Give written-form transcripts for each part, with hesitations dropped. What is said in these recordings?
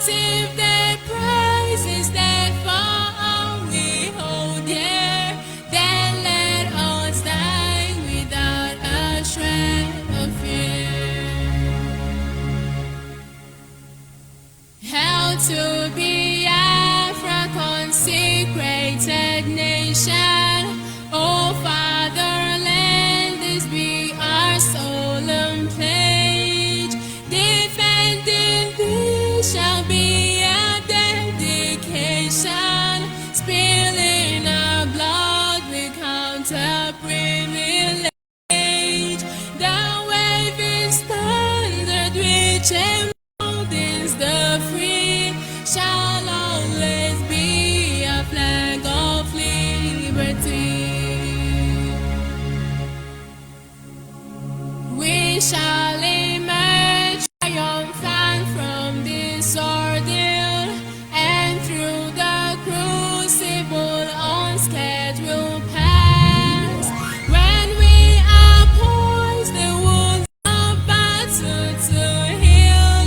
receive their praises, therefore we hold dear. Then let us die without a shred of fear. Hail to Biafra, consecrated nation. O fatherland, this be our solemn pledge. Defending thee shall be a dedication. Spilling our blood we count a privilege. The waving standard which emboldens the free shall always be a flag of liberty. We shall emerge triumphant from this ordeal, and through the crucible unscathed we'll pass. When we are poised, the wounds of battle to heal,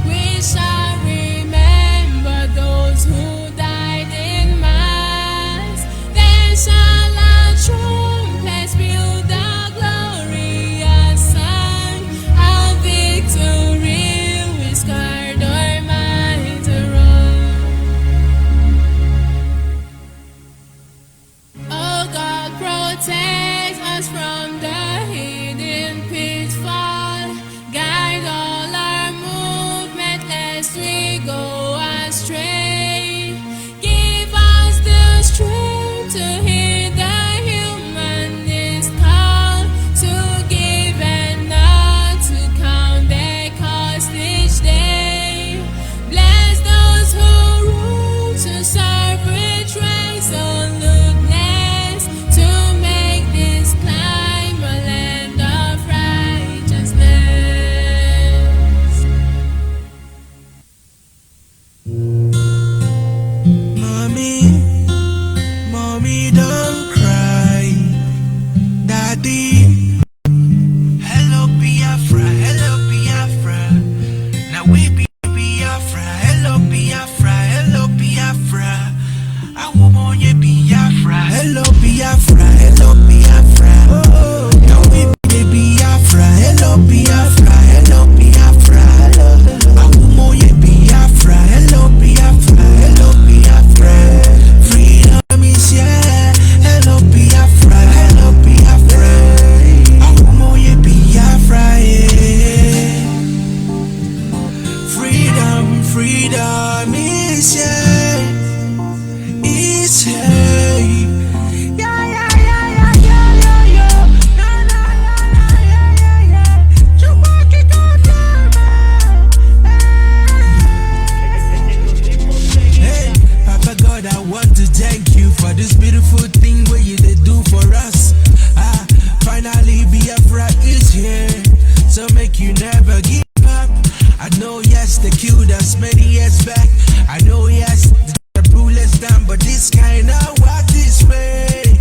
we shall remember those who died in mass. Then shall our trumpets build the glorious song of victory. We scarred our minds around. Oh God, protect us from the hidden pitfall. Guide all our movement lest we go astray. Give us the strength to hear the humanist call, to give and not to count their cost each day. Bless those who rule to serve with resoluteness, to make this climb a land of righteousness. Mommy, don't cry. Daddy, hello Biafra, hello Biafra. Now we be Biafra, hello Biafra, hello Biafra. I want Onyibe Biafra, hello Biafra, hello Biafra. Now we be Biafra, hello Biafra, hello Biafra. I want Onyibe Biafra, hello Biafra, hello Biafra. Freedom is here, hello Biafra, hello Biafra. I want Onyibe Biafra, yeah. Freedom is here, is here. Yeah, yeah, yeah, yeah, yeah, yeah, yeah. Yeah, yeah, yeah, yeah, yeah. You walk it out there, man. Hey, Papa God, I want to thank you for this beautiful thing where you did do for us. Finally Biafra is here, so make you never give up. I know yes, they killed us many years back. I know yes, the rule is done, but this kind of what this way.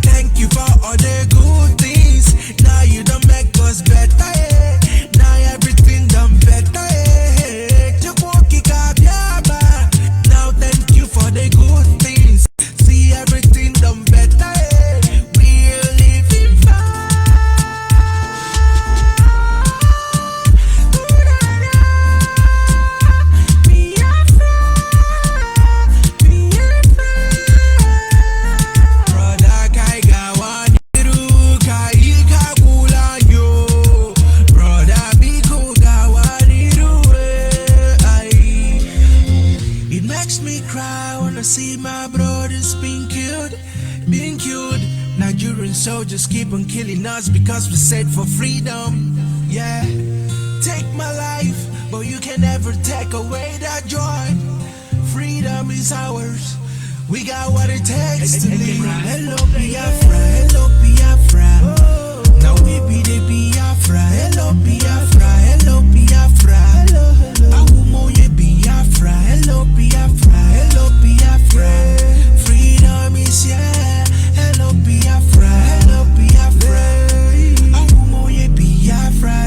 Thank you for all the good things. Now you don't make us better, eh? Now everything done better, eh? Now thank you for the good things. See everything done better, eh? We're living fine. It makes me cry when I see my brothers being killed. Nigerian soldiers keep on killing us because we said for freedom. Yeah, take my life, but you can never take away that joy. Freedom is ours. We got what it takes to live. Hello Biafra, hello Biafra. Now we be the Biafra. Hello Biafra, hello Biafra. I will Onyibe Biafra. Hello Biafra, hello Biafra. Freedom is here. Hello Biafra, hello Biafra. I will Onyibe Biafra.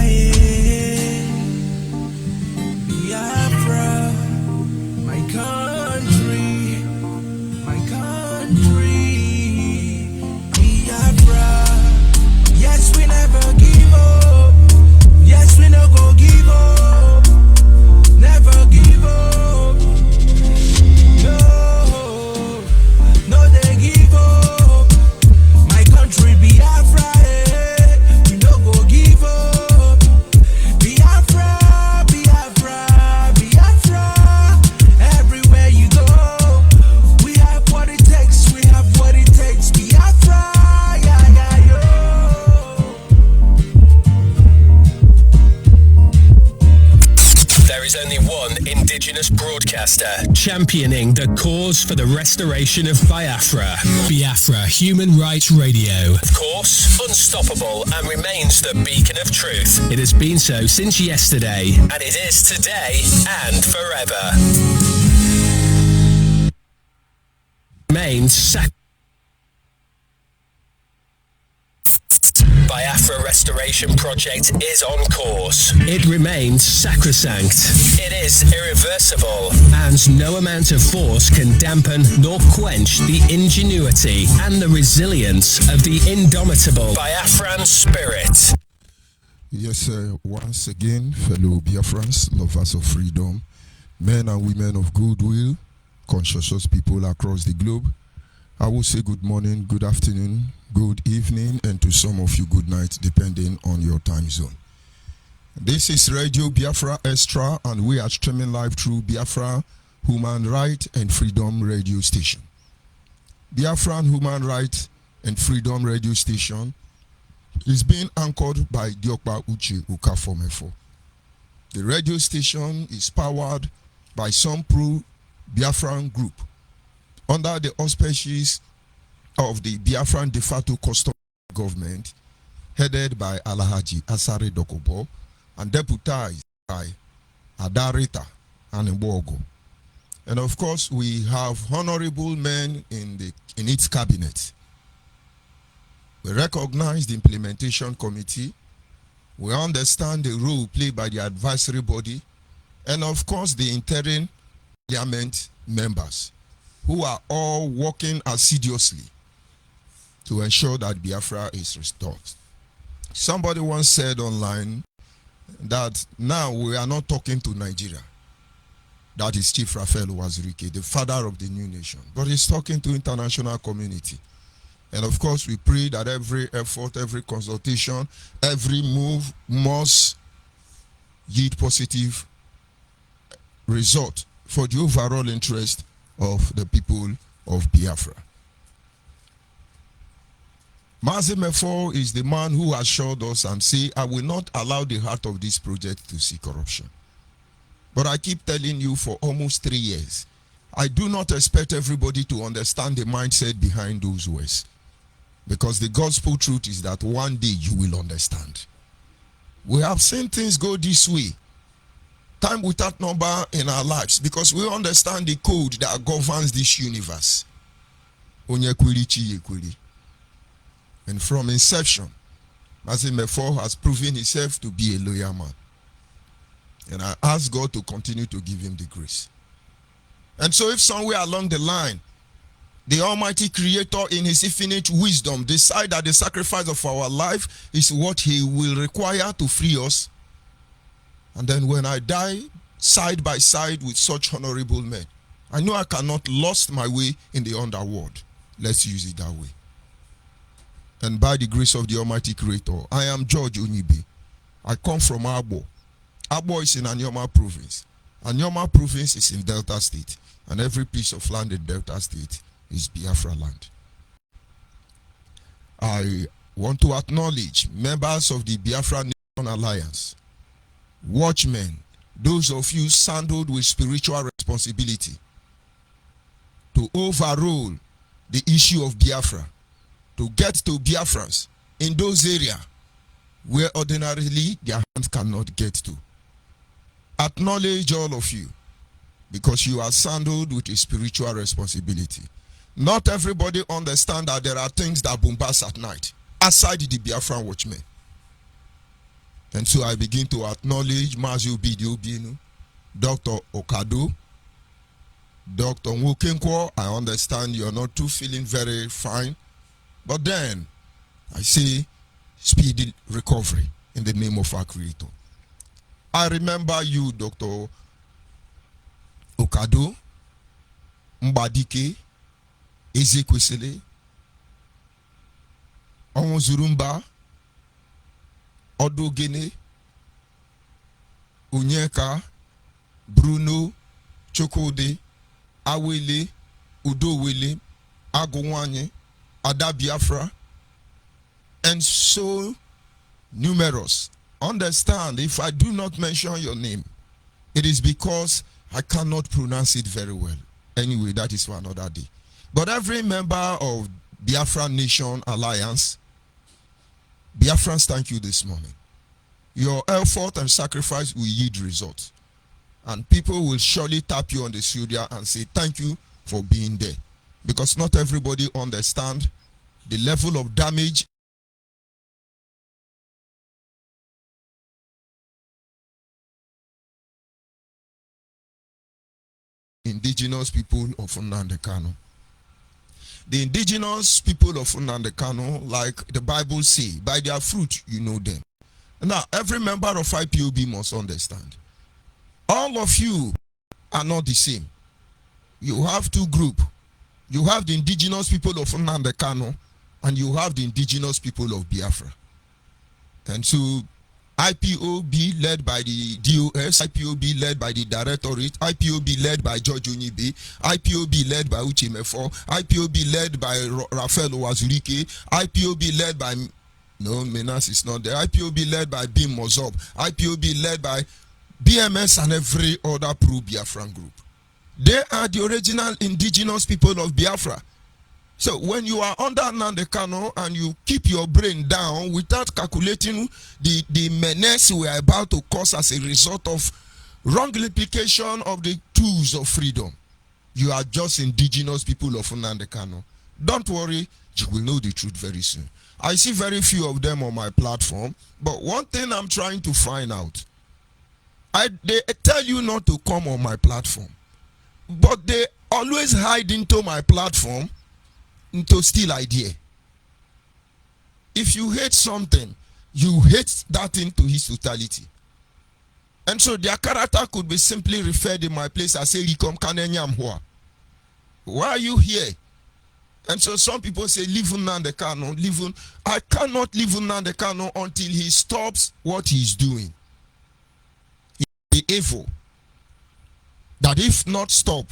Manchester, championing the cause for the restoration of Biafra. Biafra Human Rights Radio. Of course, unstoppable and remains the beacon of truth. It has been so since yesterday, and it is today and forever. Remains Biafra Restoration Project is on course. It remains sacrosanct. It is irreversible, and no amount of force can dampen nor quench the ingenuity and the resilience of the indomitable Biafran spirit. Yes, sir. Once again, fellow Biafrans, lovers of freedom, men and women of goodwill, conscientious people across the globe, I will say good morning, good afternoon, good evening, and to some of you, good night, depending on your time zone. This is Radio Biafra Extra, and we are streaming live through Biafra Human Rights and Freedom Radio Station. Biafra Human Rights and Freedom Radio Station is being anchored by Diokpa Uche Ukafomefo. The radio station is powered by some pro-Biafran group under the auspices of the Biafran de facto custom government, headed by Alhaji Asare Dokobo and deputized by Adarita and Mbogo. And of course, we have honorable men in its cabinet. We recognize the implementation committee. We understand the role played by the advisory body, and of course, the interim parliament members, who are all working assiduously to ensure that Biafra is restored. Somebody once said online that now we are not talking to Nigeria. That is Chief Raphael Wazirike, the father of the new nation. But he's talking to international community. And of course, we pray that every effort, every consultation, every move must yield positive result for the overall interest of the people of Biafra. Mazi Mefo is the man who assured us and say, I will not allow the heart of this project to see corruption. But I keep telling you for almost 3 years, I do not expect everybody to understand the mindset behind those words. Because the gospel truth is that one day you will understand. We have seen things go this way, time without number in our lives, because we understand the code that governs this universe. And from inception, Mazi Mefo has proven himself to be a loyal man. And I ask God to continue to give him the grace. And so if somewhere along the line, the Almighty Creator in his infinite wisdom decide that the sacrifice of our life is what he will require to free us, and then when I die side by side with such honorable men, I know I cannot lost my way in the underworld. Let's use it that way. And by the grace of the Almighty Creator, I am George Onyibe. I come from Abo. Abo is in Anyoma province. Anyoma province is in Delta State. And every piece of land in Delta State is Biafra land. I want to acknowledge members of the Biafra Nation Alliance, watchmen, those of you saddled with spiritual responsibility to overrule the issue of Biafra, to get to Biafrans in those areas where ordinarily their hands cannot get to. Acknowledge all of you, because you are saddled with a spiritual responsibility. Not everybody understands that there are things that bombast at night aside the Biafran watchmen. And so I begin to acknowledge Mazi Obidiobinu, Dr. Okado, Dr. Nwokenkwo. I understand you're not too feeling very fine, but then I say speedy recovery in the name of our Creator. I remember you, Dr. Okado, Mbadike, Ezekwesili, Onwuzurumba, Odogene, Unyeka, Bruno, Chokode, Awele, Udowele, Agowanye, Ada Biafra, and so numerous. Understand, if I do not mention your name, it is because I cannot pronounce it very well. Anyway, that is for another day. But every member of Biafra Nation Alliance, Biafrans, thank you this morning. Your effort and sacrifice will yield results. And people will surely tap you on the shoulder and say thank you for being there. Because not everybody understand the level of damage indigenous people of Nnamdi Kanu. The indigenous people of Nnamdi Kanu, like the Bible say, by their fruit you know them. Now, every member of IPOB must understand. All of you are not the same. You have two groups. You have the indigenous people of Nnamdi Kanu and you have the indigenous people of Biafra. And so IPOB led by the DOS, IPOB led by the Directorate, IPOB led by George Onyibe, IPOB led by Uche Mefo, IPOB led by Raphael Owazurike, IPOB led by, no, Menas is not there, IPOB led by Bim Mozob, IPOB led by BMS and every other pro-Biafran group. They are the original indigenous people of Biafra. So when you are under Nnamdi Kanu and you keep your brain down without calculating the menace we are about to cause as a result of wrong application of the tools of freedom, you are just indigenous people of Nnamdi Kanu. Don't worry, you will know the truth very soon. I see very few of them on my platform, but one thing I'm trying to find out, they tell you not to come on my platform, but they always hide into my platform to steal idea. If you hate something, you hate that thing to his totality. And so their character could be simply referred in my place as Erikom Kanenyamhua. Why are you here? And so some people say, leave Nnamdi Kanu, leave him. I cannot leave Nnamdi Kanu until he stops what he's doing. He evil. That if not stop,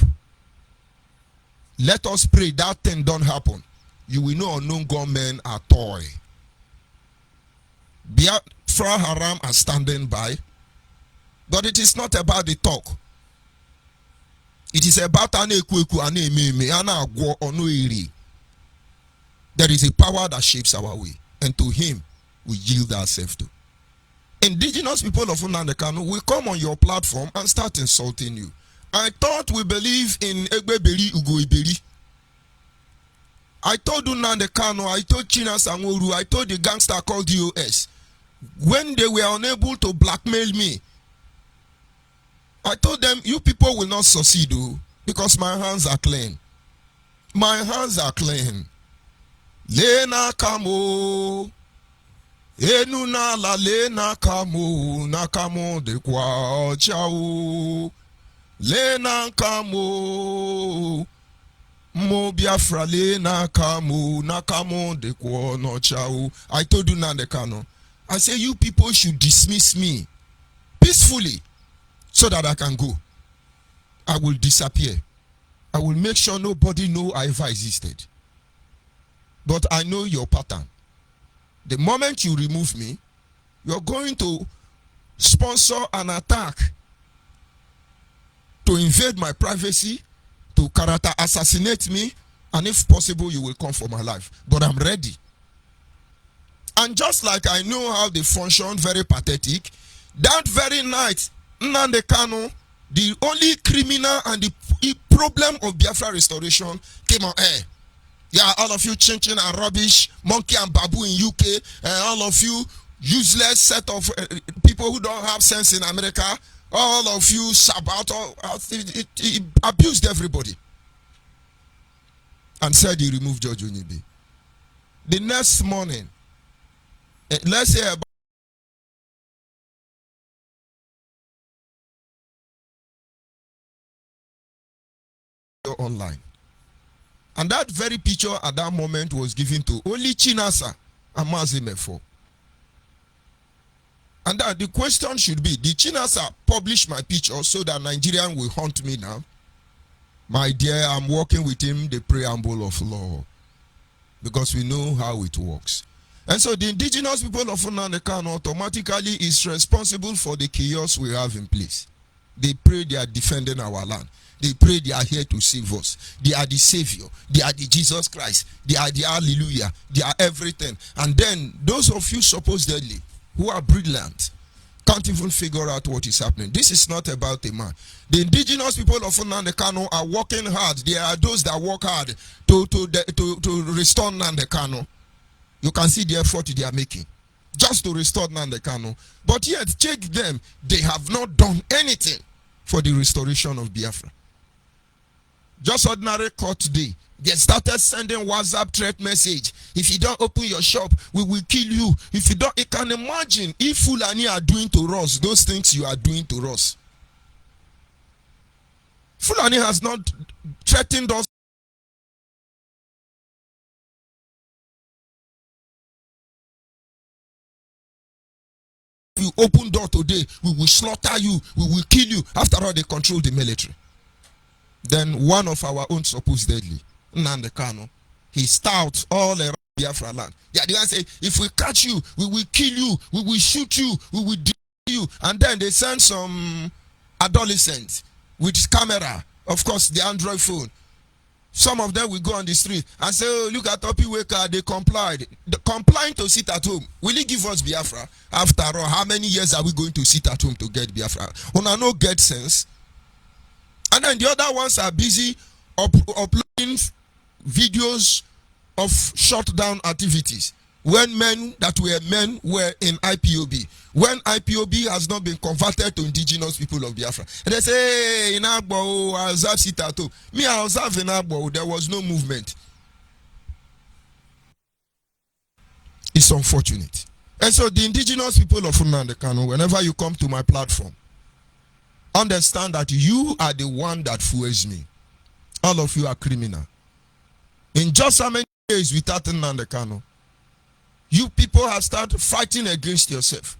let us pray that thing don't happen. You will know unknown gunmen are toy. Biafra Haram are standing by. But it is not about the talk. It is about an ekweku an ememe an agwo onoiri. There is a power that shapes our way. And to him we yield ourselves to. Indigenous people of Nnamdi Kanu will come on your platform and start insulting you. I thought we believe in Egbeberi Ugoiberi. I told Nnamdi Kanu, I told China Sanworu, I told the gangster called DOS, when they were unable to blackmail me, I told them, you people will not succeed, because my hands are clean. My hands are clean. Lena kamo, enuna la lena kamo, nakamo de kwa chao. Lena kamo, mo Biafra lena kamo, nakamo de kwa no chao. I told you Nnamdi Kanu, I say you people should dismiss me peacefully so that I can go. I will disappear. I will make sure nobody know I ever existed. But I know your pattern. The moment you remove me, you're going to sponsor an attack to invade my privacy, to character assassinate me, and if possible, you will come for my life. But I'm ready. And just like I know how they function, very pathetic, that very night, Nnamdi Kanu, the only criminal and the problem of Biafra restoration, came on air. Yeah, all of you chinchin and rubbish, monkey and babu in UK, and all of you useless set of people who don't have sense in America, all of you Sabbath, he abused everybody. And said he removed George Onyibe. The next morning, let's say about online. And that very picture at that moment was given to only Chinasa and Mazimefo. And that the question should be, did Chinasa publish my picture so that Nigerian will hunt me now? My dear, I'm working with him the preamble of law. Because we know how it works. And so the indigenous people of Nnamdi Kanu automatically is responsible for the chaos we have in place. They pray they are defending our land. They pray they are here to save us. They are the Savior. They are the Jesus Christ. They are the Hallelujah. They are everything. And then those of you supposedly who are brilliant can't even figure out what is happening. This is not about a man. The indigenous people of Nnamdi Kanu are working hard. They are those that work hard to restore Nnamdi Kanu. You can see the effort they are making just to restore Nnamdi Kanu. But yet, check them. They have not done anything for the restoration of Biafra. Just ordinary court day. They started sending WhatsApp threat message. If you don't open your shop, we will kill you. If you don't, you can imagine if Fulani are doing to us those things you are doing to us. Fulani has not threatened us. If you open door today, we will slaughter you. We will kill you. After all, they control the military. Then one of our own supposedly, Nnamdi Kanu, he stout all around Biafra land. Yeah, the one say, if we catch you, we will kill you, we will shoot you, we will kill you. And then they send some adolescents with camera, of course, the Android phone. Some of them will go on the street and say, oh, look at Topi Weka, they complied. Complying to sit at home. Will he give us Biafra? After all, how many years are we going to sit at home to get Biafra? Una no get sense. And then the other ones are busy uploading videos of shutdown activities. When men were in IPOB. When IPOB has not been converted to indigenous people of Biafra. And they say, hey, in Agbo, I observe sit at home. Me, I observe in Agbo, there was no movement. It's unfortunate. And so the indigenous people of Nnamdi Kanu, whenever you come to my platform, understand that you are the one that fuels me. All of you are criminal. In just how many days without Nnamdi Kanu, you people have started fighting against yourself.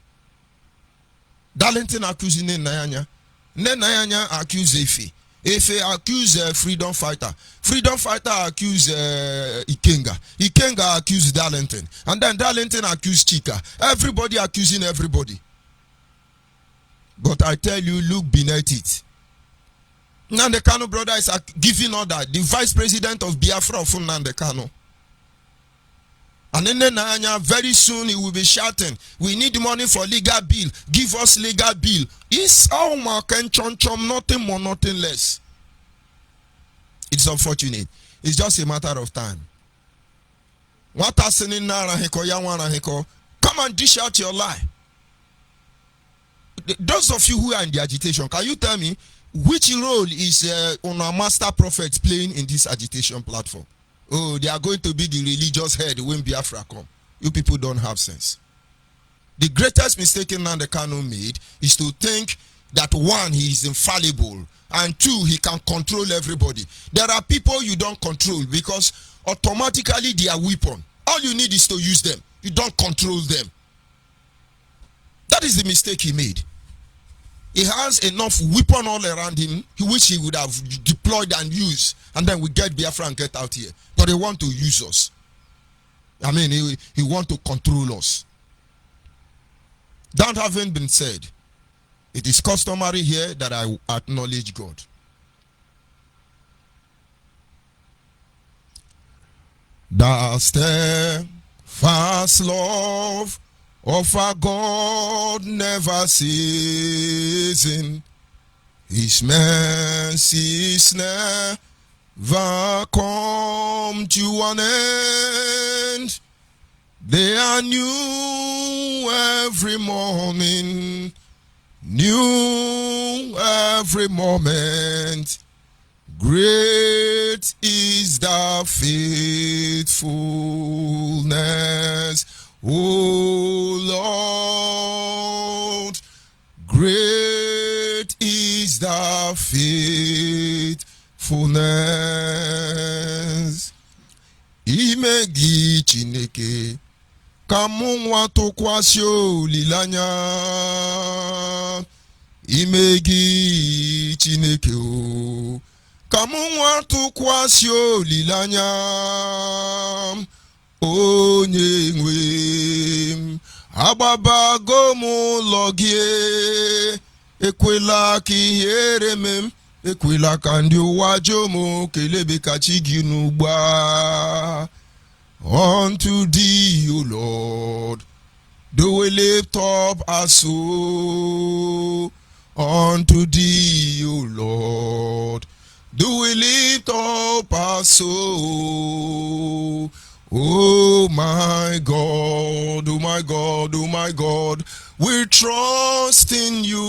Darlington accusing Nayanya. Nayanya accuse Efe. Efe accuse freedom fighter. Freedom fighter accuse Ikenga. Ikenga accuse Darlington. And then Darlington accuse Chika. Everybody accusing everybody. But I tell you, look beneath it. Nnamdi Kanu brother is giving order. The vice president of Biafra of Nnamdi Kanu. And in Nanya, very soon he will be shouting, we need money for legal bill. Give us legal bill. It's all mark and chom, nothing more, nothing less. It's unfortunate. It's just a matter of time. What are saying now? Come and dish out your lie. Those of you who are in the agitation, can you tell me which role is our master prophet playing in this agitation platform? Oh, they are going to be the religious head when Biafra come. You people don't have sense. The greatest mistake Nnamdi Kanu made is to think that one, he is infallible, and two, he can control everybody. There are people you don't control because automatically they are weapon. All you need is to use them. You don't control them. That is the mistake he made. He has enough weapon all around him which he would have deployed and used, and then we get Biafra and get out here. But they want to use us. I mean, he want to control us. That having been said, it is customary here that I acknowledge God. The steadfast love of our God never ceasing. His mercies never come to an end. They are new every morning, new every moment. Great is the faithfulness, O Lord. Great is the faithfulness. Imegi Chineke kamunwa tụkwasị olilanya. Imegi Chineke o kamunwa tụkwasị olilanya. Onye nwe m agbabago m ụlọ gị, Ekwela ka ihere mem, ekwela ka ndị ụwa jomo kelebe ka chi gị n'ugba. Unto thee, O Lord, do we lift up our soul. Unto thee, O Lord, do we lift up our soul. Oh my God, oh my God, oh my God, we trust in you.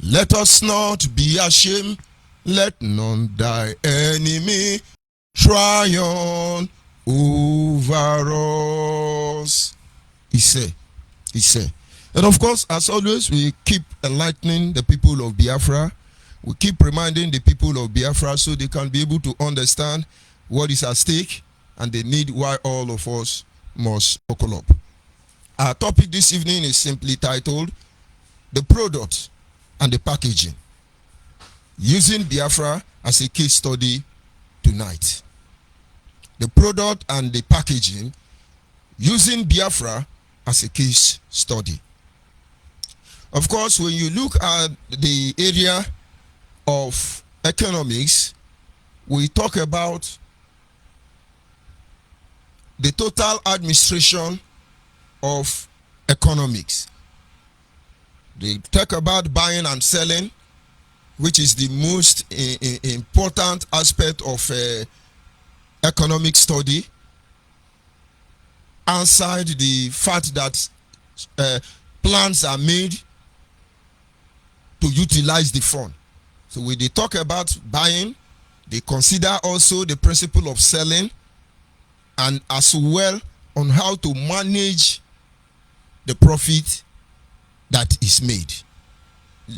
Let us not be ashamed, let none thy enemy triumph over us. He said. And of course, as always, we keep enlightening the people of Biafra. We keep reminding the people of Biafra so they can be able to understand what is at stake and the need why all of us must buckle up. Our topic this evening is simply titled The Product and the Packaging, using Biafra as a case study tonight. The product and the packaging, using Biafra as a case study. Of course, when you look at the area of economics, we talk about the total administration of economics. They talk about buying and selling, which is the most important aspect of economic study, outside the fact that plans are made to utilize the fund. So when they talk about buying, they consider also the principle of selling, and as well on how to manage the profit that is made.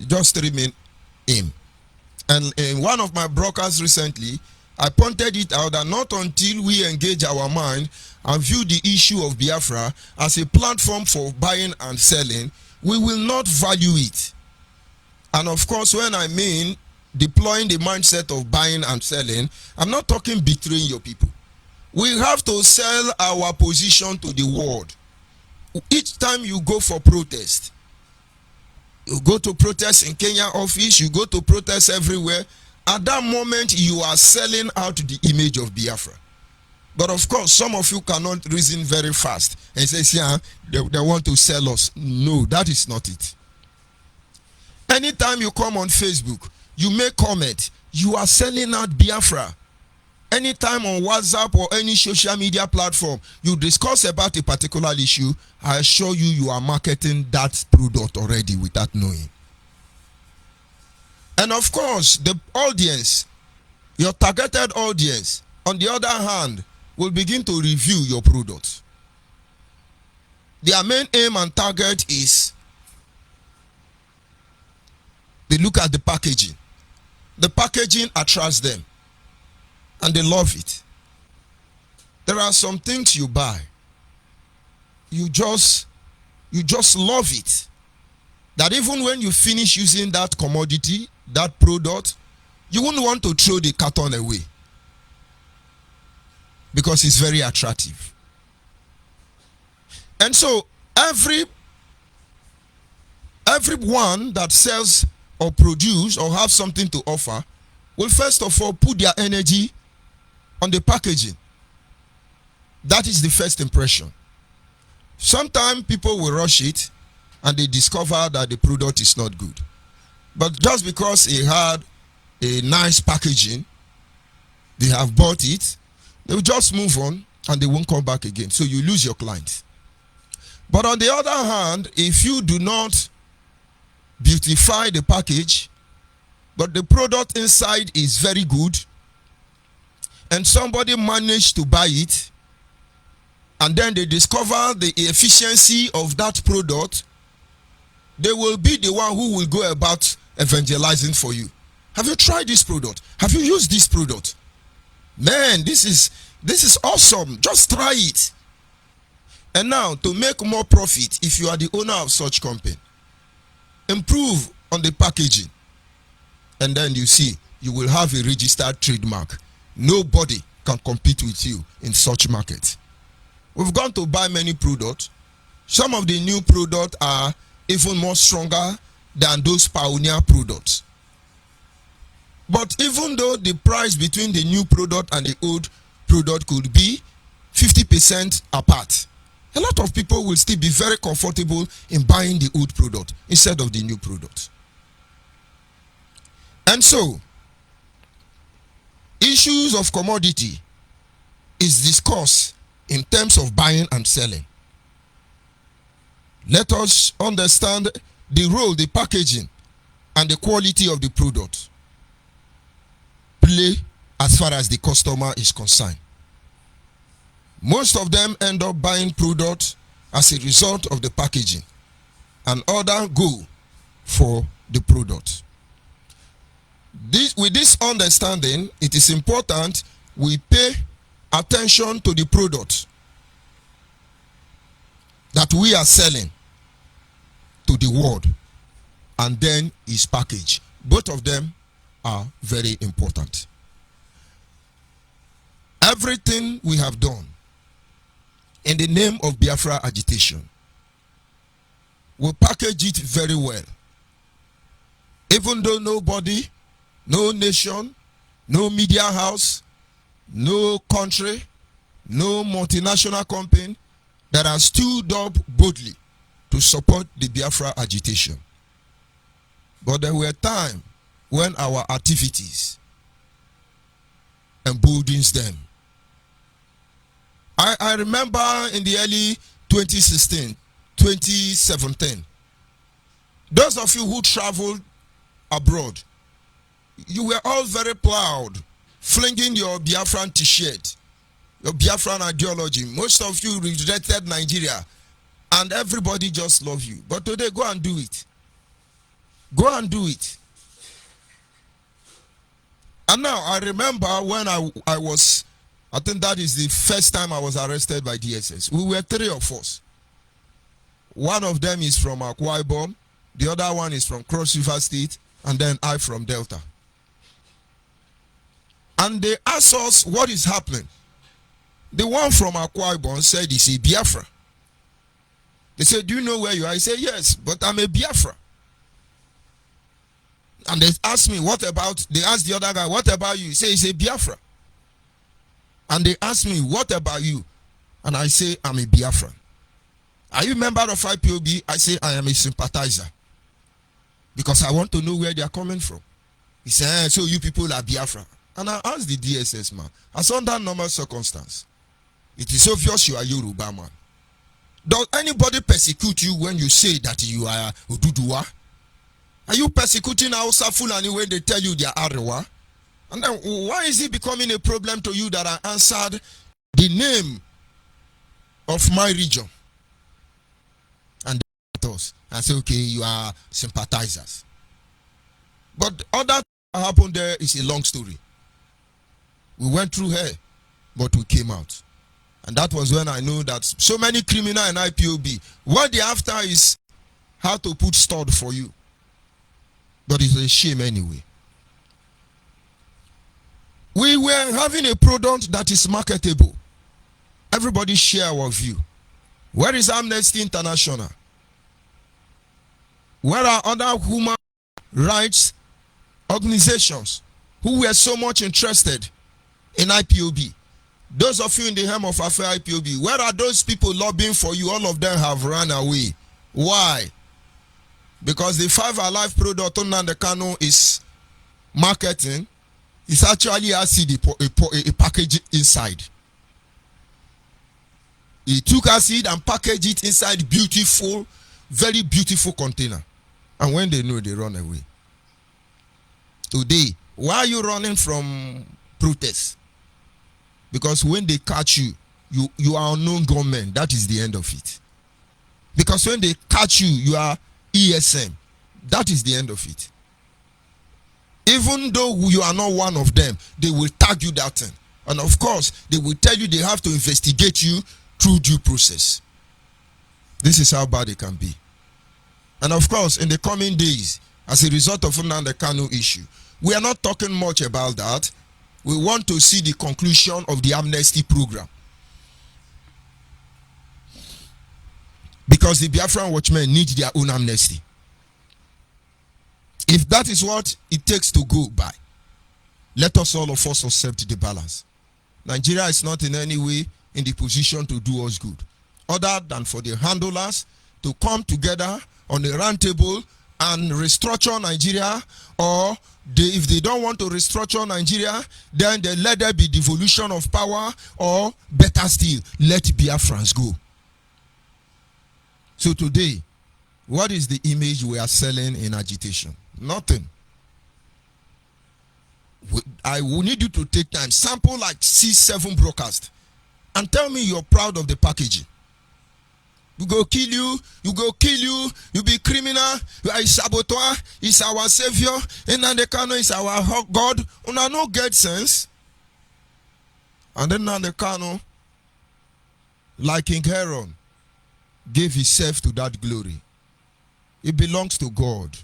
Just to remain aim. And in one of my brokers recently, I pointed it out that not until we engage our mind and view the issue of Biafra as a platform for buying and selling, we will not value it. And of course, when I mean deploying the mindset of buying and selling, I'm not talking betraying your people. We have to sell our position to the world. Each time you go for protest, you go to protest in Kenya office, you go to protest everywhere, at that moment you are selling out the image of Biafra. But of course, some of you cannot reason very fast and say, yeah, they want to sell us. No, that is not it. Anytime you come on Facebook, you make comment, you are selling out Biafra. Anytime on WhatsApp or any social media platform, you discuss about a particular issue, I assure you, you are marketing that product already without knowing. And of course, the audience, your targeted audience, on the other hand, will begin to review your product. Their main aim and target is they look at the packaging. The packaging attracts them and they love it. There are some things you buy, you just love it, that even when you finish using that commodity, that product, you wouldn't want to throw the carton away because it's very attractive. And so everyone that sells or produce or have something to offer will first of all put their energy on the packaging. That is the first impression. Sometimes people will rush it and they discover that the product is not good. But just because it had a nice packaging, they have bought it, they will just move on and they won't come back again. So you lose your client. But on the other hand, if you do not beautify the package, but the product inside is very good, and somebody managed to buy it, and then they discover the efficiency of that product, they will be the one who will go about evangelizing for you. Have you tried this product? Have you used this product? Man, this is awesome. Just try it. And now, to make more profit, if you are the owner of such company, improve on the packaging, and then you see you will have a registered trademark. Nobody can compete with you in such market. We've gone to buy many products. Some of the new products are even more stronger than those pioneer products. But even though the price between the new product and the old product could be 50% apart, a lot of people will still be very comfortable in buying the old product instead of the new product. And so, issues of commodity is discussed in terms of buying and selling. Let us understand the role the packaging and the quality of the product play as far as the customer is concerned. Most of them end up buying products as a result of the packaging, and others go for the product. With this understanding, it is important we pay attention to the product that we are selling to the world, and then its package. Both of them are very important. Everything we have done in the name of Biafra agitation, we package it very well. Even though nobody, no nation, no media house, no country, no multinational company that has stood up boldly to support the Biafra agitation. But there were times when our activities emboldens them. I remember in the early 2016, 2017, those of you who traveled abroad, you were all very proud, flinging your Biafran t-shirt, your Biafran ideology. Most of you rejected Nigeria, and everybody just love you. But today, go and do it. Go and do it. And now, I remember when I was, I think that is the first time I was arrested by DSS. We were 3 of us. One of them is from Akwa Ibom, the other one is from Cross River State, and then I from Delta. And they asked us what is happening. The one from Akwa Ibom said he's a Biafra. They said, do you know where you are? I said, yes, but I'm a Biafra. And they asked me, what about, they asked the other guy, what about you? He said, he's a Biafra. And they asked me, what about you? And I say, I'm a Biafran. Are you a member of IPOB? I say, I am a sympathizer. Because I want to know where they are coming from. He said, so you people are Biafra. And I asked the DSS man, as under normal circumstance, it is obvious you are Yoruba man. Does anybody persecute you when you say that you are Oduduwa? Are you persecuting Hausa Fulani when they tell you they are Arewa? And then why is it becoming a problem to you that I answered the name of my region? And they us and say, okay, you are sympathizers. But all that happened there is a long story. We went through here, but we came out. And that was when I knew that so many criminal in IPOB, what they're after is how to put stud for you. But it's a shame anyway. We were having a product that is marketable. Everybody share our view. Where is Amnesty International? Where are other human rights organizations who were so much interested in IPOB? Those of you in the helm of affair IPOB, where are those people lobbying for you? All of them have run away. Why? Because the 5 Alive product Nnamdi Kanu is marketing is actually acid, a package inside. He took acid and packaged it inside beautiful, very beautiful container. And when they know, they run away. Today, why are you running from protests? Because when they catch you, you are unknown gunmen. That is the end of it. Because when they catch you, you are ESM. That is the end of it. Even though you are not one of them, they will tag you that thing. And of course, they will tell you they have to investigate you through due process. This is how bad it can be. And of course, in the coming days, as a result of Nnamdi Kanu issue, we are not talking much about that. We want to see the conclusion of the amnesty program. Because the Biafran watchmen need their own amnesty. If that is what it takes to go by, let us all of us accept the balance. Nigeria is not in any way in the position to do us good, other than for the handlers to come together on a round table and restructure Nigeria, or if they don't want to restructure Nigeria, then they let there be devolution of power, or better still, let Biafrans go. So today, what is the image we are selling in agitation? Nothing. I will need you to take time, sample like C7 broadcast, and tell me you're proud of the packaging. You go kill you, you be criminal, you are a saboteur, is our savior, and Nandekano is our God. Una no get sense. And then Nandekano, like King Aaron, gave himself to that glory. It belongs to God.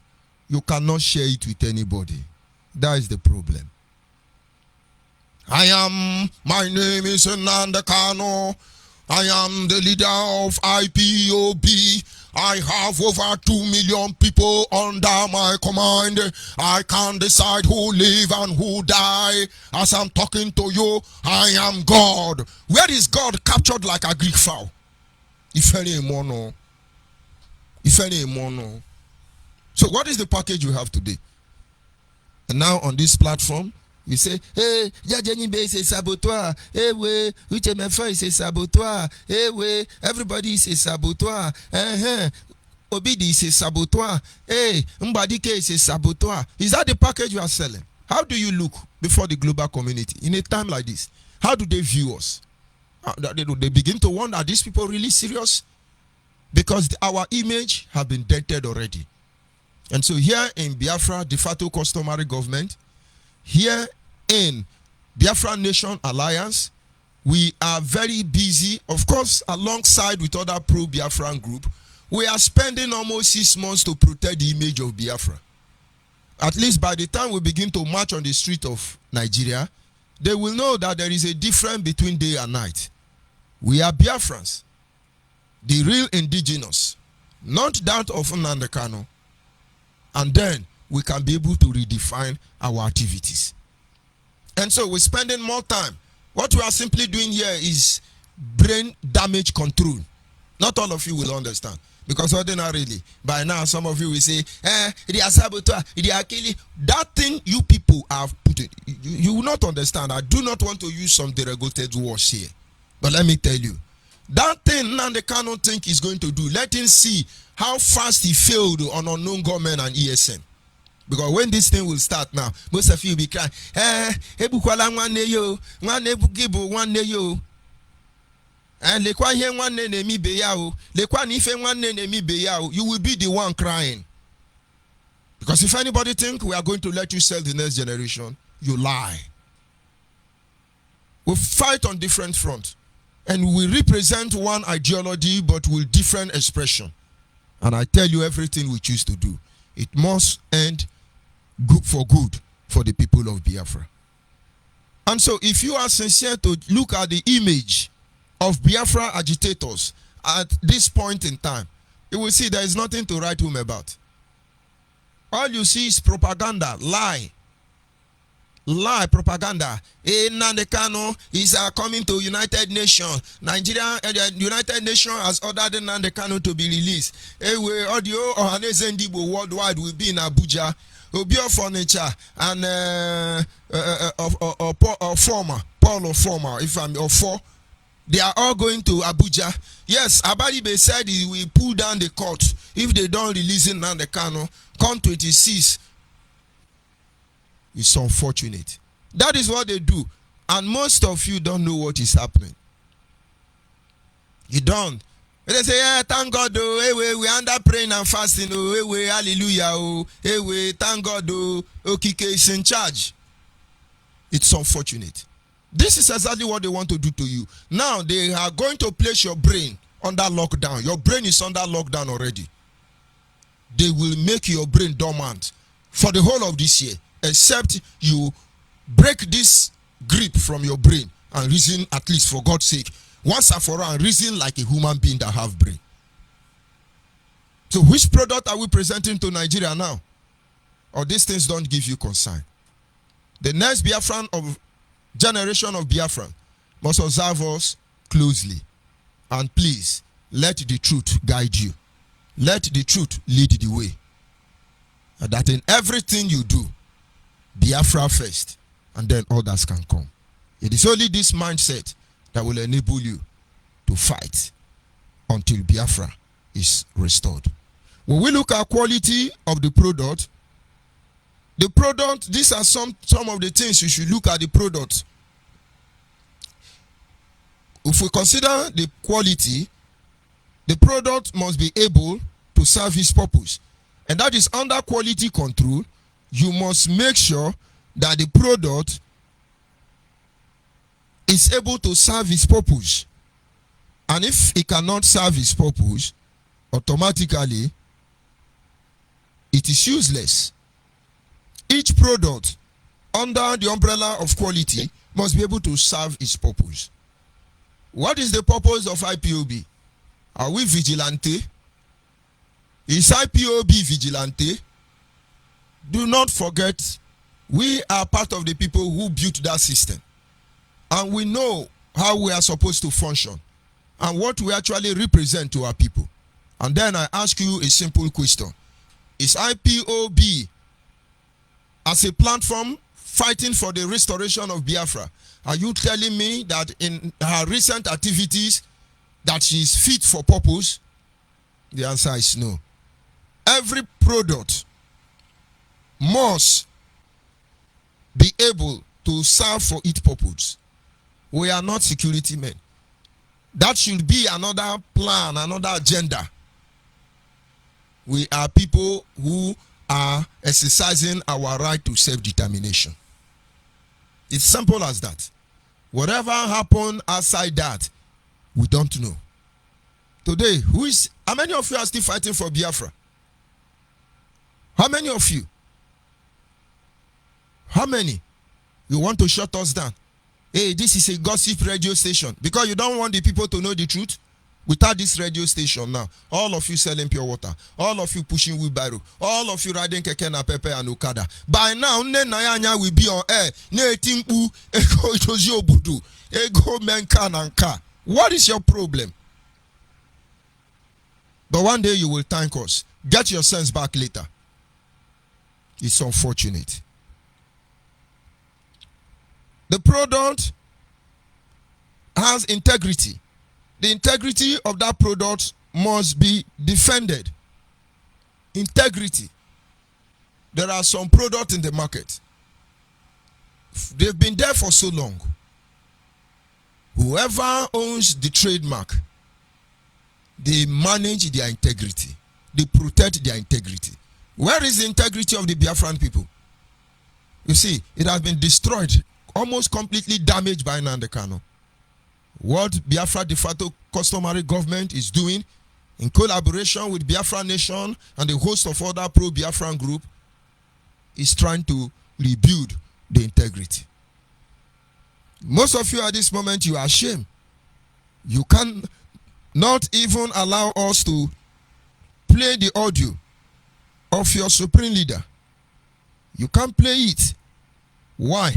You cannot share it with anybody. That is the problem. My name is Nandekano. I am the leader of IPOB. I have over 2 million people under my command. I can decide who live and who die. As I'm talking to you, I am God. Where is God captured like a Greek fowl? If any mono. So what is the package you have today? And now on this platform, you say, hey, Onyibe is a saboteur. Hey, we, Uchemefa is a saboteur. Hey, we, everybody is a saboteur. Obidi is a saboteur. Hey, Mbadike is a saboteur. Is that the package you are selling? How do you look before the global community in a time like this? How do they view us? They begin to wonder, are these people really serious? Because our image have been dented already. And so here in Biafra, de facto customary government, here in Biafra Nation Alliance, we are very busy, of course, alongside with other pro-Biafran group. We are spending almost 6 months to protect the image of Biafra. At least by the time we begin to march on the street of Nigeria, they will know that there is a difference between day and night. We are Biafrans, the real indigenous, not that of Nandekano. And then we can be able to redefine our activities. And so we're spending more time. What we are simply doing here is brain damage control. Not all of you will understand. Because ordinarily, by now, some of you will say, they are saboteur, they are killing. That thing you people have put in, you will not understand. I do not want to use some derogated words here. But let me tell you, that thing Nandekano think is going to do, let him see how fast he failed on unknown government and ESN. Because when this thing will start now, most of you will be crying, ebukwala nwanne yo, nwanne ebugibu nwanne yo. Lekwa ihe nwanne na-emi be ya o, lekwa na ife nwanne na-emi be ya o, you will be the one crying. Because if anybody think we are going to let you sell the next generation, you lie. We fight on different fronts. And we represent one ideology, but with different expression. And I tell you, everything we choose to do, it must end good for the people of Biafra. And so if you are sincere to look at the image of Biafra agitators at this point in time, you will see there is nothing to write home about. All you see is propaganda, lie, propaganda. Nandekano is coming to United Nations. Nigeria, United Nations has ordered Nandekano to be released. Audio or Hanezendibo worldwide will be in Abuja. Obio Furniture and Paul of Former, if I'm or four, they are all going to Abuja. Yes, Abaribe said he will pull down the court if they don't release Nandekano. Come 26. It's unfortunate. That is what they do. And most of you don't know what is happening. You don't. They say, thank God, oh, we under praying and fasting, oh, hallelujah, oh, thank God, oh, Okike is in charge. It's unfortunate. This is exactly what they want to do to you. Now, they are going to place your brain under lockdown. Your brain is under lockdown already. They will make your brain dormant for the whole of this year, except you break this grip from your brain and reason, at least for God's sake, once and for all, and reason like a human being that have brain. So which product are we presenting to Nigeria now? Or these things don't give you concern? The next Biafran of generation of Biafran must observe us closely. And please, let the truth guide you. Let the truth lead the way. And that in everything you do, Biafra first, and then others can come. It is only this mindset that will enable you to fight until Biafra is restored. When we look at quality of the product, these are some of the things you should look at the product. If we consider the quality, the product must be able to serve its purpose. And that is under quality control. You must make sure that the product is able to serve its purpose. And if it cannot serve its purpose, automatically it is useless. Each product under the umbrella of quality must be able to serve its purpose. What is the purpose of IPOB? Are we vigilante? Is IPOB vigilante? Do not forget, we are part of the people who built that system. And we know how we are supposed to function and what we actually represent to our people. And then I ask you a simple question. Is IPOB as a platform fighting for the restoration of Biafra? Are you telling me that in her recent activities that she is fit for purpose? The answer is no. Every product must be able to serve for its purpose. We are not security men. That should be another plan, another agenda. We are people who are exercising our right to self-determination. It's simple as that. Whatever happened outside that, we don't know. Today, how many of you are still fighting for Biafra? How many of you? How many? You want to shut us down? Hey, this is a gossip radio station. Because you don't want the people to know the truth. Without this radio station now, all of you selling pure water, all of you pushing wheelbarrow, all of you riding keke na pepe and okada. By now, ne nayanya will be on air. Ne timpu ego itozi obudu ego menka nanka. What is your problem? But one day you will thank us. Get your sense back later. It's unfortunate. The product has integrity. The integrity of that product must be defended. Integrity. There are some products in the market. They've been there for so long. Whoever owns the trademark, they manage their integrity. They protect their integrity. Where is the integrity of the Biafran people? You see, it has been destroyed, almost completely damaged by Nnamdi Kanu. What Biafra de facto customary government is doing in collaboration with Biafra Nation and a host of other pro-Biafran group is trying to rebuild the integrity. Most of you at this moment, you are ashamed. You can not even allow us to play the audio of your supreme leader. You can't play it. Why?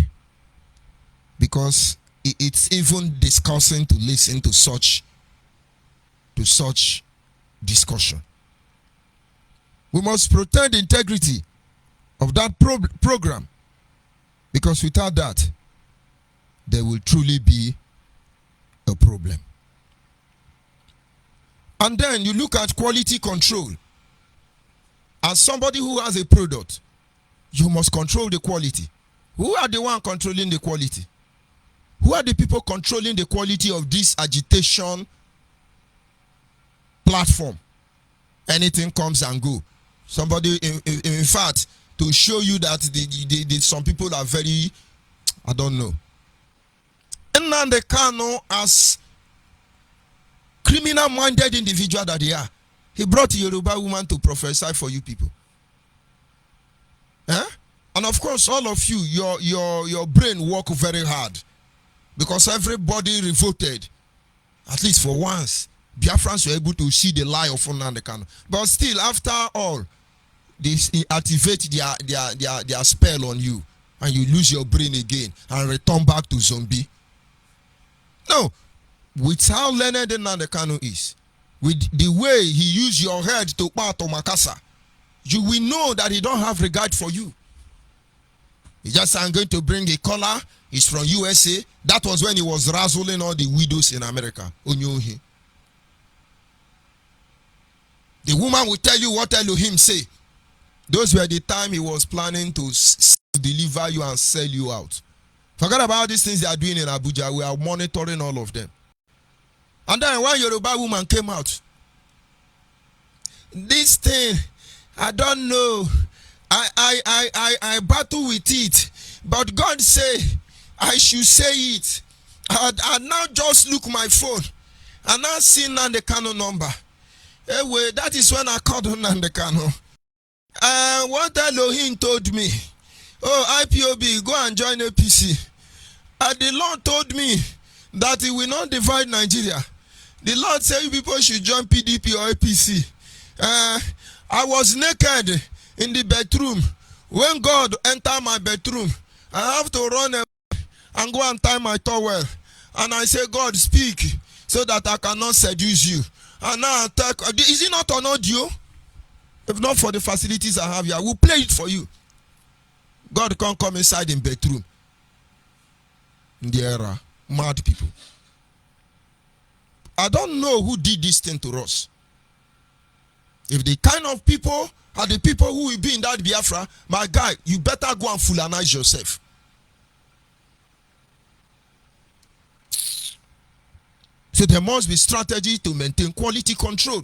Because it's even disgusting to listen to such discussion. We must protect the integrity of that program, because without that, there will truly be a problem. And then you look at quality control. As somebody who has a product, you must control the quality. Who are the one controlling the quality? Who are the people controlling the quality of this agitation platform? Anything comes and go. Somebody, in fact, to show you that some people are very, I don't know. Nnamdi Kanu, as criminal-minded individual that they are, he brought a Yoruba woman to prophesy for you people. Eh? And of course, all of you, your brain work very hard. Because everybody revolted, at least for once, Biafrans were able to see the lie of Nnamdi Kanu. But still, after all, they activate their spell on you, and you lose your brain again and return back to zombie. No, with how learned Nnamdi Kanu is, with the way he used your head to part of Makasa, you will know that he don't have regard for you. He just I'm going to bring a collar. He's from USA. That was when he was razzling all the widows in America. Onyohi. The woman will tell you what Elohim say. Those were the time he was planning to deliver you and sell you out. Forget about these things they are doing in Abuja. We are monitoring all of them. And then one Yoruba woman came out. This thing, I don't know. I battle with it. But God say, I should say it. I now just look my phone. And now see Nnamdi Kanu number. Anyway, that is when I called Nnamdi Kanu. What Elohim told me. Oh, IPOB, go and join APC. The Lord told me that he will not divide Nigeria. The Lord said you people should join PDP or APC. I was naked in the bedroom. When God entered my bedroom, I have to run and go and tie my towel. And I say, God, speak so that I cannot seduce you. And now I tell, is it not on audio? If not for the facilities I have here, I will play it for you. God can't come inside in bedroom. In the era, mad people. I don't know who did this thing to us. If the kind of people are the people who will be in that Biafra, my guy, you better go and fulanize yourself. So there must be strategy to maintain quality control.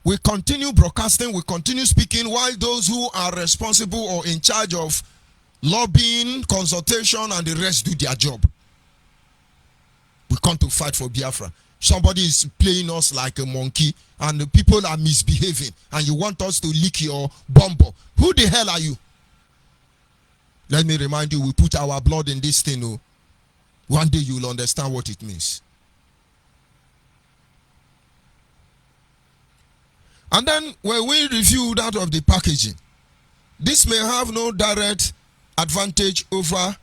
We continue broadcasting, we continue speaking, while those who are responsible or in charge of lobbying, consultation, and the rest do their job. We come to fight for Biafra. Somebody is playing us like a monkey, and the people are misbehaving, and you want us to lick your bumbo. Who the hell are you? Let me remind you, we put our blood in this thing. Oh. One day you will understand what it means. And then when we review that of the packaging, this may have no direct advantage over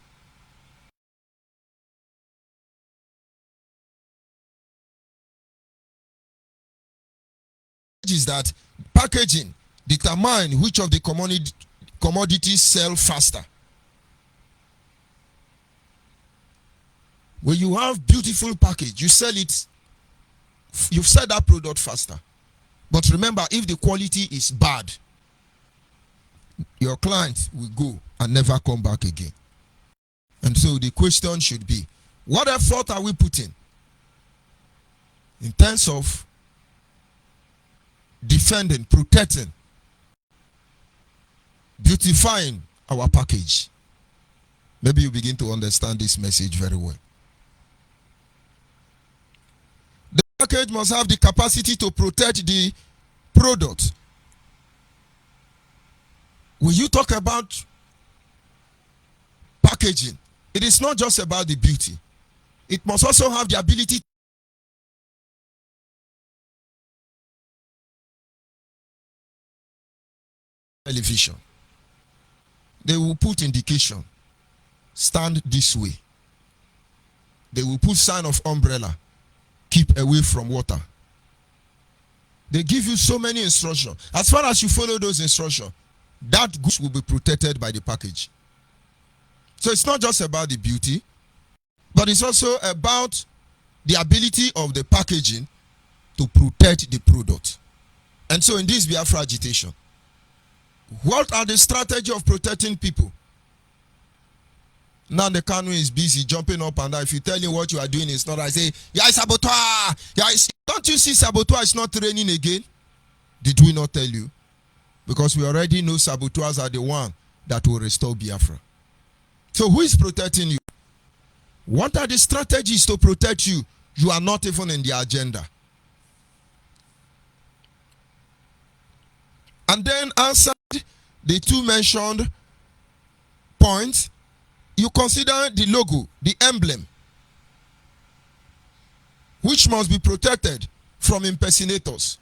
is that packaging determine which of the commodities sell faster. When you have beautiful package, you sell it, you sell that product faster. But remember, if the quality is bad, your client will go and never come back again. And so the question should be, what effort are we putting in terms of defending, protecting, beautifying our package? Maybe you begin to understand this message very well. The package must have the capacity to protect the product. When you talk about packaging, it is not just about the beauty. It must also have the ability television. They will put indication. Stand this way. They will put sign of umbrella. Keep away from water. They give you so many instructions. As far as you follow those instructions, that goods will be protected by the package. So it's not just about the beauty, but it's also about the ability of the packaging to protect the product. And so in this Biafra agitation, what are the strategy of protecting people? Now the Kanu is busy jumping up and down. If you tell him what you are doing is not, I say, yeah, it's saboteur. Yeah, don't you see saboteur is not raining again? Did we not tell you? Because we already know saboteurs are the one that will restore Biafra. So who is protecting you? What are the strategies to protect you? You are not even in the agenda. And then outside the two mentioned points, you consider the logo, the emblem, which must be protected from impersonators.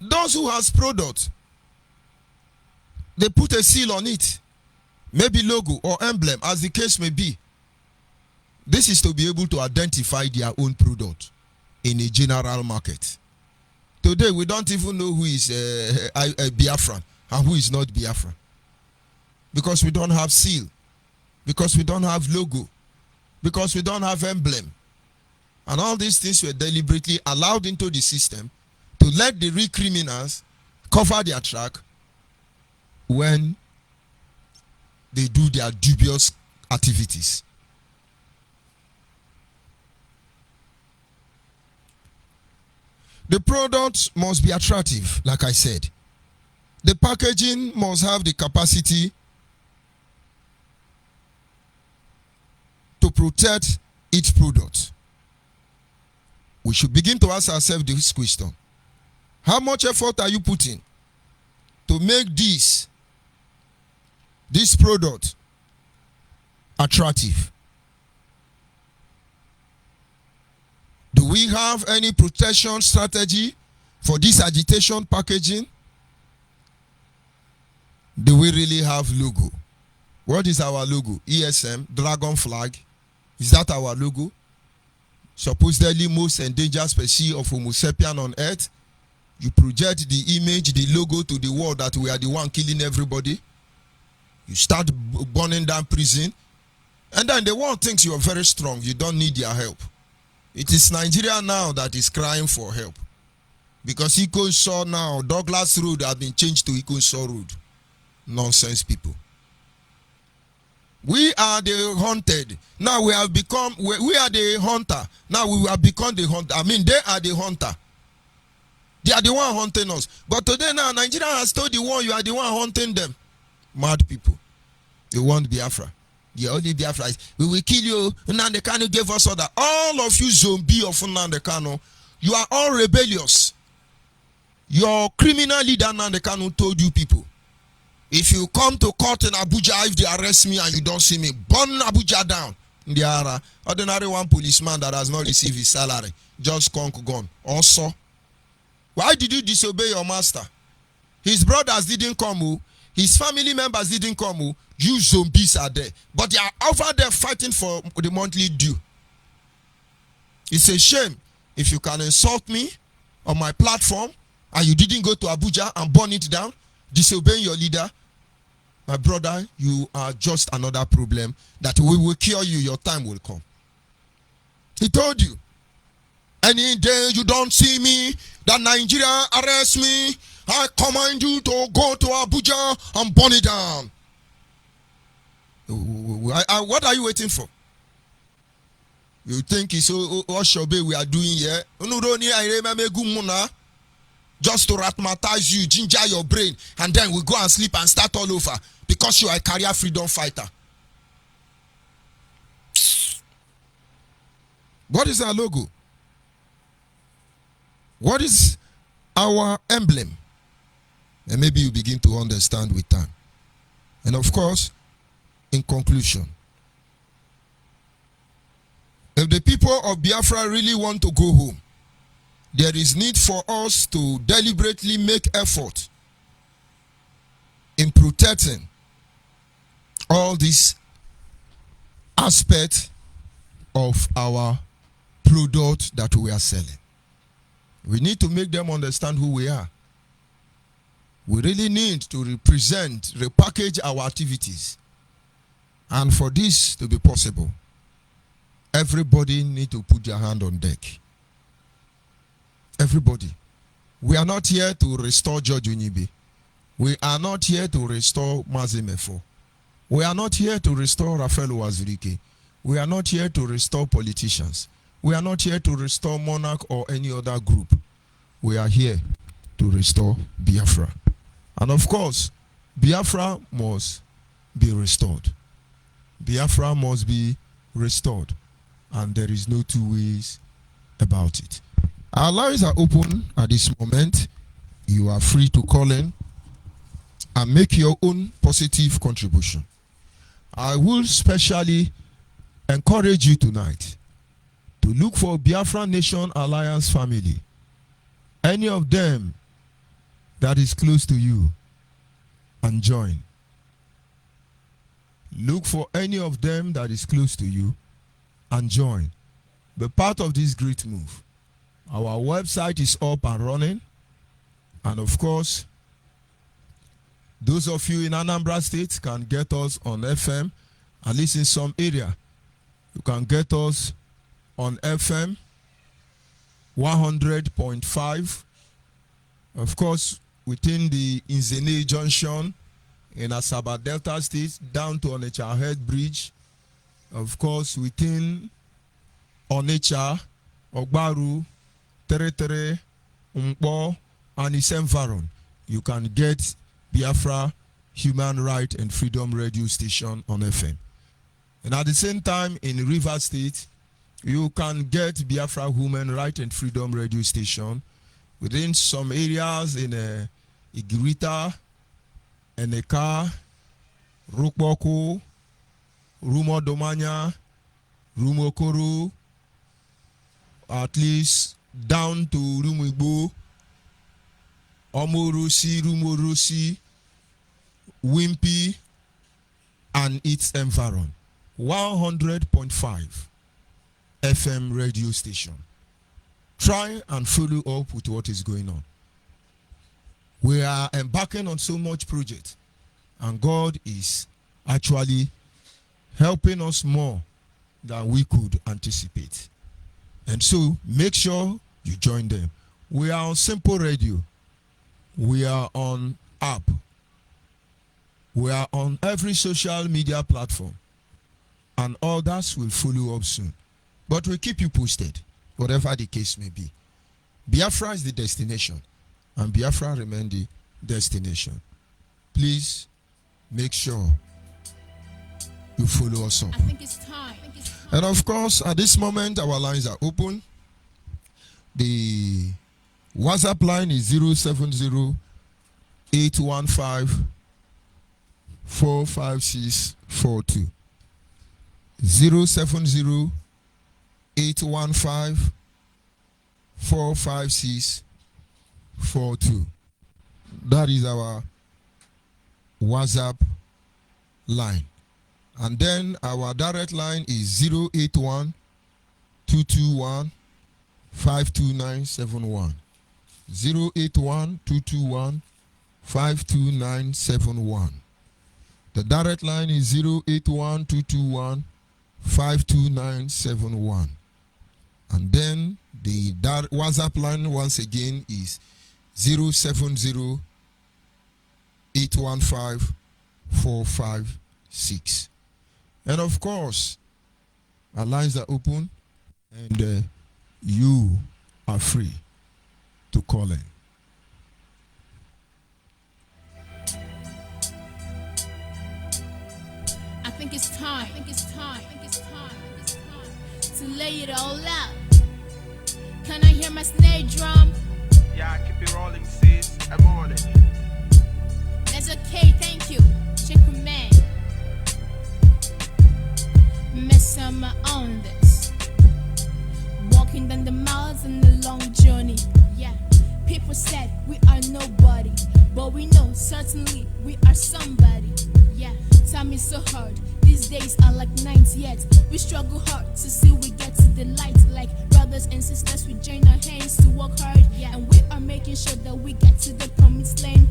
Those who has product, they put a seal on it, maybe logo or emblem, as the case may be. This is to be able to identify their own product in a general market. Today, we don't even know who is a Biafran and who is not Biafran. Because we don't have seal. Because we don't have logo. Because we don't have emblem. And all these things were deliberately allowed into the system to let the real criminals cover their track when they do their dubious activities. The product must be attractive, like I said. The packaging must have the capacity to protect its product. We should begin to ask ourselves this question. How much effort are you putting to make this product attractive? Do we have any protection strategy for this agitation packaging? Do we really have logo? What is our logo? ESM, dragon flag. Is that our logo? Supposedly most endangered species of Homo sapien on earth. You project the image, the logo to the world that we are the one killing everybody. You start burning down prison. And then the world thinks you are very strong. You don't need their help. It is Nigeria now that is crying for help. Because Ikonso now, Douglas Road has been changed to Ikonso Road. Nonsense people. We are the hunted. Now we have become, we are the hunter. Now we have become the hunter. I mean, they are the hunter. They are the one hunting us. But today now, Nigeria has told the world you are the one hunting them. Mad people. They want Biafra. The only Biafra is, we will kill you. Nnamdi Kanu gave us order. All of you zombie of Nnamdi Kanu, you are all rebellious. Your criminal leader Nnamdi Kanu told you people, if you come to court in Abuja, if they arrest me and you don't see me, burn Abuja down. There are ordinary one policeman that has not received his salary, just conk gone. Also, why did you disobey your master? His brothers didn't come. His family members didn't come. You zombies are there. But they are over there fighting for the monthly due. It's a shame if you can insult me on my platform and you didn't go to Abuja and burn it down, disobeying your leader. My brother, you are just another problem that we will cure you. Your time will come. He told you, any day you don't see me, that Nigeria arrests me, I command you to go to Abuja and burn it down. What are you waiting for? You think it's Oshobe we are doing here? Just to rhythmatize you, ginger your brain, and then we go and sleep and start all over because you are a career freedom fighter. What is our logo? What is our emblem? And maybe you begin to understand with time. And of course, in conclusion, if the people of Biafra really want to go home, there is need for us to deliberately make effort in protecting all these aspects of our product that we are selling. We need to make them understand who we are. We really need to repackage our activities. And for this to be possible, everybody needs to put their hand on deck. Everybody. We are not here to restore George Onyibe. We are not here to restore Mazimefo. We are not here to restore Rafael Wazirike. We are not here to restore politicians. We are not here to restore Monarch or any other group. We are here to restore Biafra. And of course, Biafra must be restored. Biafra must be restored. And there is no two ways about it. Our lines are open at this moment. You are free to call in and make your own positive contribution. I will specially encourage you tonight to look for Biafra Nation Alliance family. Any of them that is close to you, and join. Look for any of them that is close to you and join. Be part of this great move. Our website is up and running. And of course, those of you in Anambra State can get us on FM. At least in some area, you can get us on FM 100.5. Of course, within the Inzene Junction in Asaba Delta State down to Onitsha Head Bridge. Of course, within Onitsha, Ogbaru, Tere, Umpo, and its environ, you can get Biafra Human Right and Freedom Radio Station on FM. And at the same time, in River State, you can get Biafra Human Right and Freedom Radio Station within some areas in Igirita, Eneka, Rukboku, Rumo Domanya, Rumokoro, at least down to Rumigbo, Omorosi, Rumorosi, Wimpy, and its environ. 100.5 FM radio station. Try and follow up with what is going on. We are embarking on so much project, and God is actually helping us more than we could anticipate. And so make sure you join them. We are on Simple Radio. We are on app. We are on every social media platform. And others will follow up soon. But we'll keep you posted, whatever the case may be. Biafra is the destination, and Biafra remains the destination. Please make sure you follow us up. I think it's time. And of course, at this moment, our lines are open. The WhatsApp line is 070-815-45642. 070-815-45642. That is our WhatsApp line. And then our direct line is 081-221-52971. 081-221-52971. The direct line is 081-221-52971. And then the WhatsApp line once again is 070-815-456. And of course, our lines are open, and you are free to call in. I think it's time. To lay it all out. Can I hear my snare drum? Yeah, keep it rolling, sis. I'm on it. That's okay, thank you. Check your man. Mess on my own this. Walking down the miles in the long journey. Yeah, people said we are nobody, but we know certainly we are somebody. Yeah, time is so hard. These days are like nights, yet we struggle hard to see we get to the light. Like brothers and sisters, we join our hands to work hard. Yeah, and we are making sure that we get to the promised land,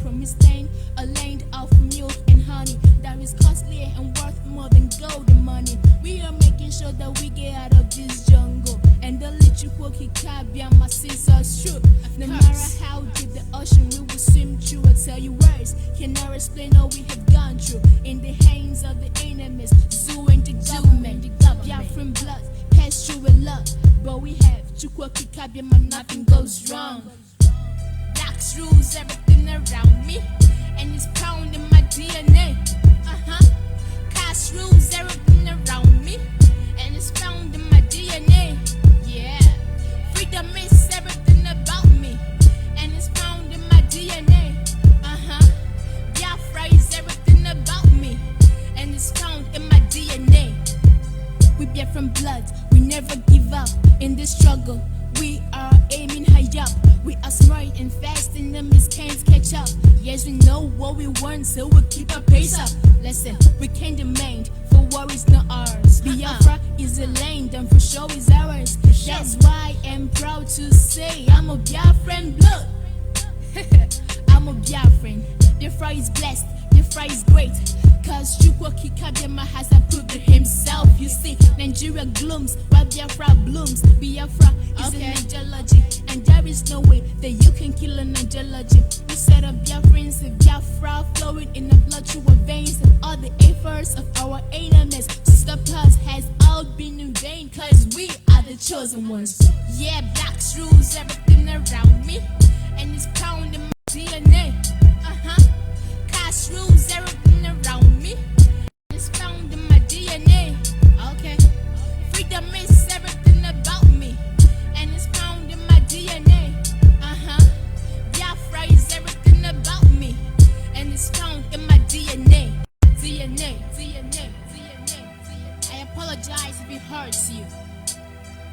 a land of milk and honey that is costly and worth more than gold and money. We are making sure that we get out of this jungle, and the little quirky cabia, my sisters true. No matter how deep the ocean, we will swim through. I tell you words cannot explain all we have gone through. In the hands of the enemies, zoo and the government, Biafran blood, passed through with love. But we have to quirky cabia, man, nothing goes wrong. Blacks rules everything around me, and it's pound in my DNA. Cash rules everything around me, and it's found in my DNA. Yeah, freedom is everything about me, and it's found in my DNA. Biafra is everything about me, and it's found in my DNA. We bear from blood, we never give up. In Yes, we know what we want, so we keep our pace up. Listen, we can't demand for what is not ours. Biafra is a land, and for sure is ours. That's why I'm proud to say I'm a Biafran blood. I'm a Biafran. The fry is blessed, the fry is great. Cause Chukwuka Kadema has approved it himself. You see, Nigeria glooms while Biafra blooms. Biafra is an ideology, and there is no way that you can kill an ideology. We set up Biafrans and Biafra flowing in the blood through our veins, and all the efforts of our enemies to stop us has all been in vain. Cause we are the chosen ones. Yeah, blacks rules everything around me, and it's found in my DNA. Cash rules everything around me. It's found in my DNA. Okay. Freedom is everything about me, and it's found in my DNA. Biafra is everything about me, and it's found in my DNA. DNA. I apologize if it hurts you,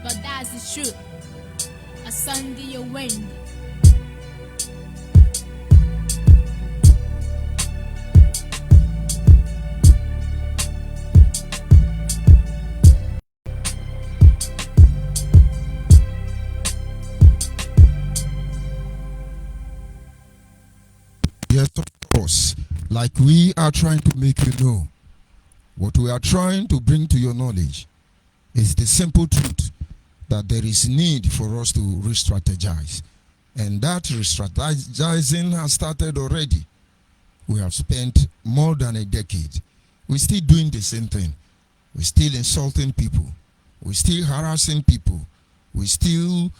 but that's the truth. A Sunday a wind. Yes, of course. Like we are trying to make you know, what we are trying to bring to your knowledge is the simple truth that there is need for us to re-strategize. And that re-strategizing has started already. We have spent more than a decade. We're still doing the same thing. We're still insulting people. We're still harassing people. We're still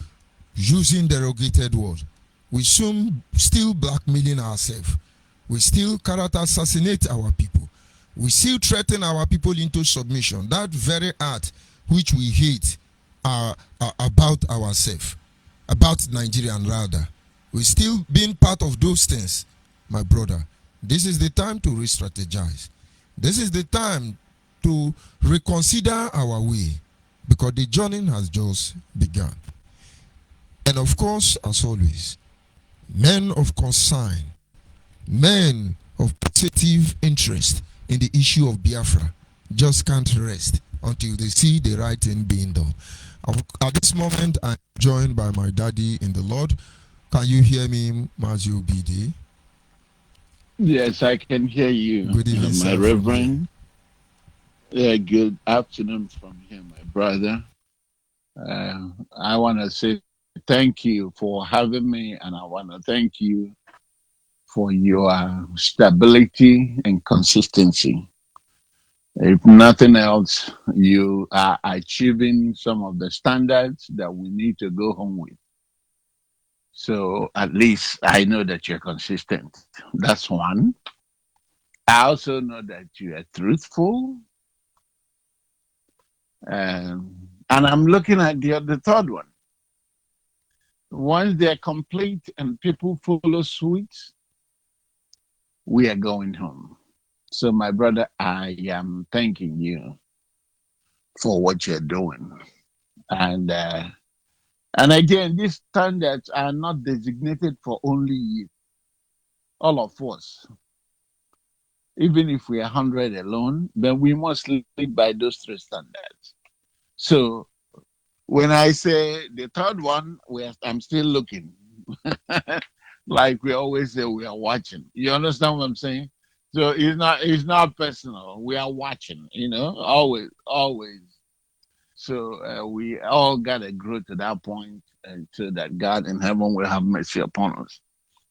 using derogated words. We still blackmailing ourselves. We still character assassinate our people. We still threaten our people into submission. That very act which we hate about ourselves, about Nigerian rather. We still being part of those things, my brother. This is the time to re-strategize. This is the time to reconsider our way, because the journey has just begun. And of course, as always, men of concern, men of positive interest in the issue of Biafra just can't rest until they see the right thing being done. At this moment, I'm joined by my daddy in the Lord. Can you hear me, Mazio BD? Yes, I can hear you. Good evening, my sir, from reverend. Yeah, good afternoon from here, my brother. I want to say thank you for having me, and I want to thank you for your stability and consistency. If nothing else, you are achieving some of the standards that we need to go home with. So at least I know that you're consistent. That's one. I also know that you are truthful. And I'm looking at the third one. Once they're complete and people follow suit, we are going home. So, my brother, I am thanking you for what you're doing. And again, these standards are not designated for only you, all of us. Even if we are 100 alone, then we must live by those three standards. So, when I say the third one, I'm still looking. Like we always say, we are watching. You understand what I'm saying? So it's not personal. We are watching, always. So we all gotta grow to that point, and so that God in heaven will have mercy upon us.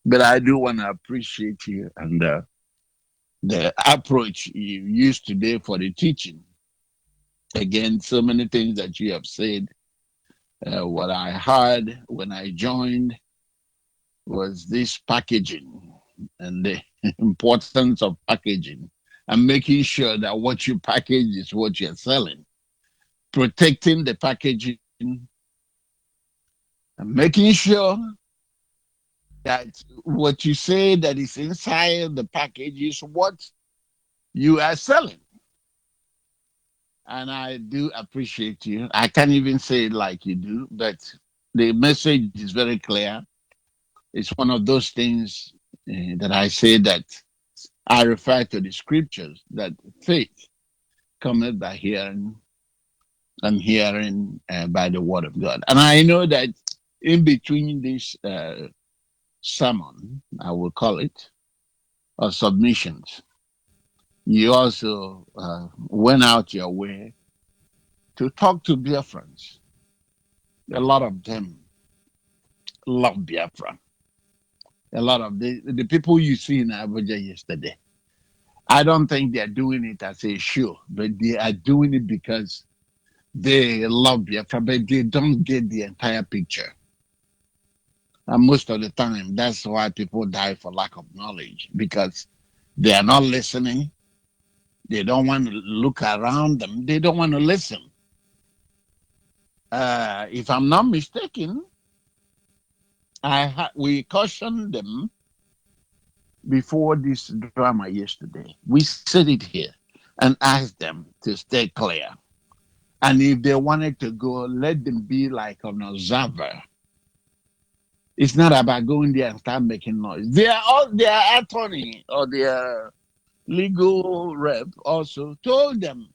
But I do want to appreciate you and the approach you used today for the teaching. Again, so many things that you have said. What I heard when I joined was this packaging and the importance of packaging and making sure that what you package is what you're selling, protecting the packaging and making sure that what you say that is inside the package is what you are selling. And I do appreciate you. I can't even say it like you do, but the message is very clear. It's one of those things that I say that I refer to the scriptures that faith cometh by hearing and hearing by the word of God. And I know that in between this sermon, I will call it, or submissions, you also went out your way to talk to Biafrans. A lot of them love Biafra. A lot of the people you see in Abuja yesterday, I don't think they're doing it as a show, but they are doing it because they love Biafra, but they don't get the entire picture. And most of the time, that's why people die for lack of knowledge, because they are not listening. They don't want to look around them. They don't want to listen. If I'm not mistaken, we cautioned them before this drama yesterday. We said it here and asked them to stay clear. And if they wanted to go, let them be like an observer. It's not about going there and start making noise. Their attorney or their legal rep also told them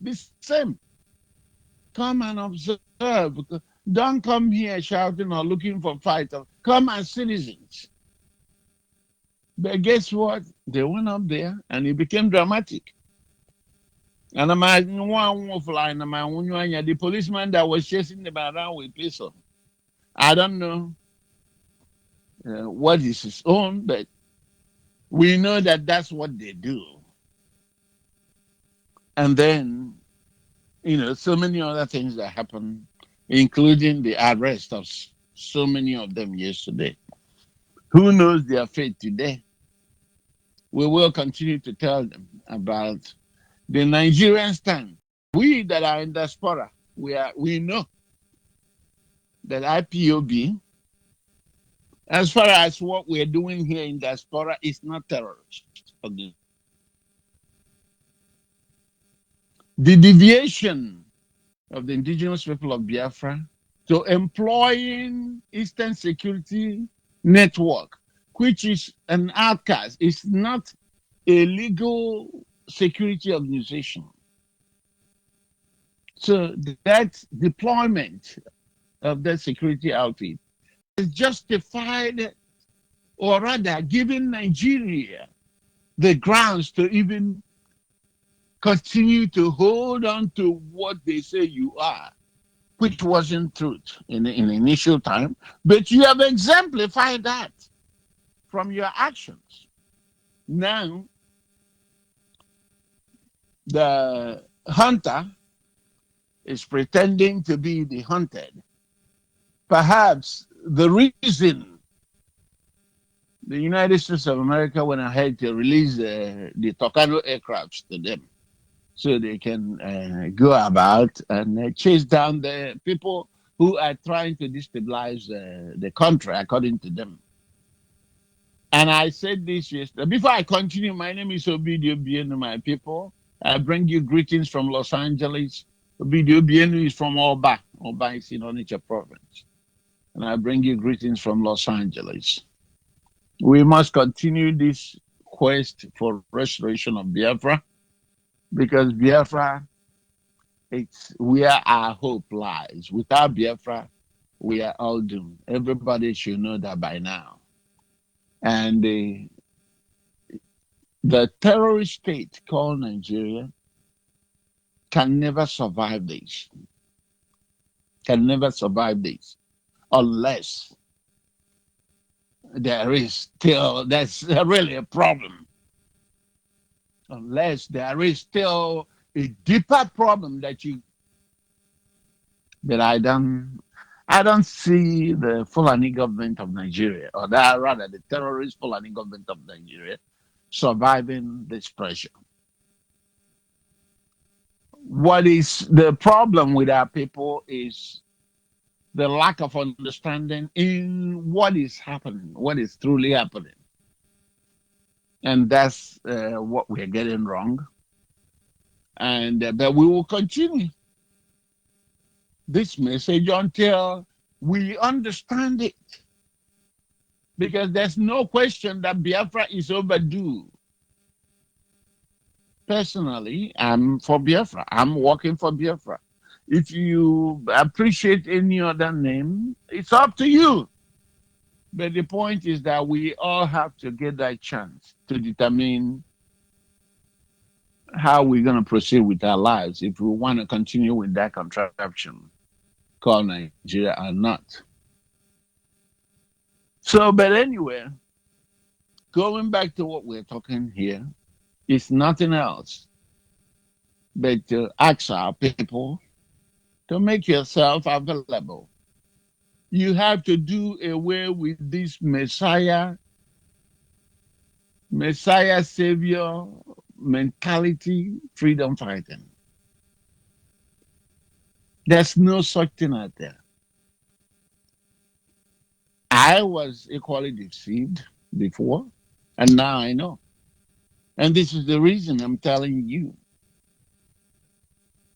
the same. Come and observe. Don't come here shouting or looking for fight. Come as citizens. But guess what? They went up there and it became dramatic. And the policeman that was chasing them around with pistol. I don't know what is his own, but we know that that's what they do. And then, so many other things that happened, including the arrest of so many of them yesterday. Who knows their fate today? We will continue to tell them about the Nigerian stand. We that are in diaspora, we know that IPOB, as far as what we're doing here in diaspora, is not terrorist. The deviation of the indigenous people of Biafra to employing Eastern Security Network, which is an outcast, is not a legal security organization. So that deployment of that security outfit is justified, or rather giving Nigeria the grounds to even continue to hold on to what they say you are, which wasn't truth in the initial time, but you have exemplified that from your actions. Now, the hunter is pretending to be the hunted. Perhaps the reason the United States of America went ahead to release the Tucano aircrafts to them so they can go about and chase down the people who are trying to destabilize the country, according to them. And I said this yesterday. Before I continue, my name is Obidio Bienu, my people. I bring you greetings from Los Angeles. Obidio Bienu is from Oba. Oba is in Onitsha province. And I bring you greetings from Los Angeles. We must continue this quest for restoration of Biafra, because Biafra, it's where our hope lies. Without Biafra, we are all doomed. Everybody should know that by now. And the terrorist state called Nigeria can never survive this. Can never survive this unless that's really a problem. Unless there is still a deeper problem that I don't see the Fulani government of Nigeria, or that rather the terrorist Fulani government of Nigeria, surviving this pressure. What is the problem with our people is the lack of understanding in what is happening, what is truly happening. And that's what we're getting wrong. And but we will continue this message until we understand it. Because there's no question that Biafra is overdue. Personally, I'm for Biafra. I'm working for Biafra. If you appreciate any other name, it's up to you. But the point is that we all have to get that chance to determine how we're going to proceed with our lives if we want to continue with that contraption called Nigeria or not. So, but anyway, going back to what we're talking here, it's nothing else but to ask our people to make yourself available. You have to do away with this Messiah Savior mentality, freedom fighting. There's no such thing out there. I was equally deceived before, and now I know. And this is the reason I'm telling you.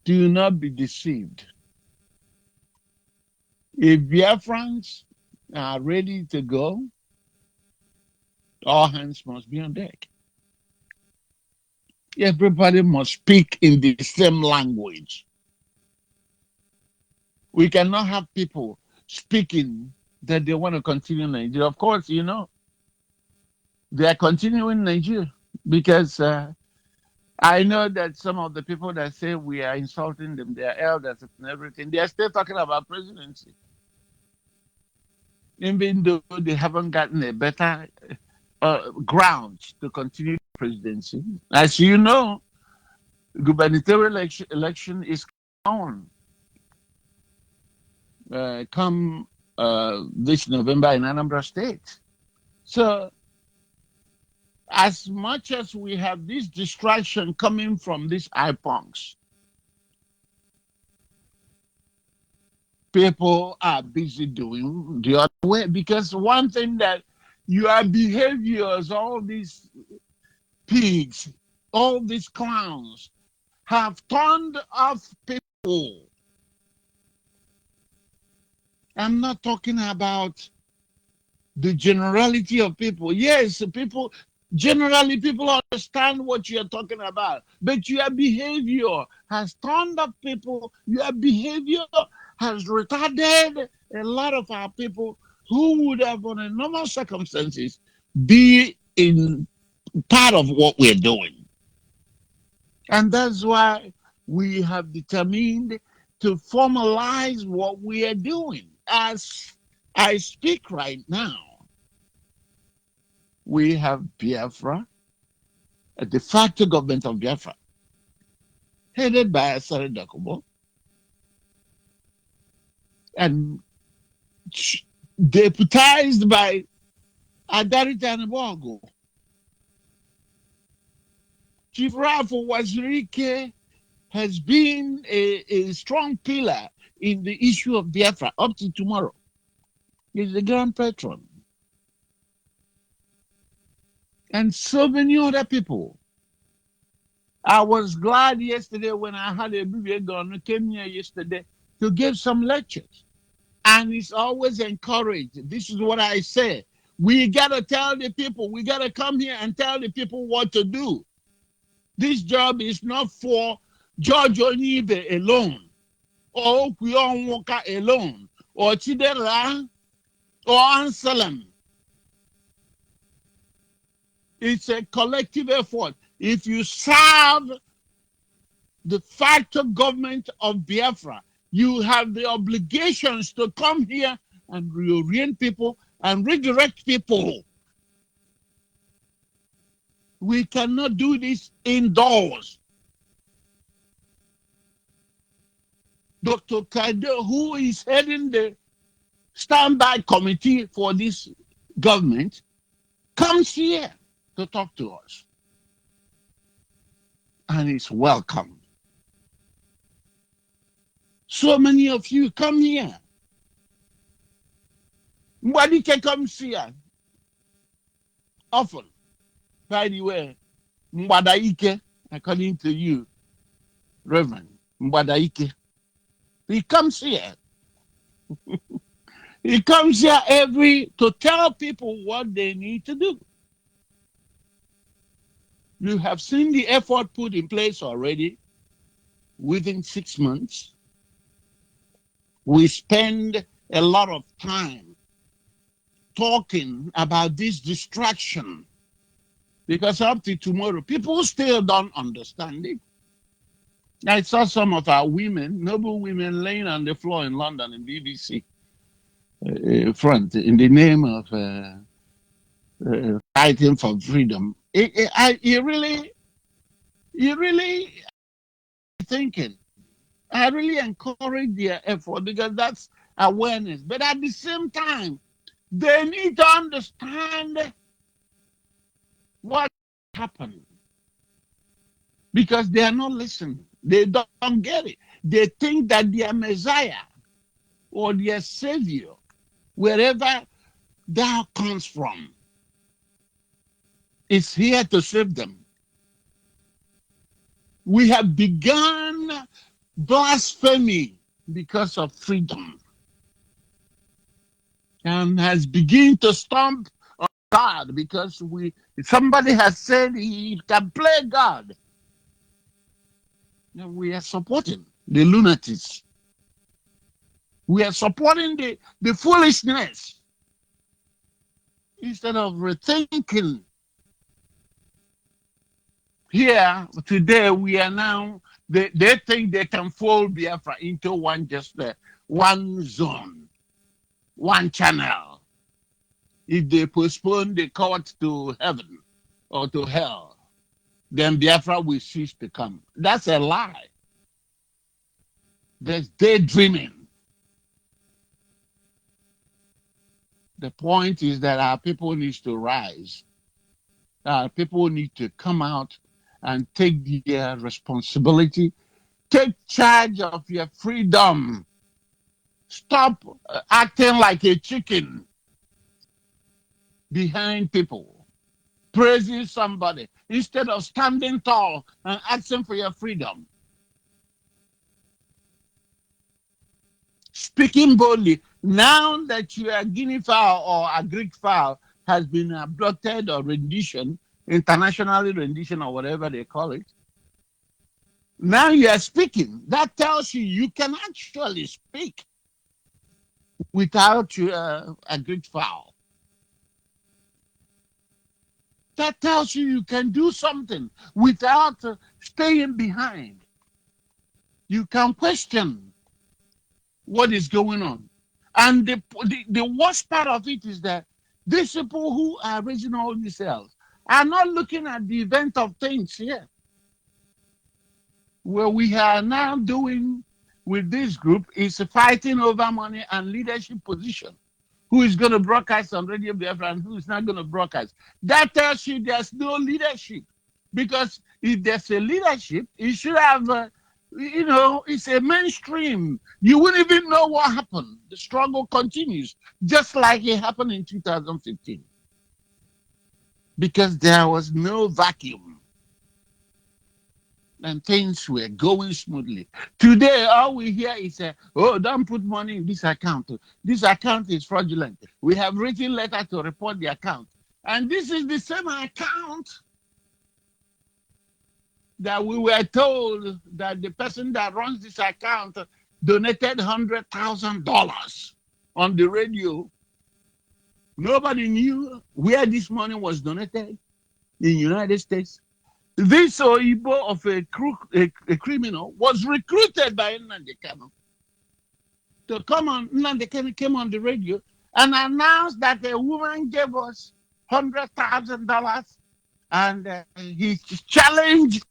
Do not be deceived. If Biafrans are ready to go, all hands must be on deck. Everybody must speak in the same language. We cannot have people speaking that they want to continue Nigeria. Of course, you know, they are continuing Nigeria because I know that some of the people that say we are insulting them, their elders and everything, they are still talking about presidency. Even though they haven't gotten a better ground to continue presidency. As you know, gubernatorial election is on. Come this November in Anambra State. So, as much as we have this distraction coming from these iPunks, people are busy doing the other way. Because one thing that your behaviors, all these pigs, all these clowns have turned off people. I'm not talking about the generality of people. Yes, generally people understand what you're talking about, but your behavior has turned off people. Your behavior has retarded a lot of our people who would have, under normal circumstances, be in part of what we're doing. And that's why we have determined to formalize what we are doing. As I speak right now, we have Biafra, a de facto government of Biafra, headed by Asari Dakubo, and deputized by Adari Tanibogo. Chief Rafo Wazirike has been a strong pillar in the issue of Biafra up to tomorrow. He's the grand patron. And so many other people. I was glad yesterday when I had a BBA who came here yesterday to give some lectures. And it's always encouraged. This is what I say. We got to tell the people, we got to come here and tell the people what to do. This job is not for George Onyibe alone, or Okuyon Walker alone, or Chidera, or Anselm. It's a collective effort. If you serve the facto government of Biafra, you have the obligations to come here and reorient people and redirect people. We cannot do this indoors. Dr. Kado, who is heading the standby committee for this government, comes here to talk to us. And it's welcome. So many of you come here. Mbadike comes here often. By the way, Mbadaike, according to you, Reverend Mbadaike, he comes here He comes here to tell people what they need to do. You have seen the effort put in place already. Within 6 months, we spend a lot of time talking about this distraction, because up to tomorrow, people still don't understand it. I saw some of our women, noble women, laying on the floor in London in BBC front in the name of fighting for freedom. You really thinking. I really encourage their effort, because that's awareness. But at the same time, they need to understand what happened, because they are not listening. They don't get it. They think that their Messiah or their Savior, wherever that comes from, is here to save them. We have begun blasphemy because of freedom, and has begun to stomp on God because somebody has said he can play God. And we are supporting the lunatics. We are supporting the foolishness instead of rethinking. Here today, we are now. They think they can fold Biafra into one zone, one channel. If they postpone the court to heaven or to hell, then Biafra will cease to come. That's a lie. There's daydreaming. The point is that our people need to rise. Our people need to come out and take their responsibility. Take charge of your freedom. Stop acting like a chicken behind people, praising somebody instead of standing tall and asking for your freedom. Speaking boldly. Now that you are guinea fowl or a Greek fowl has been abducted or rendition, internationally rendition or whatever they call it, now you are speaking. That tells you can actually speak without a Greek fowl. That tells you can do something without staying behind. You can question what is going on. And the worst part of it is that these people who are raising all these cells are not looking at the event of things here. What we are now doing with this group is fighting over money and leadership position. Who is going to broadcast on Radio Biafra and who is not going to broadcast? That tells you there's no leadership. Because if there's a leadership, it should have, it's a mainstream. You wouldn't even know what happened. The struggle continues, just like it happened in 2015. Because there was no vacuum. And things were going smoothly. Today, all we hear is, don't put money in this account. This account is fraudulent. We have written letter to report the account. And this is the same account that we were told that the person that runs this account donated $100,000 on the radio. Nobody knew where this money was donated in the United States. This Onyibe of a criminal was recruited by Nnamdi Kanu to come on. Nnamdi Kanu came on the radio and announced that a woman gave us $100,000 and he challenged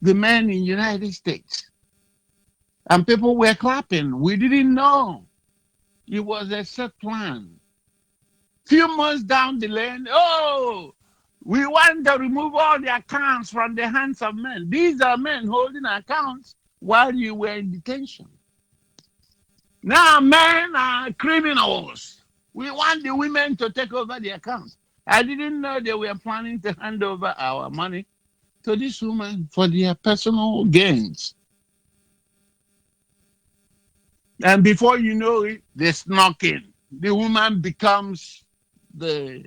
the men in the United States. And people were clapping. We didn't know. It was a set plan. Few months down the lane, we want to remove all the accounts from the hands of men. These are men holding accounts while you were in detention. Now men are criminals. We want the women to take over the accounts. I didn't know they were planning to hand over our money to this woman for their personal gains. And before you know it, they snuck in. the woman becomes the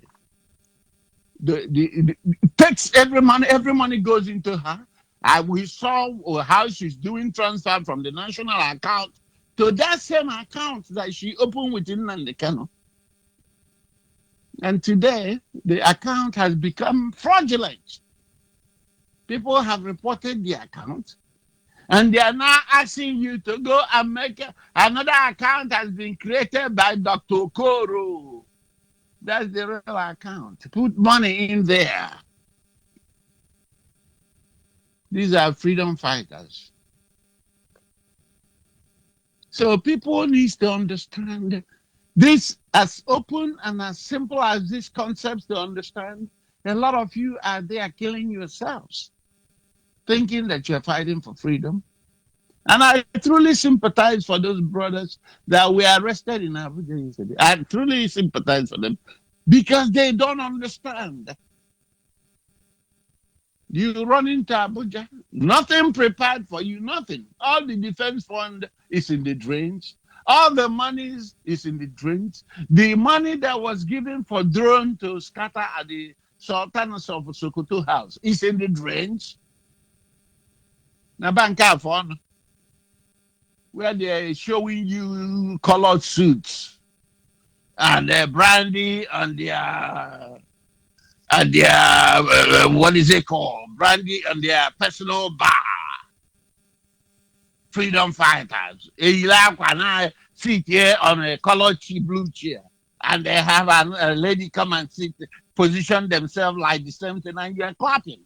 takes every money goes into her. We saw how she's doing transfer from the national account to that same account that she opened within Nandekano. And today, the account has become fraudulent. People have reported the account, and they are now asking you to go and make another account has been created by Dr. Koro. That's the real account. Put money in there. These are freedom fighters. So people need to understand this as open and as simple as these concepts to understand. A lot of you are there killing yourselves, thinking that you're fighting for freedom. And I truly sympathize for those brothers that were arrested in Abuja yesterday. I truly sympathize for them because they don't understand. You run into Abuja, nothing prepared for you, nothing. All the defense fund is in the drains. All the monies is in the drains. The money that was given for drone to scatter at the Sultanate of Sokoto house is in the drains. Now, bank out fund where they're showing you colored suits and brandy and their what is it called? Brandy and their personal bar. Freedom fighters. A sit here on a colored blue chair, and they have a lady come and sit, position themselves like the same thing, and you're clapping.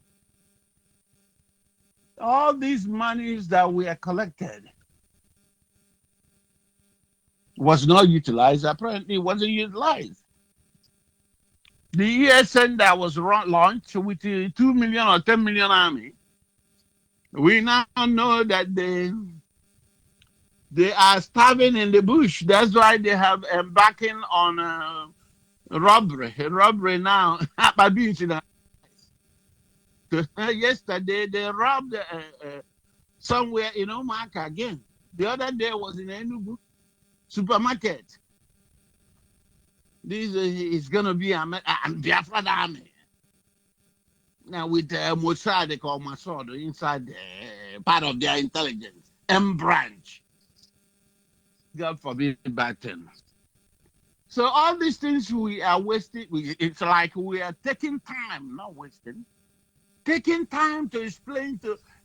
All these monies that were collected was not utilized. Apparently, it wasn't utilized. The ESN that was launched with the 2 million or 10 million army, we now know that they are starving in the bush. That's why they have embarking on robbery. Robbery now. Yesterday, they robbed somewhere in Omaka again. The other day was in Enugu supermarket. This is going to be a Biafra army. Now with Mossad, they call Mossad inside part of their intelligence. M branch. God forbid bad thing. So all these things we are wasting. It's like we are taking time, not wasting. Taking time to explain,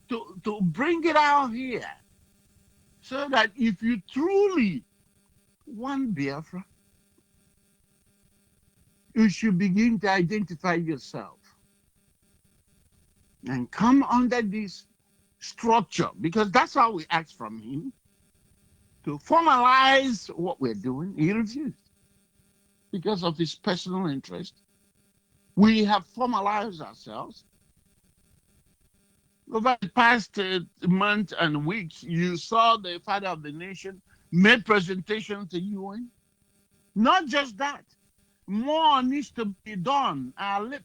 to bring it out here. So that if you truly want Biafra, you should begin to identify yourself and come under this structure, because that's how we ask from him to formalize what we're doing. He refused because of his personal interest. We have formalized ourselves. Over the past month and weeks, you saw the father of the nation made presentation to UN. Not just that, more needs to be done.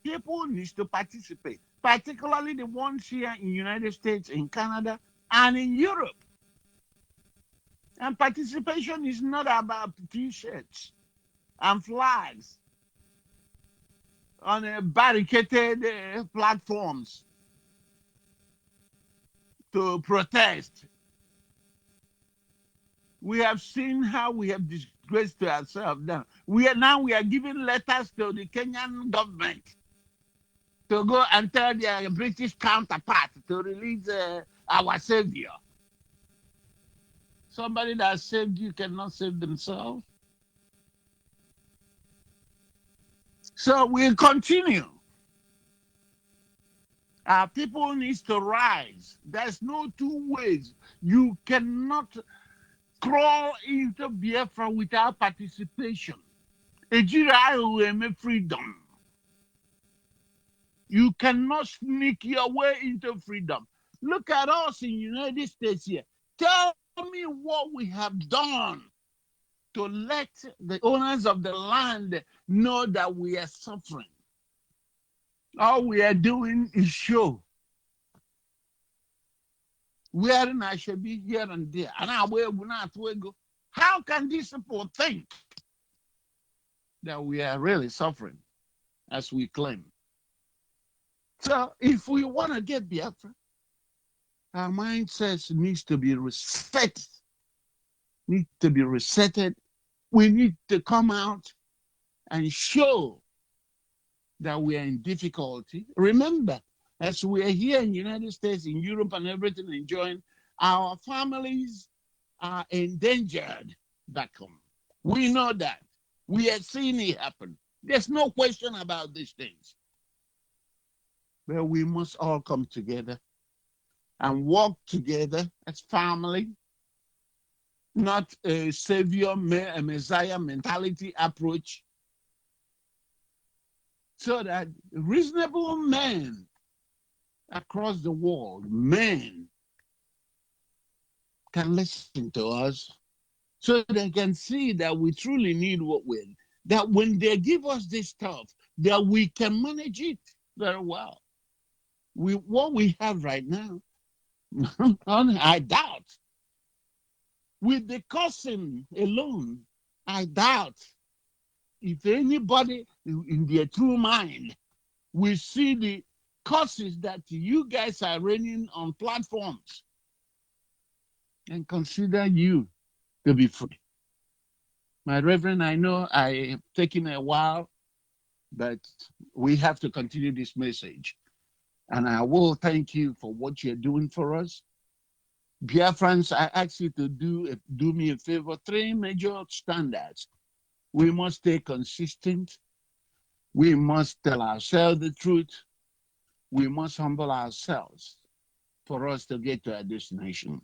People need to participate, particularly the ones here in the United States, in Canada, and in Europe. And participation is not about T-shirts and flags on barricaded platforms to protest. We have seen how we have disgraced to ourselves now. We are giving letters to the Kenyan government to go and tell their British counterpart to release our savior. Somebody that saved you cannot save themselves. So we'll continue. Our people needs to rise. There's no two ways. You cannot crawl into Biafra without participation. Nigeria will make freedom. You cannot sneak your way into freedom. Look at us in the United States here. Tell me what we have done to let the owners of the land know that we are suffering. All we are doing is show. Wherein I should be here and there. And I will not go. How can these people think that we are really suffering as we claim. So if we want to get Biafra, our mindsets needs to be reset, need to be resetted. We need to come out and show that we are in difficulty. Remember, as we are here in the United States, in Europe, and everything enjoying, our families are endangered back home. We know that. We have seen it happen. There's no question about these things. But we must all come together and work together as family, not a savior, a messiah mentality approach, so that reasonable men across the world, men, can listen to us, so they can see that we truly need what we're, that when they give us this stuff, that we can manage it very well. What we have right now, I doubt. With the cousin alone, I doubt if anybody in their true mind will see the courses that you guys are running on platforms and consider you to be free. My Reverend, I know I taken a while, but we have to continue this message. And I will thank you for what you're doing for us. Biafrans, I ask you to do me a favor, 3 major standards. We must stay consistent. We must tell ourselves the truth. We must humble ourselves for us to get to our destination.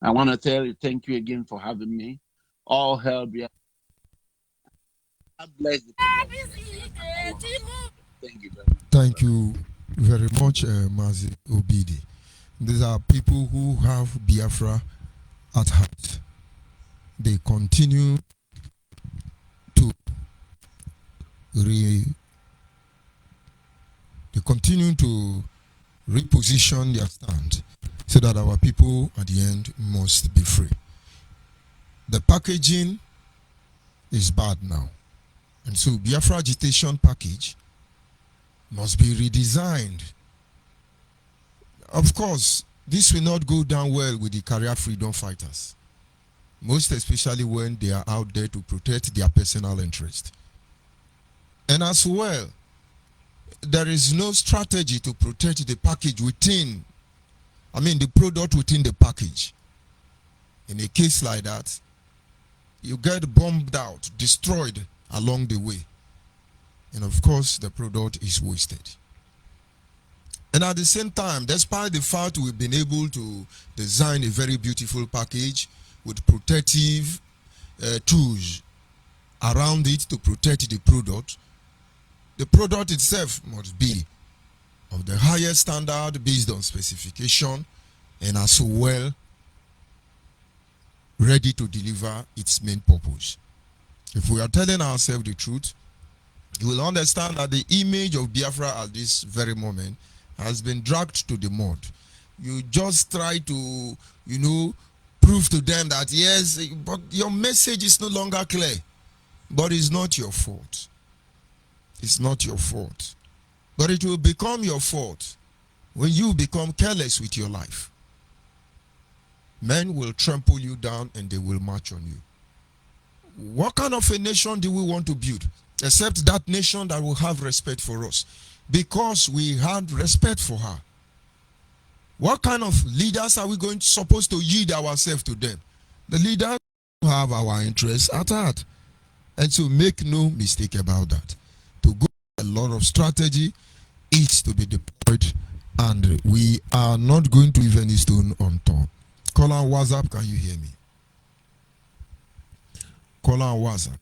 I want to tell you, thank you again for having me. All hell Biafra. God bless the people. Thank you very much. Thank you very much, Mazi Obidi. These are people who have Biafra at heart. They continue to reposition their stand so that our people at the end must be free. The packaging is bad now. And so Biafra agitation package must be redesigned. Of course, this will not go down well with the career freedom fighters, most especially when they are out there to protect their personal interest. And as well, there is no strategy to protect the package within, the product within the package. In a case like that, you get bombed out, destroyed along the way. And of course, the product is wasted. And at the same time, despite the fact we've been able to design a very beautiful package with protective tools around it to protect the product itself must be of the highest standard based on specification and as well ready to deliver its main purpose. If we are telling ourselves the truth, you will understand that the image of Biafra at this very moment has been dragged to the mud. You just try to, prove to them that yes, but your message is no longer clear. But it's not your fault. It's not your fault. But it will become your fault when you become careless with your life. Men will trample you down and they will march on you. What kind of a nation do we want to build? Except that nation that will have respect for us, because we had respect for her. What kind of leaders are we supposed to yield ourselves to them? The leaders who have our interests at heart. And so make no mistake about that. To go a lot of strategy is to be deployed, and we are not going to leave any stone unturned. Call on WhatsApp, can you hear me? Call on WhatsApp.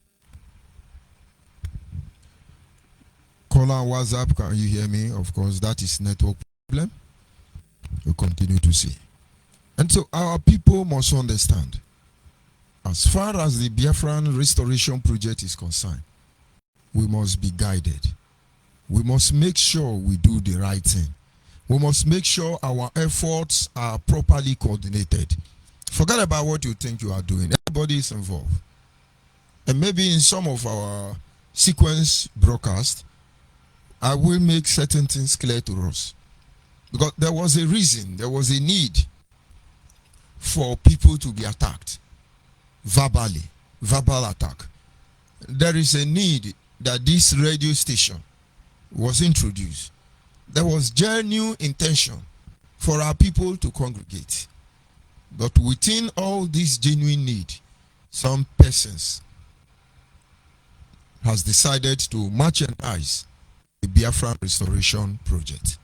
Call on WhatsApp, can you hear me? Of course, that is network problem. We'll continue to see. And so our people must understand, as far as the Biafran restoration project is concerned, we must be guided. We must make sure we do the right thing. We must make sure our efforts are properly coordinated. Forget about what you think you are doing. Everybody is involved. And maybe in some of our sequence broadcasts, I will make certain things clear to us. Because there was a reason, there was a need for people to be attacked verbally, verbal attack. There is a need that this radio station was introduced. There was genuine intention for our people to congregate. But within all this genuine need, some persons has decided to marginalize the Biafra Restoration Project.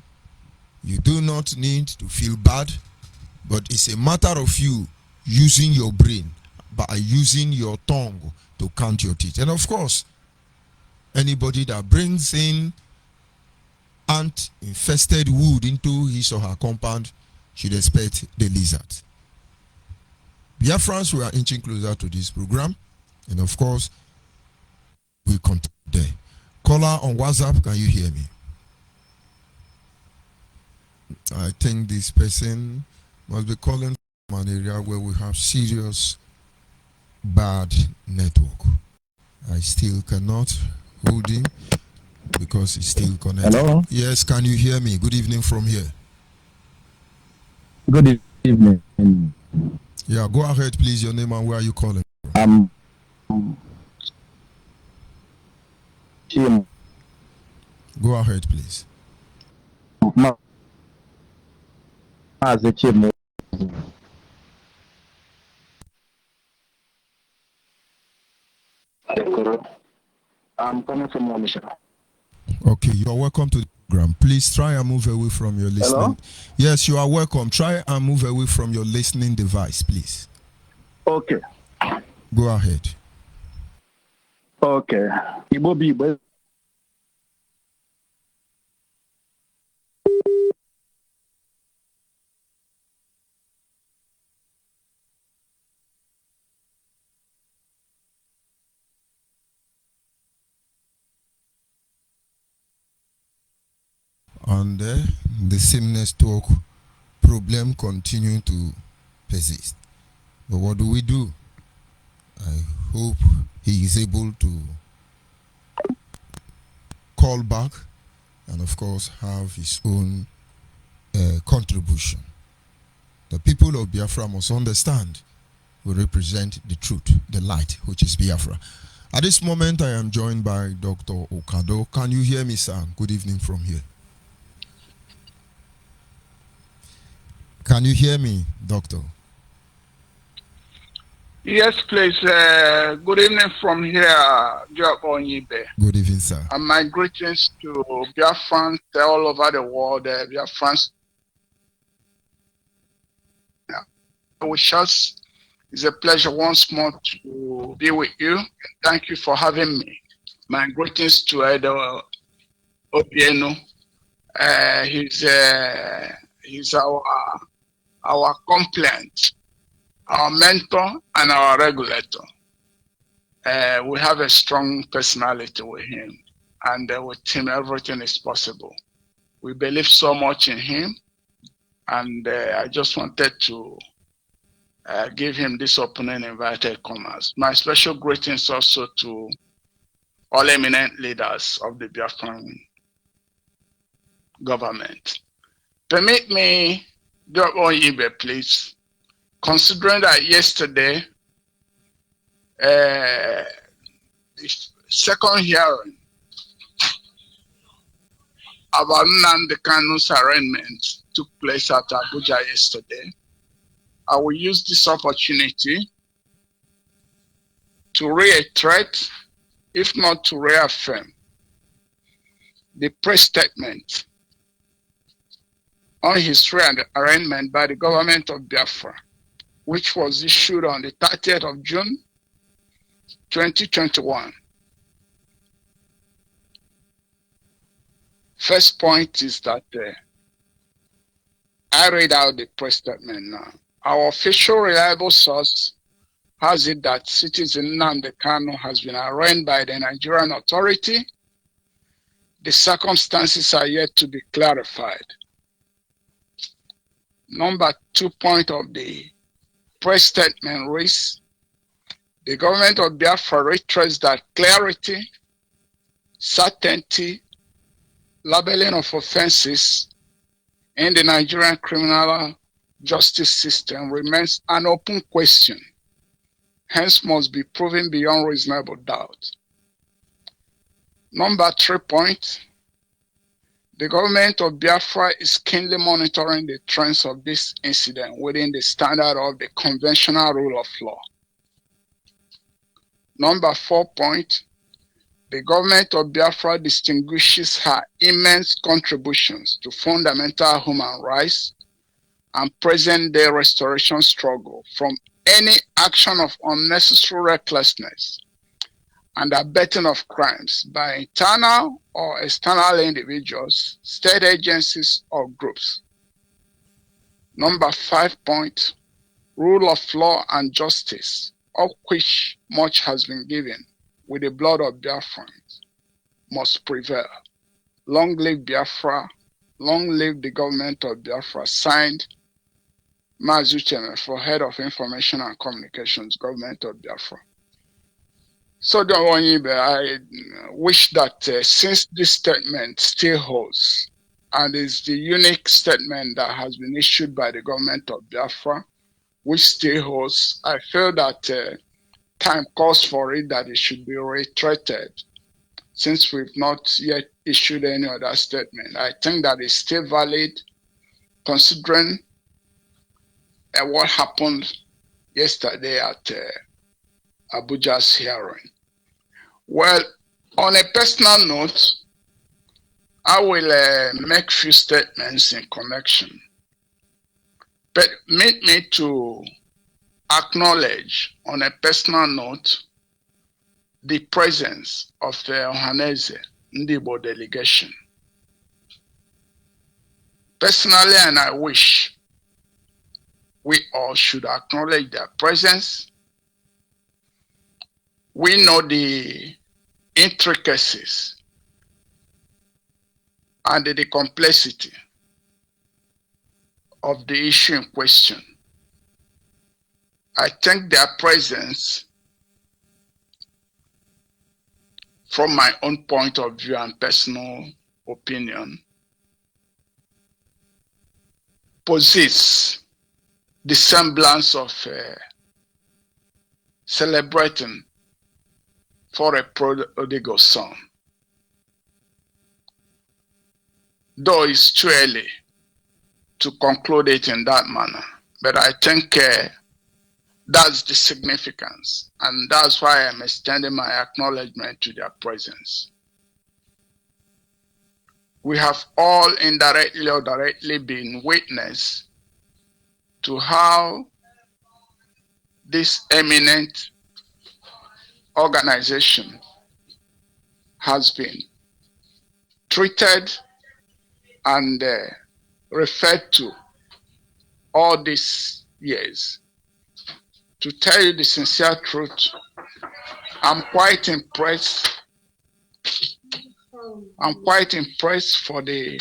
You do not need to feel bad, but it's a matter of you using your brain by using your tongue to count your teeth. And of course, anybody that brings in ant-infested wood into his or her compound should expect the lizard. Biafrans, we are inching closer to this program, and of course, we continue there. Caller on WhatsApp, can you hear me? I think this person must be calling from an area where we have serious bad network. I still cannot hold him because it's still connected. Hello? Yes, can you hear me? Good evening from here. Good evening. Yeah, go ahead, please. Your name and where are you calling from? Go ahead, please. I'm coming from Onyibe. Okay, you are welcome to the program. Please try and move away from your listening. Hello? Yes, you are welcome. Try and move away from your listening device, please. Okay. Go ahead. Okay. Igbo. And the same network problem continuing to persist. But what do we do? I hope he is able to call back and of course have his own contribution. The people of Biafra must understand we represent the truth, the light, which is Biafra. At this moment, I am joined by Dr. Okado. Can you hear me, sir? Good evening from here. Can you hear me, Doctor? Yes, please. Good evening from here, Onyibe. Good evening, sir. And my greetings to Biafrans all over the world. Biafrans, it's a pleasure once more to be with you. Thank you for having me. My greetings to Edo Obieno. He's our complaint, our mentor, and our regulator. We have a strong personality with him, and with him, everything is possible. We believe so much in him, and I just wanted to give him this opening invited comers. My special greetings also to all eminent leaders of the Biafran government. Permit me, Dr. Onyibe, please, considering that yesterday, the second hearing about Nnamdi Kanu's arraignment took place at Abuja yesterday. I will use this opportunity to reiterate, if not to reaffirm, the press statement on his arraignment by the government of Biafra, which was issued on the 30th of June, 2021. First point is that I read out the press statement now. Our official reliable source has it that citizen Nnamdi Kanu has been arraigned by the Nigerian authority. The circumstances are yet to be clarified. Number 2 point of the press statement reads, The government of Biafra reiterates that clarity, certainty, labeling of offenses in the Nigerian criminal justice system remains an open question, hence must be proven beyond reasonable doubt. Number 3 point, the government of Biafra is keenly monitoring the trends of this incident within the standard of the conventional rule of law. Number 4 point, the government of Biafra distinguishes her immense contributions to fundamental human rights and present-day restoration struggle from any action of unnecessary recklessness and abetting of crimes by internal or external individuals, state agencies, or groups. Number 5 point, rule of law and justice, of which much has been given with the blood of Biafrans, must prevail. Long live Biafra, long live the government of Biafra. Signed, Mazucheme, for Head of Information and Communications, Government of Biafra. So, Onyibe, I wish that since this statement still holds and is the unique statement that has been issued by the government of Biafra, which still holds, I feel that time calls for it that it should be reiterated since we've not yet issued any other statement. I think that is still valid considering what happened yesterday at Abuja's hearing. Well, on a personal note, I will make few statements in connection. But permit me to acknowledge on a personal note the presence of the Ohaneze Ndibo delegation. Personally, and I wish we all should acknowledge their presence. We know the intricacies and the complexity of the issue in question. I think their presence, from my own point of view and personal opinion, possesses the semblance of celebrating for a prodigal son. Though it's too early to conclude it in that manner, but I think that's the significance, and that's why I'm extending my acknowledgement to their presence. We have all indirectly or directly been witness to how this eminent organization has been treated and referred to all these years. To tell you the sincere truth, I'm quite impressed. I'm quite impressed for the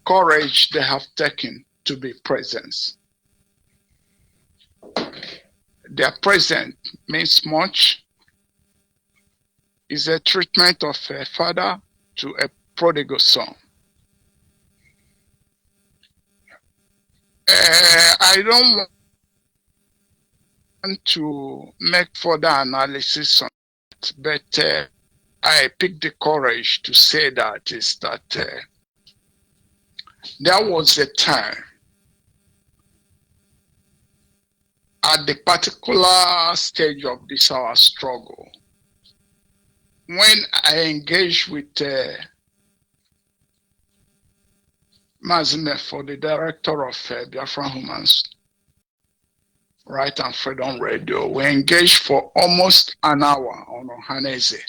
courage they have taken to be present. Their presence means much. It's a treatment of a father to a prodigal son. I don't want to make further analysis on it, but I picked the courage to say that there was a time at the particular stage of this our struggle when I engaged with Mazime for the director of Biafra Human Right and Freedom Radio. We engaged for almost an hour on Ohaneze.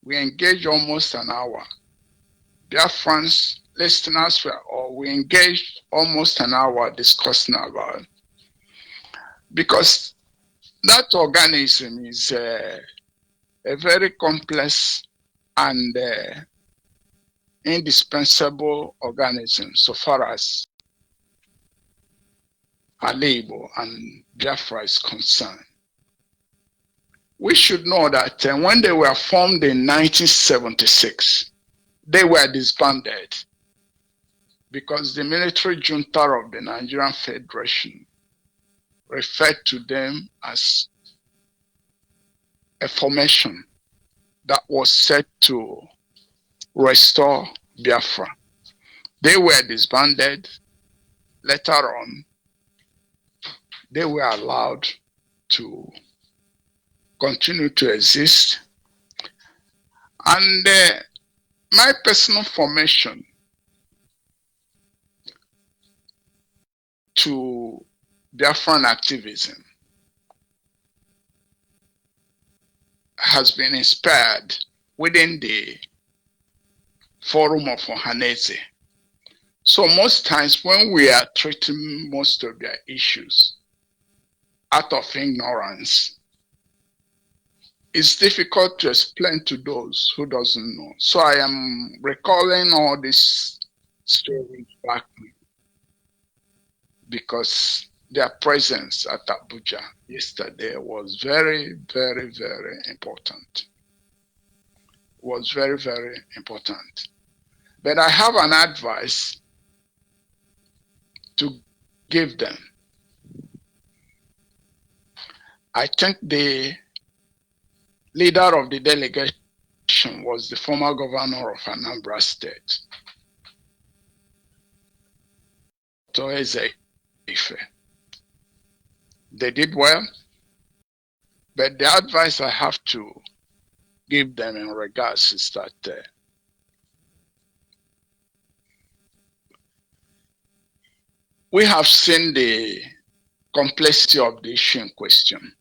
We engaged almost an hour. Biafrans listeners we engaged almost an hour discussing about it. Because that organism is a very complex and indispensable organism so far as Alebo and Biafra is concerned. We should know that when they were formed in 1976, they were disbanded because the military junta of the Nigerian Federation referred to them as a formation that was set to restore Biafra. They were disbanded. Later on, they were allowed to continue to exist. And my personal formation to Biafran activism has been inspired within the forum of Ohanese. So most times when we are treating most of their issues out of ignorance, it's difficult to explain to those who doesn't know. So I am recalling all these stories back because their presence at Abuja yesterday was very, very, very important. Was very, very important. But I have an advice to give them. I think the leader of the delegation was the former governor of Anambra State, Onyibe. They did well, but the advice I have to give them in regards is that we have seen the complexity of the issue in question.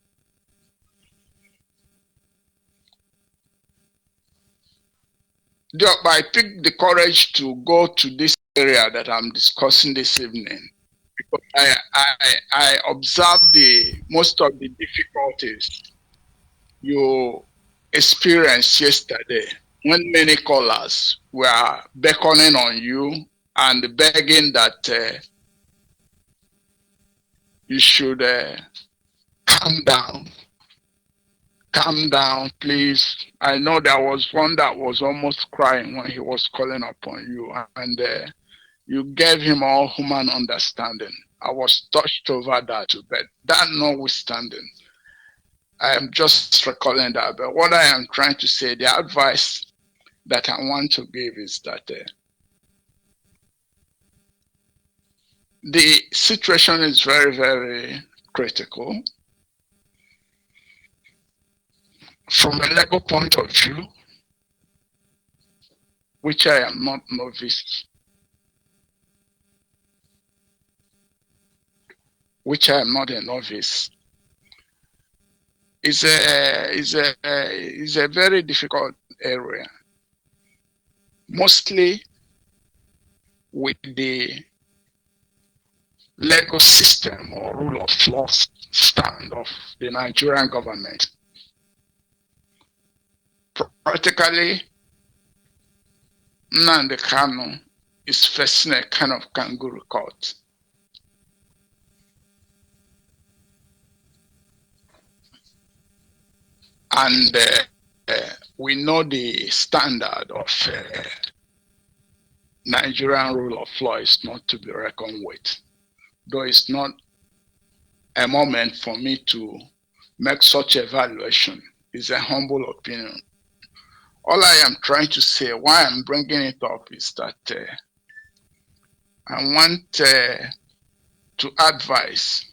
I picked the courage to go to this area that I'm discussing this evening because I observed most of the difficulties you experienced yesterday when many callers were beckoning on you and begging that you should calm down. Calm down, please. I know there was one that was almost crying when he was calling upon you, and you gave him all human understanding. I was touched over that too, but that notwithstanding, I am just recalling that. But what I am trying to say, the advice that I want to give is that the situation is very, very critical. From a legal point of view, which I am not novice, which I am not a novice, is a very difficult area. Mostly with the legal system or rule of law stand of the Nigerian government. Practically, Nnamdi Kanu is facing a kind of kangaroo court. And we know the standard of Nigerian rule of law is not to be reckoned with. Though it's not a moment for me to make such evaluation. It's a humble opinion. All I am trying to say, why I'm bringing it up, is that I want to advise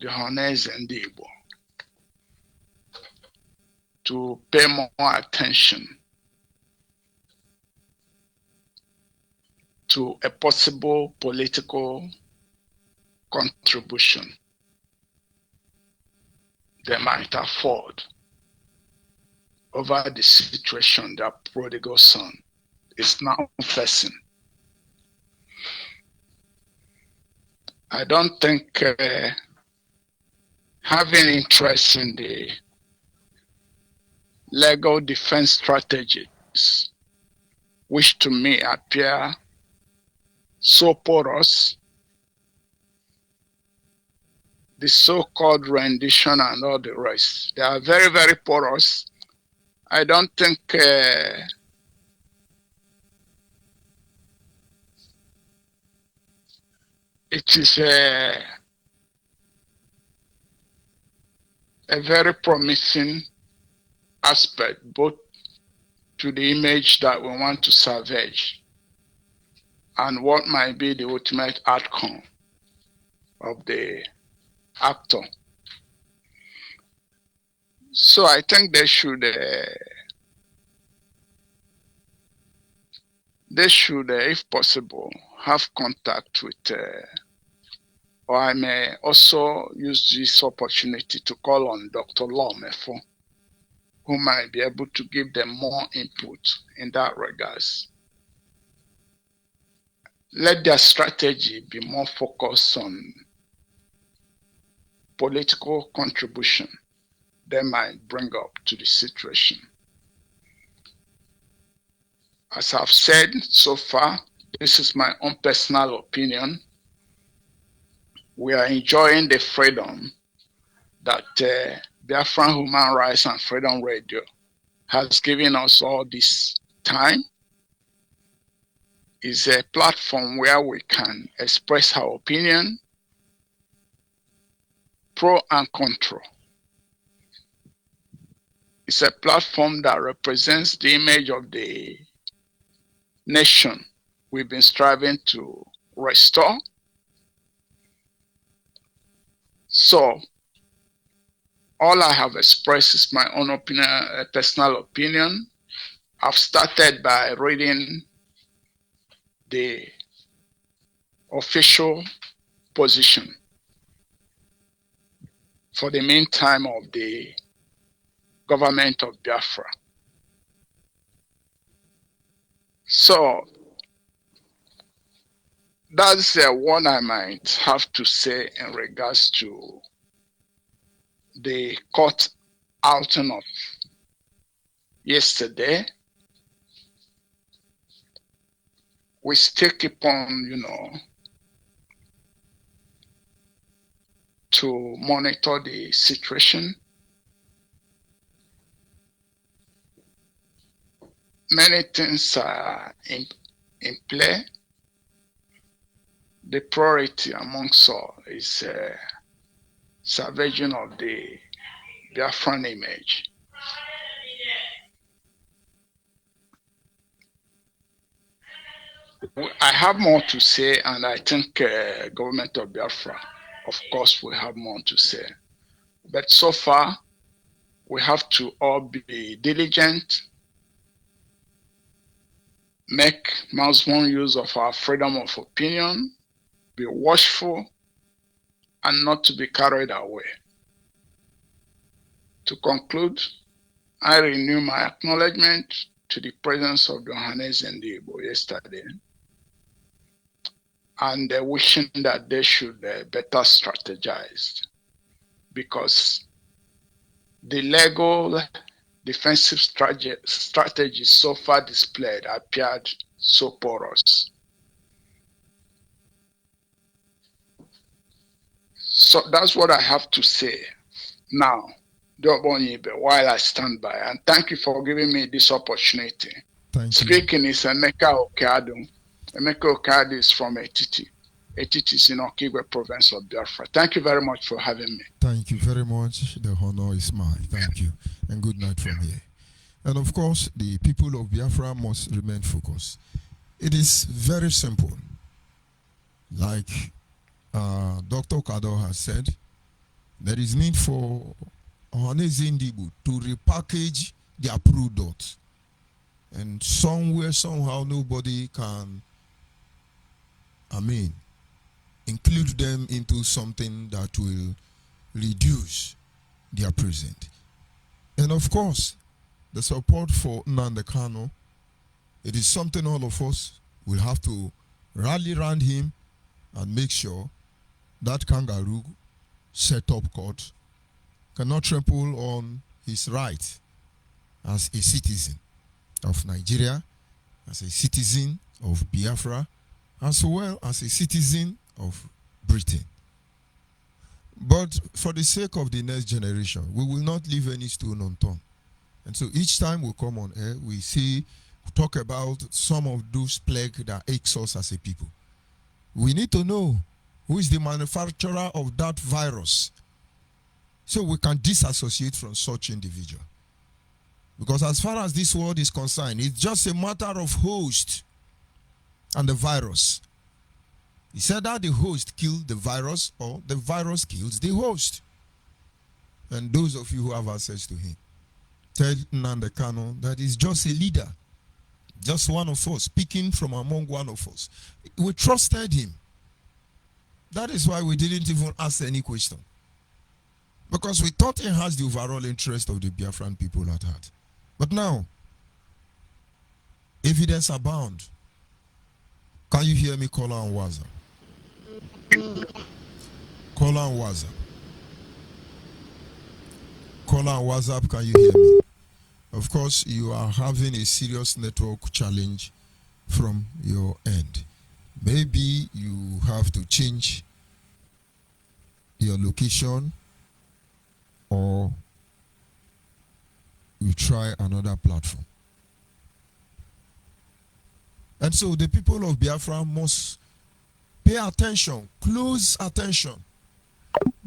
the Ohanese and the Igbo to pay more attention to a possible political contribution they might afford over the situation that prodigal son is now facing. I don't think having interest in the legal defense strategies, which to me appear so porous, the so-called rendition and all the rest. They are very, very porous. I don't think it is a very promising aspect, both to the image that we want to salvage and what might be the ultimate outcome of the actor. So I think they should, if possible, have contact with, or I may also use this opportunity to call on Dr. Lomefo, who might be able to give them more input in that regards. Let their strategy be more focused on political contribution they might bring up to the situation. As I've said so far, this is my own personal opinion. We are enjoying the freedom that Biafra Human Rights and Freedom Radio has given us all this time. It's a platform where we can express our opinion, pro and contra. It's a platform that represents the image of the nation we've been striving to restore. So, all I have expressed is my own opinion, personal opinion. I've started by reading the official position for the meantime of the government of Biafra. So that's what I might have to say in regards to the court outing of yesterday. We still keep on, to monitor the situation. Many things are in play. The priority amongst all is salvaging of the Biafran image. I have more to say, and I think government of Biafra, of course, will have more to say. But so far, we have to all be diligent, make maximum use of our freedom of opinion, be watchful, and not to be carried away. To conclude, I renew my acknowledgement to the presence of the Johannes and the Igbo yesterday, and wishing that they should better strategize, because the legal defensive strategies so far displayed appeared so porous. So that's what I have to say now, Onyibe, while I stand by. And thank you for giving me this opportunity. Speaking is Emeka Okado. Emeka Okado is from Etiti. Etiti is in Okigwe province of Biafra. Thank you very much for having me. Thank you very much. The honor is mine. Thank you. And good night from here. And of course, the people of Biafra must remain focused. It is very simple. Like Dr. Kado has said, there is need for Ohaneze Ndibu to repackage their product. And somewhere, somehow, nobody can, include them into something that will reduce their present. And of course, the support for Nnamdi Kanu, it is something all of us will have to rally around him and make sure that kangaroo set-up court cannot trample on his right as a citizen of Nigeria, as a citizen of Biafra, as well as a citizen of Britain. But for the sake of the next generation, we will not leave any stone unturned. And so each time we come on air, we talk about some of those plagues that aches us as a people. We need to know who is the manufacturer of that virus so we can disassociate from such individual. Because as far as this world is concerned, it's just a matter of host and the virus. He said that the host killed the virus or the virus kills the host. And those of you who have access to him, tell Nnamdi Kanu that he's just a leader, just one of us, speaking from among one of us. We trusted him. That is why we didn't even ask any question. Because we thought he has the overall interest of the Biafran people at heart. But now, evidence abound. Can you hear me, Kola and Waza? Kola and Waza. Kola and WhatsApp, can you hear me? Of course, you are having a serious network challenge from your end. Maybe you have to change your location or you try another platform. And so the people of Biafra must pay attention, close attention,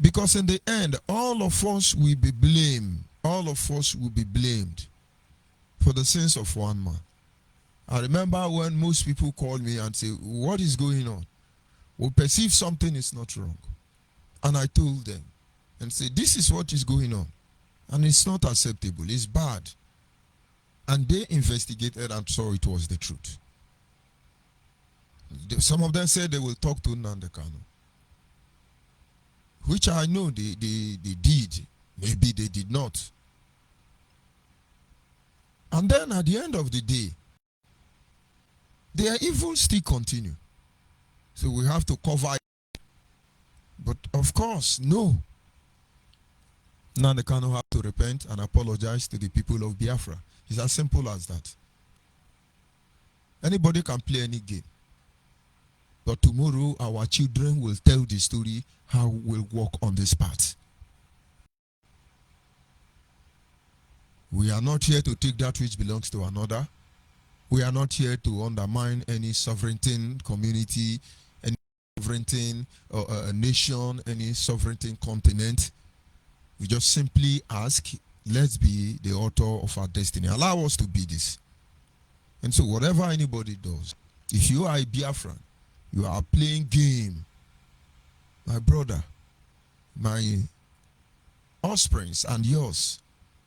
because in the end, all of us will be blamed. All of us will be blamed for the sins of one man. I remember when most people call me and say, what is going on? We perceive something is not wrong. And I told them and say, this is what is going on. And it's not acceptable. It's bad. And they investigated and saw it was the truth. Some of them said they will talk to Nnamdi Kanu, which I know they did. Maybe they did not. And then at the end of the day, their evil still continue. So we have to cover it. But of course, no. Nnamdi Kanu have to repent and apologize to the people of Biafra. It's as simple as that. Anybody can play any game. But tomorrow, our children will tell the story how we'll walk on this path. We are not here to take that which belongs to another. We are not here to undermine any sovereignty community, any sovereignty nation, any sovereignty continent. We just simply ask, let's be the author of our destiny. Allow us to be this. And so whatever anybody does, if you are a Biafran, you are playing game, my brother, my offsprings and yours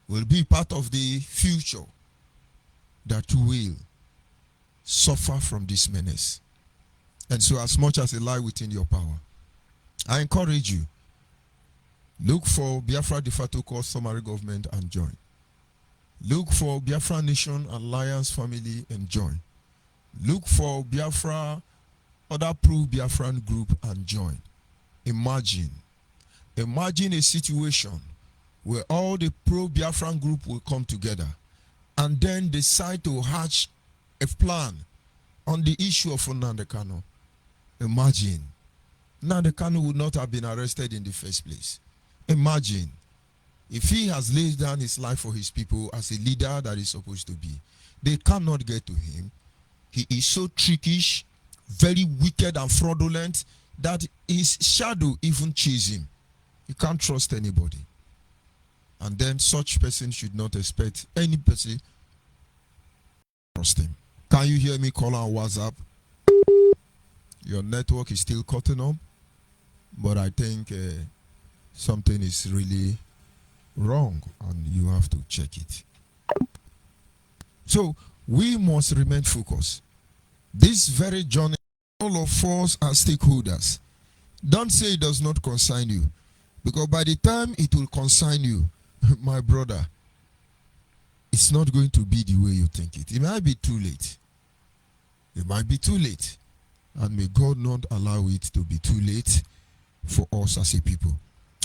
will be part of the future that will suffer from this menace. And so as much as it lies within your power, I encourage you, look for Biafra de facto customary government and join. Look for Biafra Nation Alliance family and join. Look for Biafra other pro-Biafran group and join. Imagine a situation where all the pro-Biafran group will come together and then decide to hatch a plan on the issue of Nnamdi Kanu. Imagine. Nnamdi Kanu would not have been arrested in the first place. Imagine if he has laid down his life for his people as a leader that is supposed to be. They cannot get to him. He is so trickish, very wicked and fraudulent that his shadow even chases him. You can't trust anybody. And then such person should not expect any person to trust him. Can you hear me? Call on WhatsApp. Your network is still cutting up, but I think something is really wrong and you have to check it. So we must remain focused. This very journey, all of us are stakeholders. Don't say it does not concern you, because by the time it will concern you, my brother, it's not going to be the way you think it. It might be too late. It might be too late. And may God not allow it to be too late for us as a people.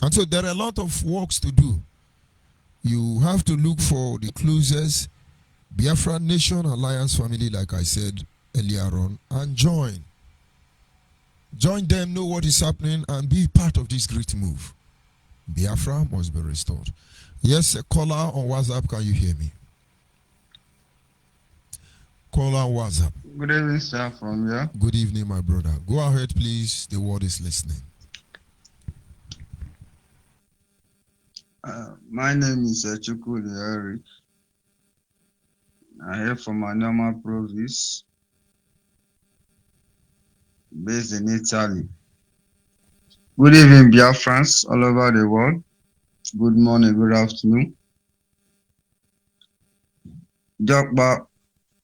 And so there are a lot of works to do. You have to look for the closest Biafra Nation Alliance family, like I said earlier on, and join. Join them, know what is happening, and be part of this great move. Biafra must be restored. Yes, a caller on WhatsApp, can you hear me? Caller on WhatsApp. Good evening, sir, from here. Good evening, my brother. Go ahead, please. The world is listening. My name is Chukwu Eric. I hail from Manama province, based in Italy. Good evening, Biafrans all over the world. Good morning, good afternoon. Jokba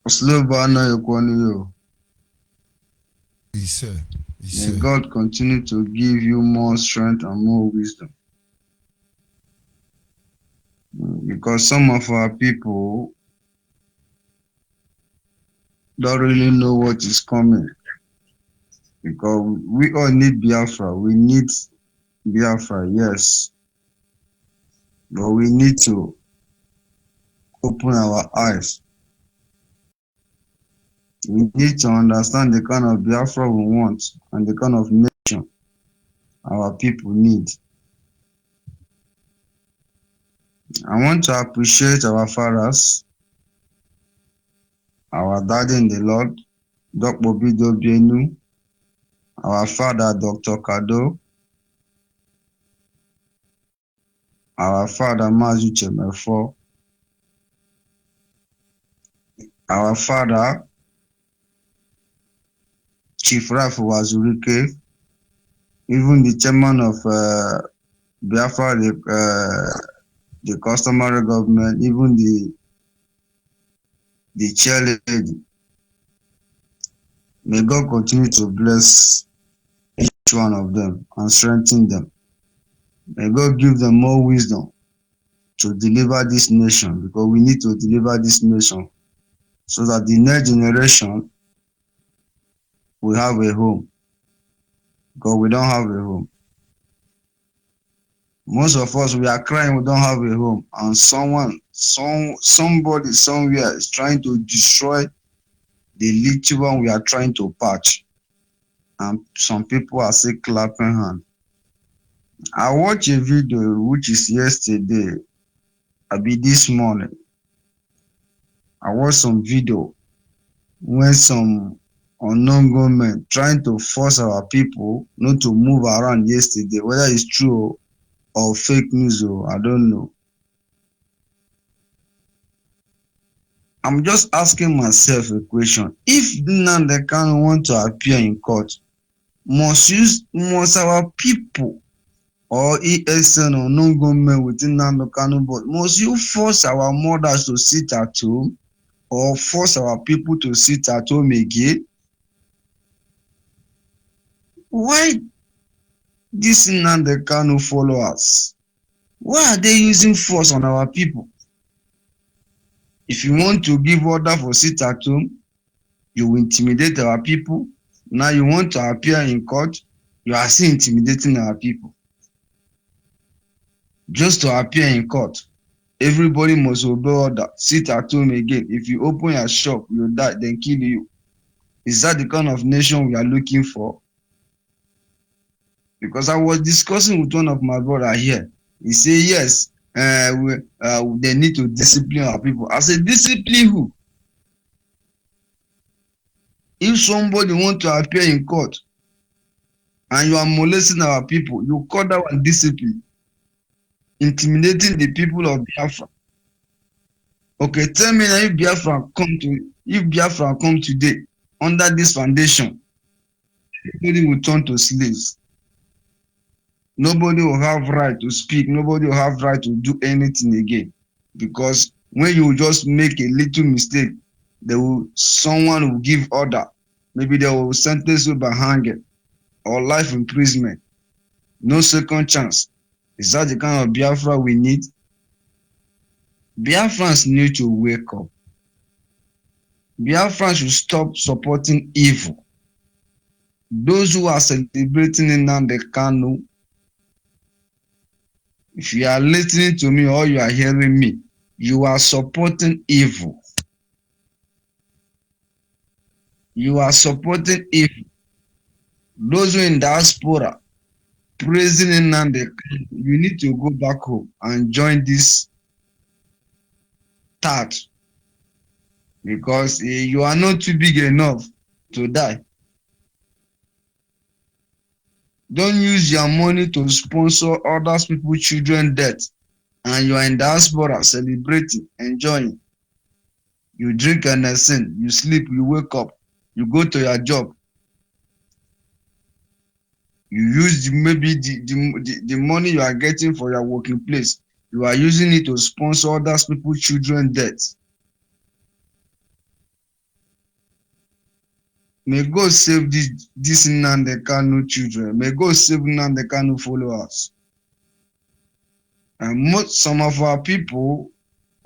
Osloba no Yokwaniyo. Yes, sir. Yes, May sir. God continue to give you more strength and more wisdom. Because some of our people don't really know what is coming. Because we all need Biafra. We need Biafra, yes. But we need to open our eyes. We need to understand the kind of Biafra we want and the kind of nation our people need. I want to appreciate our fathers, our daddy in the Lord, Dr. Bido Bienu, our father, Dr. Kado, our father, Mazu Chemefo, our father, Chief Rafu Wazurike, even the chairman of Biafra, the customary government, even the chair lady. May God continue to bless each one of them and strengthen them. May God give them more wisdom to deliver this nation, because we need to deliver this nation so that the next generation will have a home, because we don't have a home. Most of us, we are crying we don't have a home, and somebody somewhere is trying to destroy the little one we are trying to patch, and some people are still clapping hands. I watched a video which is yesterday, this morning. I watched some video when some unknown government trying to force our people not to move around yesterday, whether it's true or fake news, I don't know. I'm just asking myself a question. If Nnamdi Kanu want to appear in court, must our people or ESN or non-government within Nnamdi Kanu board, must you force our mothers to sit at home or force our people to sit at home again? Why this Nnamdi Kanu followers? Why are they using force on our people? If you want to give order for sit at home, you will intimidate our people. Now you want to appear in court, you are still intimidating our people. Just to appear in court, everybody must obey order, sit at home again. If you open your shop, you die, then kill you. Is that the kind of nation we are looking for? Because I was discussing with one of my brother here. He said, yes, they need to discipline our people. I said, discipline who? If somebody want to appear in court and you are molesting our people, you call that one discipline, intimidating the people of Biafra. Okay, tell me now, if Biafra come today under this foundation, everybody will turn to slaves. Nobody will have right to speak. Nobody will have right to do anything again. Because when you just make a little mistake, someone will give order. Maybe they will sentence you by hanging or life imprisonment. No second chance. Is that the kind of Biafra we need? Biafrans need to wake up. Biafrans should stop supporting evil. Those who are celebrating Nnamdi Kanu, if you are listening to me or you are hearing me, you are supporting evil. You are supporting evil. Those who in diaspora, praising Nnamdi, you need to go back home and join this third because you are not too big enough to die. Don't use your money to sponsor other people's children's death and you are in diaspora celebrating, enjoying. You drink and sin, you sleep, you wake up, you go to your job. You use maybe the money you are getting for your working place. You are using it to sponsor other people's children's death. May God save this Nnamdi Kanu children. May God save Nnamdi Kanu followers. And some of our people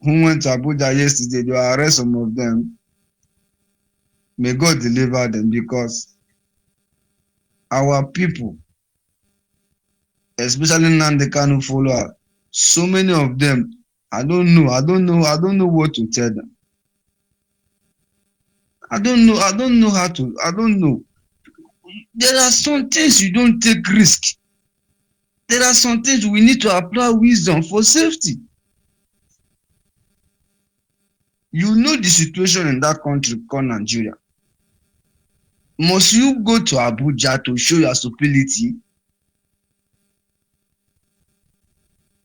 who went to Abuja yesterday, they will arrest some of them. May God deliver them because our people, especially Nnamdi Kanu followers, so many of them, I don't know what to tell them. I don't know. There are some things you don't take risk. There are some things we need to apply wisdom for safety. You know the situation in that country called Nigeria. Must you go to Abuja to show your stupidity?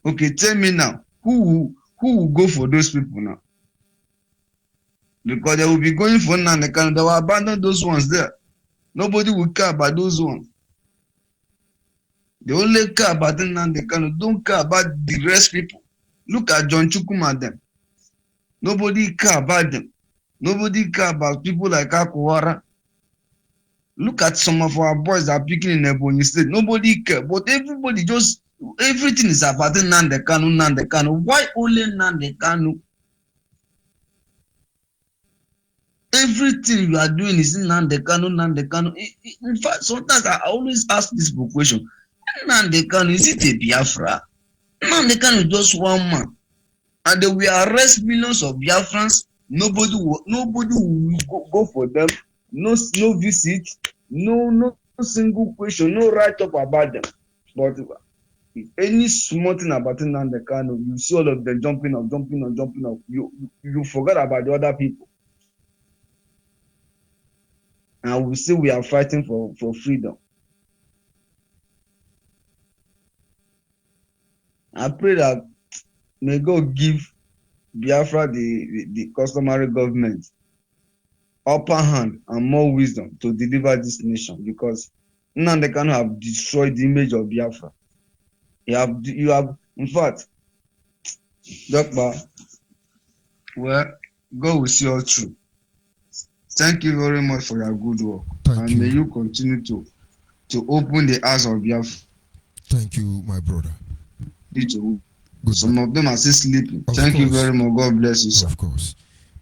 Okay, tell me now, who will go for those people now? Because they will be going for Nnamdi Kanu. They will abandon those ones there. Nobody will care about those ones. They only care about Nnamdi Kanu. Don't care about the rest people. Look at John Chukwuma them. Nobody care about them. Nobody care about people like Akuwara. Look at some of our boys that are picking in Ebonyi State. Nobody care. But everybody everything is about Nnamdi Kanu. Why only Nnamdi Kanu? Everything you are doing is Nnamdi Kanu. In fact, sometimes I always ask this question. Nnamdi Kanu, is it a Biafra? Nnamdi Kanu is just one man. And they will arrest millions of Biafrans. Nobody will go for them. No visit. No single question. No write-up about them. But if any small thing about Nnamdi Kanu, you see all of them jumping up. You forget about the other people. And we say we are fighting for freedom. I pray that may God give Biafra the customary government upper hand and more wisdom to deliver this nation because Nnamdi Kanu have destroyed the image of Biafra. You have, in fact, Doctor, well, God will see us through. Thank you very much for your good work. May you continue to open the eyes of Biafra. Thank you, my brother. Some of them are still sleeping. Thank you very much. God bless you, sir. Of course.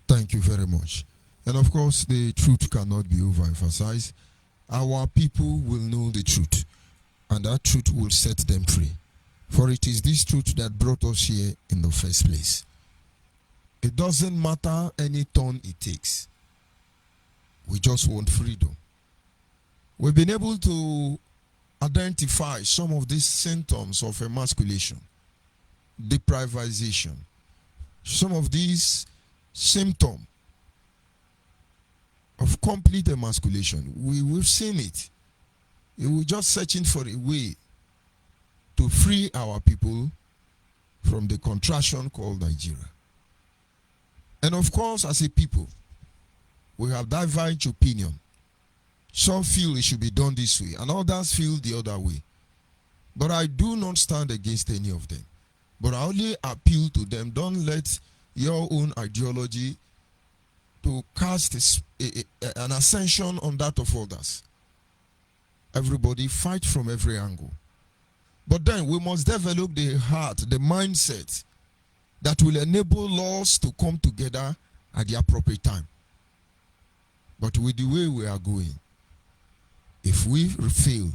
Thank you very much. And of course, the truth cannot be overemphasized. Our people will know the truth, and that truth will set them free. For it is this truth that brought us here in the first place. It doesn't matter any turn it takes. We just want freedom. We've been able to identify some of these symptoms of emasculation, deprivation, some of these symptoms of complete emasculation. We've seen it. We're just searching for a way to free our people from the contraction called Nigeria. And of course, as a people, we have divergent opinion. Some feel it should be done this way, and others feel the other way. But I do not stand against any of them. But I only appeal to them, don't let your own ideology to cast an ascension on that of others. Everybody fight from every angle. But then we must develop the heart, the mindset that will enable laws to come together at the appropriate time. But with the way we are going, if we fail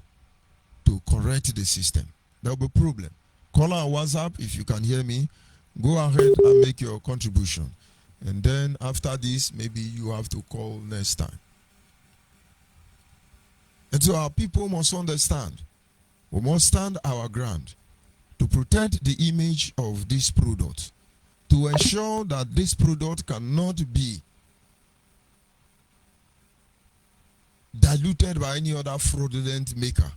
to correct the system, there will be a problem. Call our WhatsApp if you can hear me. Go ahead and make your contribution. And then after this, maybe you have to call next time. And so our people must understand We must stand our ground to protect the image of this product, to ensure that this product cannot be diluted by any other fraudulent maker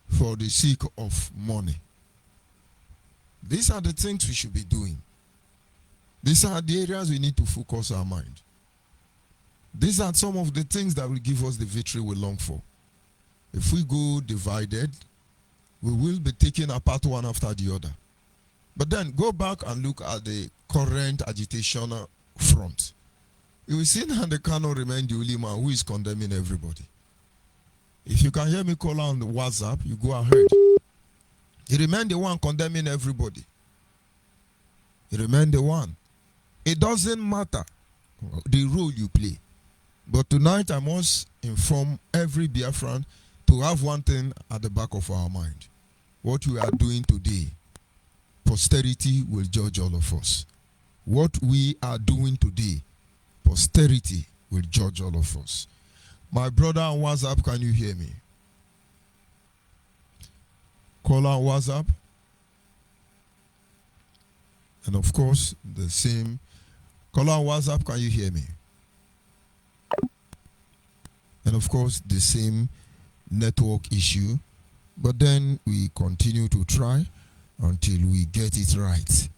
for the sake of money. These are the things we should be doing. These are the areas we need to focus our mind. These are some of the things that will give us the victory we long for. If we go divided, we will be taken apart one after the other. But then go back and look at the current agitation front. You will see that they cannot remain the only man who is condemning everybody. If you can hear me call on WhatsApp, you go ahead. He remain the one condemning everybody. He remain the one. It doesn't matter the role you play. But tonight I must inform every Biafran to have one thing at the back of our mind. What we are doing today, posterity will judge all of us. What we are doing today, posterity will judge all of us. My brother on WhatsApp, can you hear me? Call on WhatsApp. And of course, the same. Call on WhatsApp, can you hear me? And of course, the same network issue. But then we continue to try until we get it right.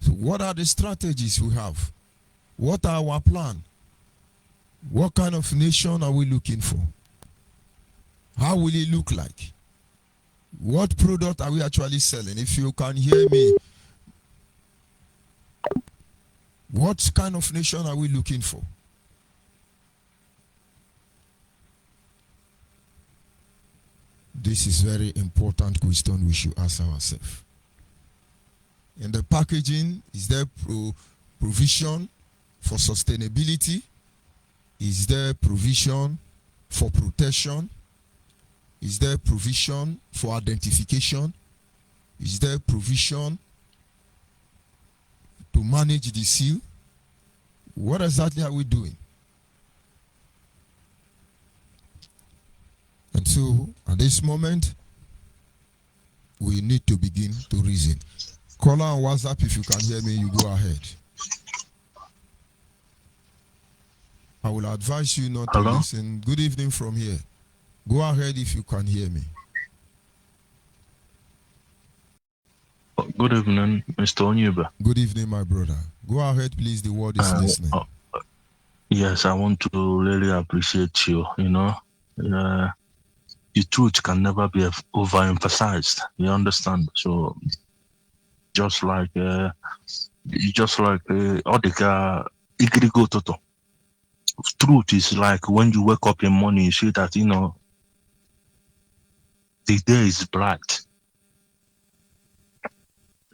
So what are the strategies we have? What are our plan? What kind of nation are we looking for? How will it look like? What product are we actually selling? If you can hear me, what kind of nation are we looking for? This is very important question we should ask ourselves. In the packaging, is there provision for sustainability? Is there provision for protection? Is there provision for identification? Is there provision to manage the seal? What exactly are we doing? And so, at this moment, we need to begin to reason. Call on WhatsApp if you can hear me, you go ahead. I will advise you not to listen. Good evening from here. Go ahead if you can hear me. Good evening, Mr. Onyibe. Good evening, my brother. Go ahead, please. The world is listening. Yes, I want to really appreciate you. You know, the truth can never be overemphasized. You understand? So, just like Odika Igrigo Toto. Truth is like when you wake up in the morning, you see that, you know, the day is bright.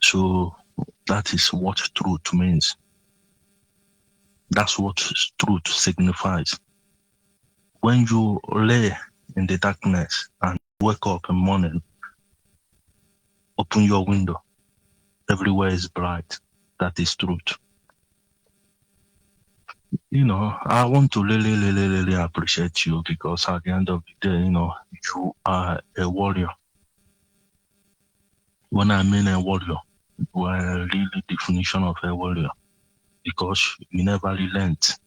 So that is what truth means. That's what truth signifies. When you lay in the darkness and wake up in the morning, open your window, everywhere is bright. That is truth. You know, I want to really appreciate you because at the end of the day, you know, you are a warrior. When I mean a warrior, you are a really definition of a warrior because you never relent.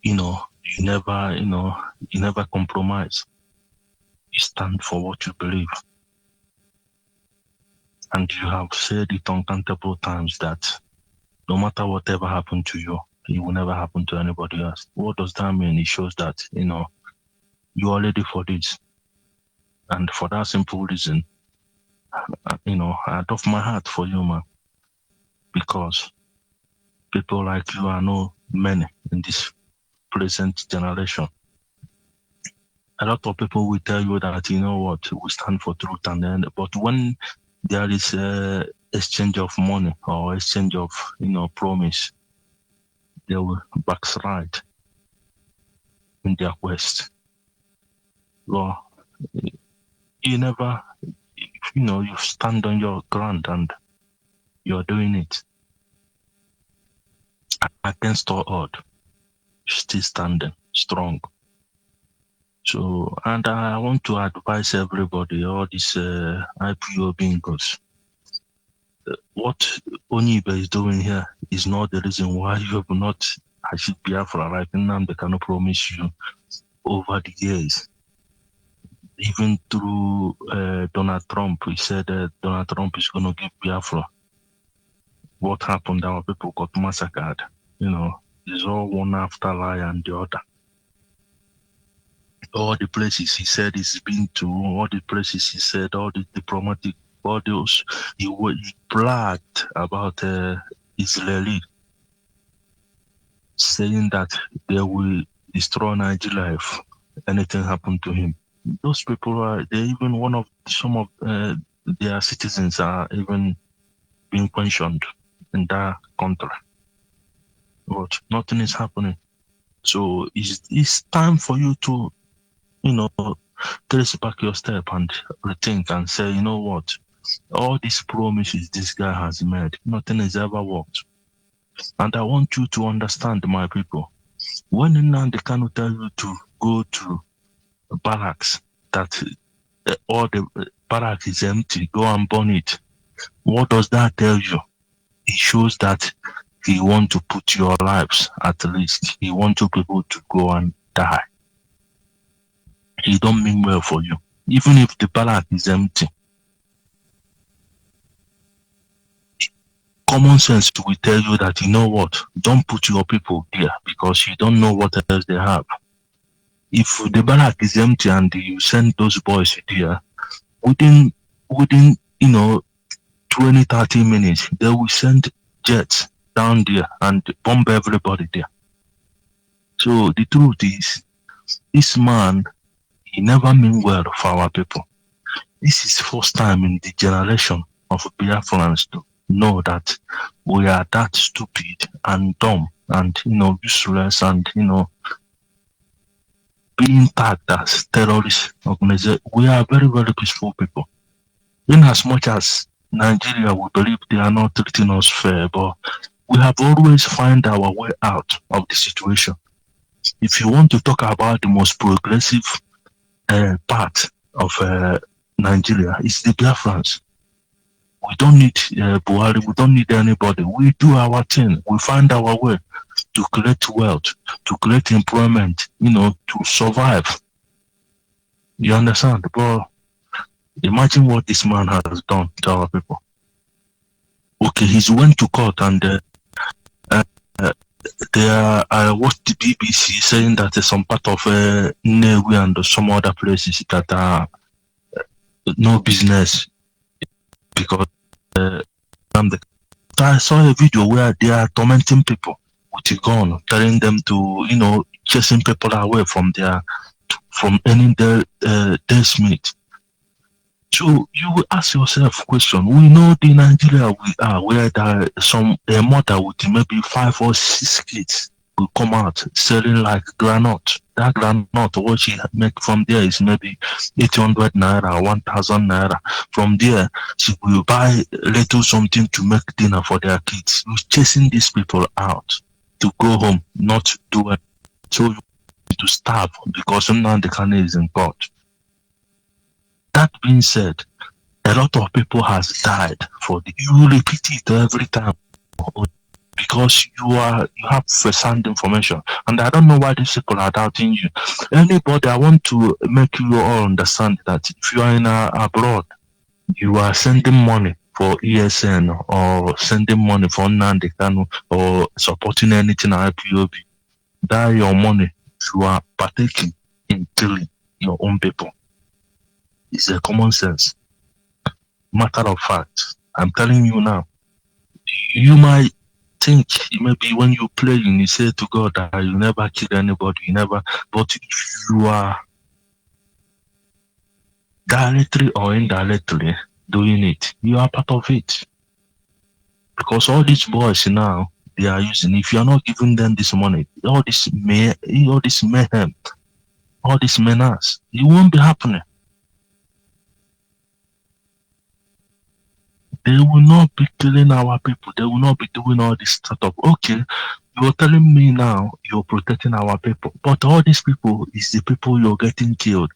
You know, you never compromise. You stand for what you believe. And you have said it uncountable times that no matter whatever happened to you, it will never happen to anybody else. What does that mean? It shows that, you know, you are ready for this. And for that simple reason, you know, I doff my heart for you, man. Because people like you are not many in this present generation. A lot of people will tell you that, you know what, we stand for truth and then, but when there is a exchange of money or exchange of, you know, promise, they will backslide in their quest. Well, you never, you know, you stand on your ground and you're doing it. Against all odds, still standing strong. So, and I want to advise everybody, all these IPO bingos, what Onyibe is doing here is not the reason why you have not achieved Biafra, like Nnamdi cannot promise you over the years. Even through Donald Trump, he said that Donald Trump is going to give Biafra. What happened? Our people got massacred. You know, it's all one after lie and the other. All the places he said he's been to, all the places he said, all the diplomatic, all those, he bragged about Israeli, saying that they will destroy Nigeria if anything happened to him. Those people are, they even some of their citizens are even being pensioned in that country. But nothing is happening. So it's time for you to, trace back your step and rethink and say, you know what? All these promises this guy has made, nothing has ever worked. And I want you to understand, my people, when Nnamdi Kanu tell you to go to barracks, that all the barrack is empty, go and burn it. What does that tell you? It shows that he want to put your lives at risk. He want you people to go and die. He don't mean well for you. Even if the barrack is empty, common sense will tell you that, you know what, don't put your people there because you don't know what else they have. If the barrack is empty and you send those boys there, within 20, 30 minutes, they will send jets down there and bomb everybody there. So the truth is, this man, he never mean well for our people. This is first time in the generation of Biafrans to know that we are that stupid and dumb and, useless and, being tagged as terrorist organization. We are very, very peaceful people. In as much as Nigeria, we believe they are not treating us fair, but we have always found our way out of the situation. If you want to talk about the most progressive part of Nigeria, it's the Biafrans. We don't need Buhari, we don't need anybody. We do our thing. We find our way to create wealth, to create employment, to survive. You understand? But imagine what this man has done to our people. Okay, he's went to court and I watched the BBC saying that there's some part of Nnewi and some other places that are no business because I saw a video where they are tormenting people with a gun, telling them to, chasing people away from earning their day's meat. So you will ask yourself a question. We know the Nigeria we are where a mother with maybe 5 or 6 kids will come out selling like granite. That granite, what she make from there is maybe 800 naira, 1,000 naira. From there, she will buy a little something to make dinner for their kids. We're chasing these people out to go home, not do it. So you need to starve because Nnamdi Kanu is in court. That being said, a lot of people has died for you repeat it every time because you have first-hand information, and I don't know why these people are doubting you. Anybody, I want to make you all understand that if you are in abroad, you are sending money for ESN or sending money for Nnamdi Kanu or supporting anything IPOB. That your money you are partaking in killing your own people. It's a common sense. Matter of fact, I'm telling you now, you might think maybe when you play and you say to God that you never kill anybody, but if you are directly or indirectly doing it, you are part of it. Because all these boys now, they are using, if you are not giving them this money, all this mayhem, all this menace, it won't be happening. They will not be killing our people. They will not be doing all this stuff. Okay, You're telling me now you're protecting our people, but all these people is the people you're getting killed.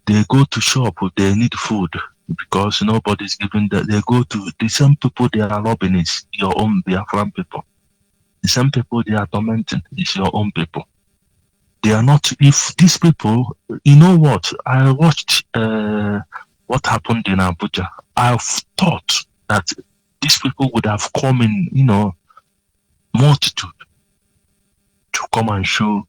They go to shop, they need food because nobody's giving that. They go to the same people they are robbing is your own Biafran people. The same people they are tormenting is your own people. They are not. If these people, you know what? I watched what happened in Abuja. I've thought that these people would have come in, multitude to come and show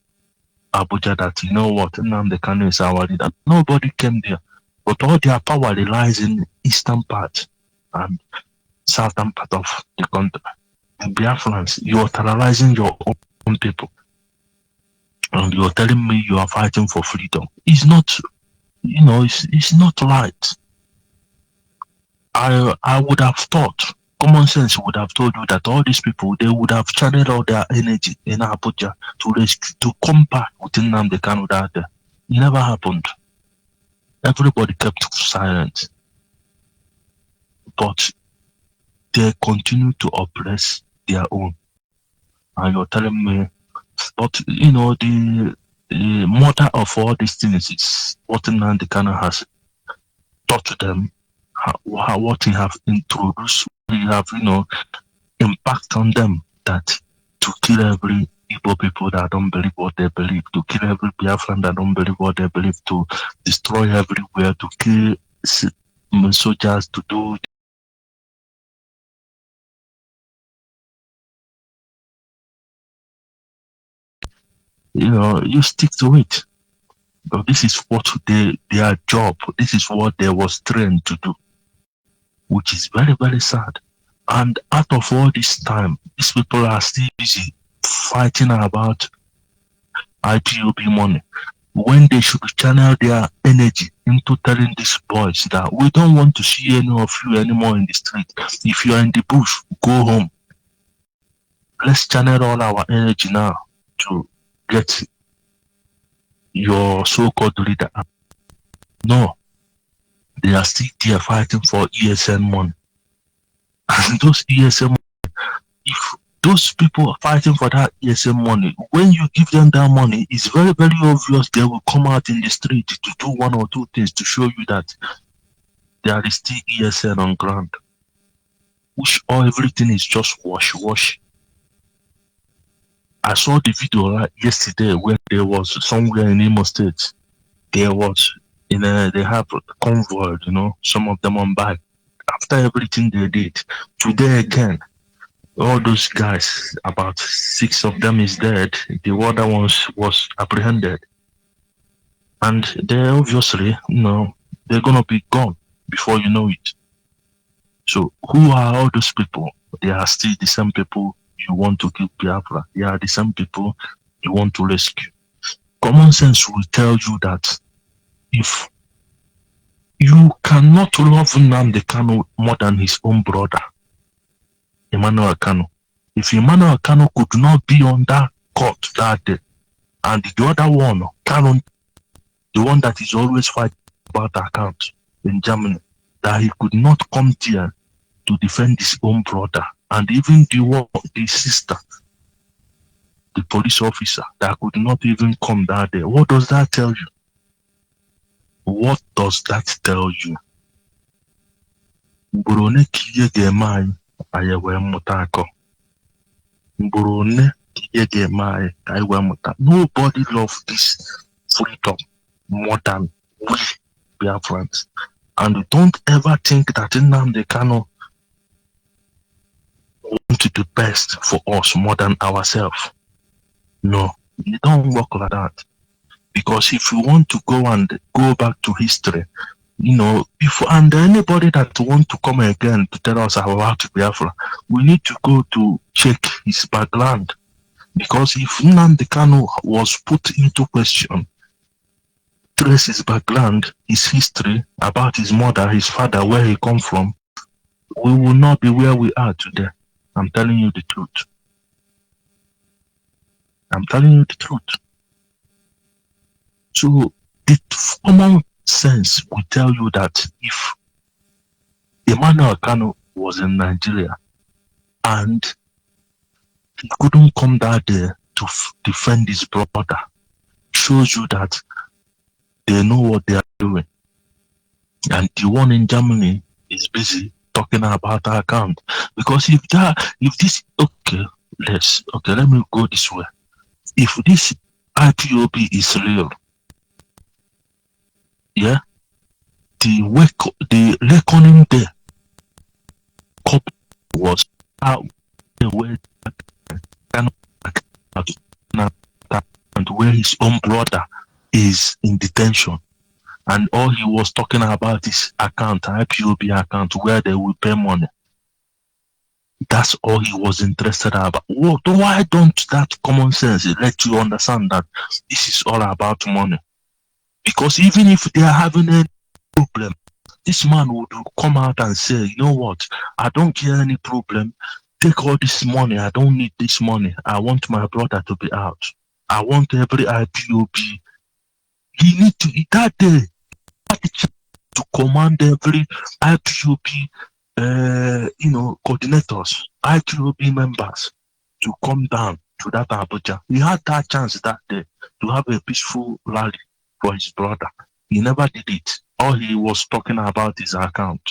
Abuja that what Nnamdi Kanu is our leader. Nobody came there, but all their power lies in eastern part and southern part of the country. The Biafrans, you are terrorizing your own people, and you are telling me you are fighting for freedom. It's not, it's not right. I would have thought, common sense would have told you that all these people, they would have channeled all their energy in Abuja to come back within Nnamdi Kanu that day. It never happened. Everybody kept silent. But they continue to oppress their own. And you're telling me, but the mother of all these things is what Nnamdi Kanu has taught them, what he have introduced, he have, impact on them, that to kill every Igbo people that don't believe what they believe, to kill every Biafran that don't believe what they believe, to destroy everywhere, to kill soldiers, to do. You stick to it. But this is what their job, this is what they was trained to do, which is very, very sad. And out of all this time, these people are still busy fighting about IPOB money, when they should channel their energy into telling these boys that we don't want to see any of you anymore in the street. If you are in the bush, go home. Let's channel all our energy now to get your so-called leader. No, they are still there fighting for ESN money. And those ESN money, if those people are fighting for that ESN money, when you give them that money, it's very, very obvious they will come out in the street to do one or two things to show you that there is still ESN on ground. Which everything is just wash. I saw the video yesterday where there was somewhere in Imo State. There was they have a convoy, some of them on bike. After everything they did, today again, all those guys, about 6 of them is dead. The other ones was apprehended. And they obviously, they're gonna be gone before you know it. So who are all those people? They are still the same people you want to kill Biafra. They are the same people you want to rescue. Common sense will tell you that if you cannot love Nnamdi Kanu more than his own brother, Emmanuel Kanu. If Emmanuel Kanu could not be on that court that day, and the other one, Kanu, the one that is always fighting about the account in Germany, that he could not come there to defend his own brother, and even the sister, the police officer, that could not even come that day. What does that tell you? What does that tell you? Nobody loves this freedom more than we Biafrans. And don't ever think that Nnamdi Kanu want to do best for us more than ourselves. No, it don't work like that. Because if you want to go back to history, and anybody that want to come again to tell us about Biafra, we need to go to check his background. Because if Nnamdi Kanu was put into question, trace his background, his history, about his mother, his father, where he come from, we will not be where we are today. I'm telling you the truth. I'm telling you the truth. So the common sense will tell you that if Emmanuel Kanu was in Nigeria and he couldn't come that day to defend his brother. Shows you that they know what they are doing. And the one in Germany is busy talking about the account. Because let me go this way. If this IPOB is real, yeah, the reckoning there was how the way and where his own brother is in detention. And all he was talking about is account, IPOB account, where they will pay money. That's all he was interested about. Why don't that common sense let you understand that this is all about money? Because even if they are having a problem, this man would come out and say, you know what, I don't care any problem. Take all this money. I don't need this money. I want my brother to be out. I want every IPOB. He need to, that day, to command every IPOB, coordinators, IPOB members to come down to that Abuja. He had that chance that day to have a peaceful rally for his brother. He never did it. All he was talking about is account,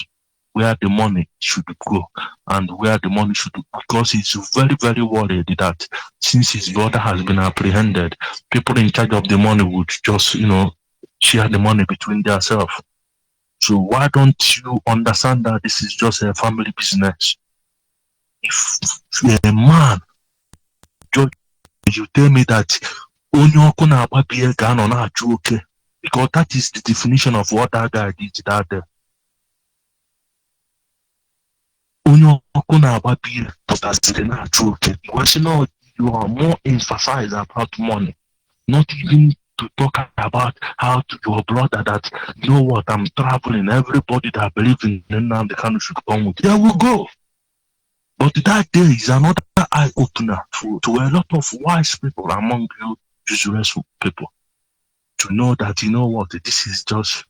where the money should go and where the money should go, because he's very, very worried that since his brother has been apprehended, people in charge of the money would just, share the money between themselves. So why don't you understand that this is just a family business? If you're a man, you tell me that okay, because that is the definition of what that guy did that day. Because you are more emphasized about money, not even to talk about how to your brother that, you know what, I'm traveling, everybody that believes in the country should come with. There we go. But that day is another eye opener to a lot of wise people among you useless people, to know that, you know what, this is just,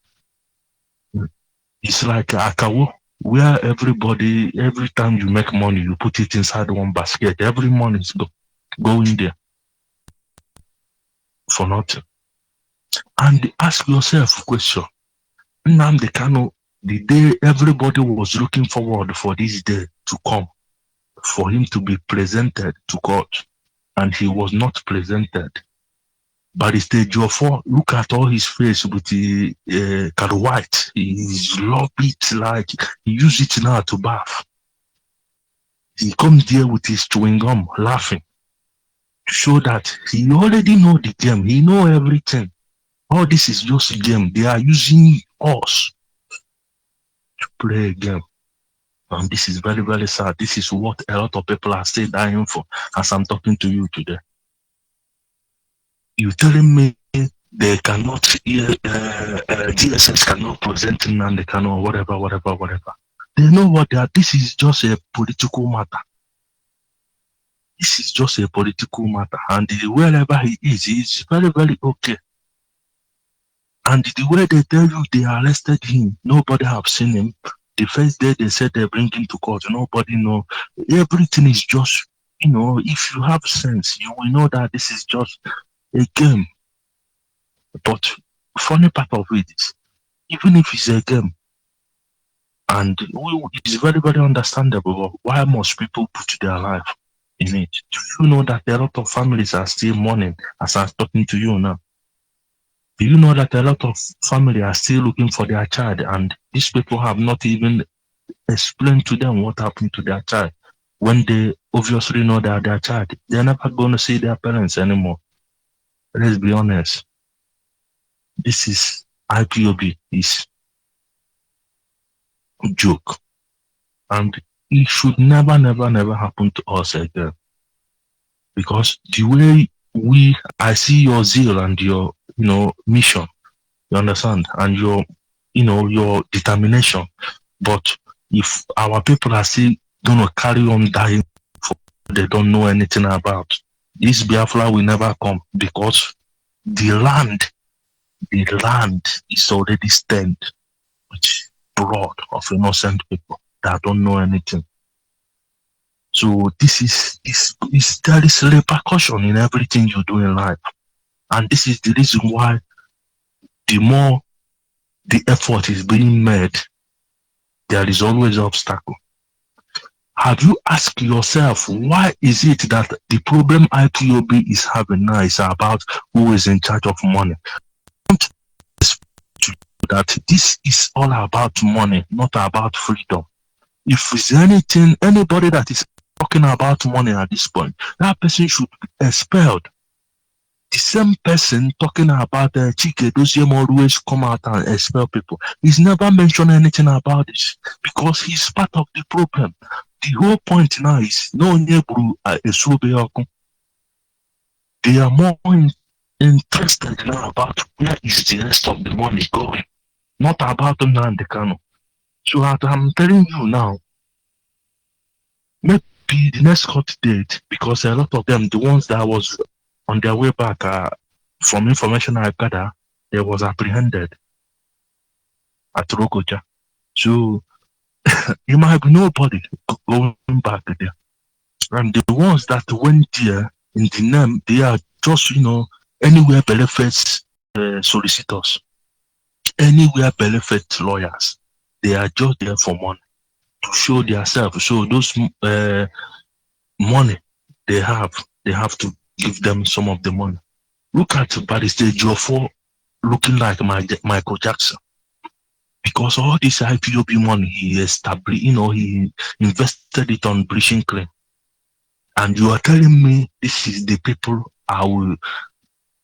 it's like Akawo, where everybody, every time you make money, you put it inside one basket. Every money is going there for nothing. And ask yourself a question. Nnamdi Kanu, the day everybody was looking forward for this day to come, for him to be presented to court, and he was not presented. By the stage of 4, look at all his face with the color white. He's love it like he used it now to bath. He comes there with his chewing gum, laughing, to show that he already know the game. He know everything. All this is just a game. They are using us to play a game. And this is very, very sad. This is what a lot of people are still dying for as I'm talking to you today. You telling me they cannot, DSS cannot present him and they cannot, whatever. They know what they are. This is just a political matter. This is just a political matter. And wherever he is very, very okay. And the way they tell you they arrested him, nobody have seen him. The first day they said they bring him to court, nobody know. Everything is just, if you have sense, you will know that this is just a game. But funny part of it is, even if it's a game, and it's very, very understandable, why must people put their life in it? Do you know that a lot of families are still mourning as I'm talking to you now? Do you know that a lot of families are still looking for their child, and these people have not even explained to them what happened to their child when they obviously know that their child, they're never going to see their parents anymore. Let's be honest. This is IPOB, is a joke. And it should never happen to us again. Because the way I see your zeal and your, mission, you understand, and your determination. But if our people are still going to carry on dying for they don't know anything about, this Biafra will never come, because the land is already stained with blood of innocent people that don't know anything. So this is there is repercussion in everything you do in life. And this is the reason why the more the effort is being made, there is always obstacle. Have you asked yourself, why is it that the problem IPOB is having now is about who is in charge of money? That this is all about money, not about freedom. If it's anything, anybody that is talking about money at this point, that person should be expelled. The same person talking about Chike Dosiem always come out and expel people. He's never mentioned anything about this because he's part of the problem. The whole point now is no they are more interested now about where is the rest of the money going, not about Nnamdi Kanu. So I'm telling you now, maybe the next court date, because a lot of them, the ones that was on their way back, from information I gather, they was apprehended at Rokoja. So it might be nobody going back there. And the ones that went there in the name, they are just, anywhere benefits solicitors, anywhere benefit lawyers. They are just there for money, to show themselves. So those money they have to give them some of the money. Look at Barrister Joffo looking like Michael Jackson. Because all this IPOB money he established, he invested it on breaching claim. And you are telling me this is the people I will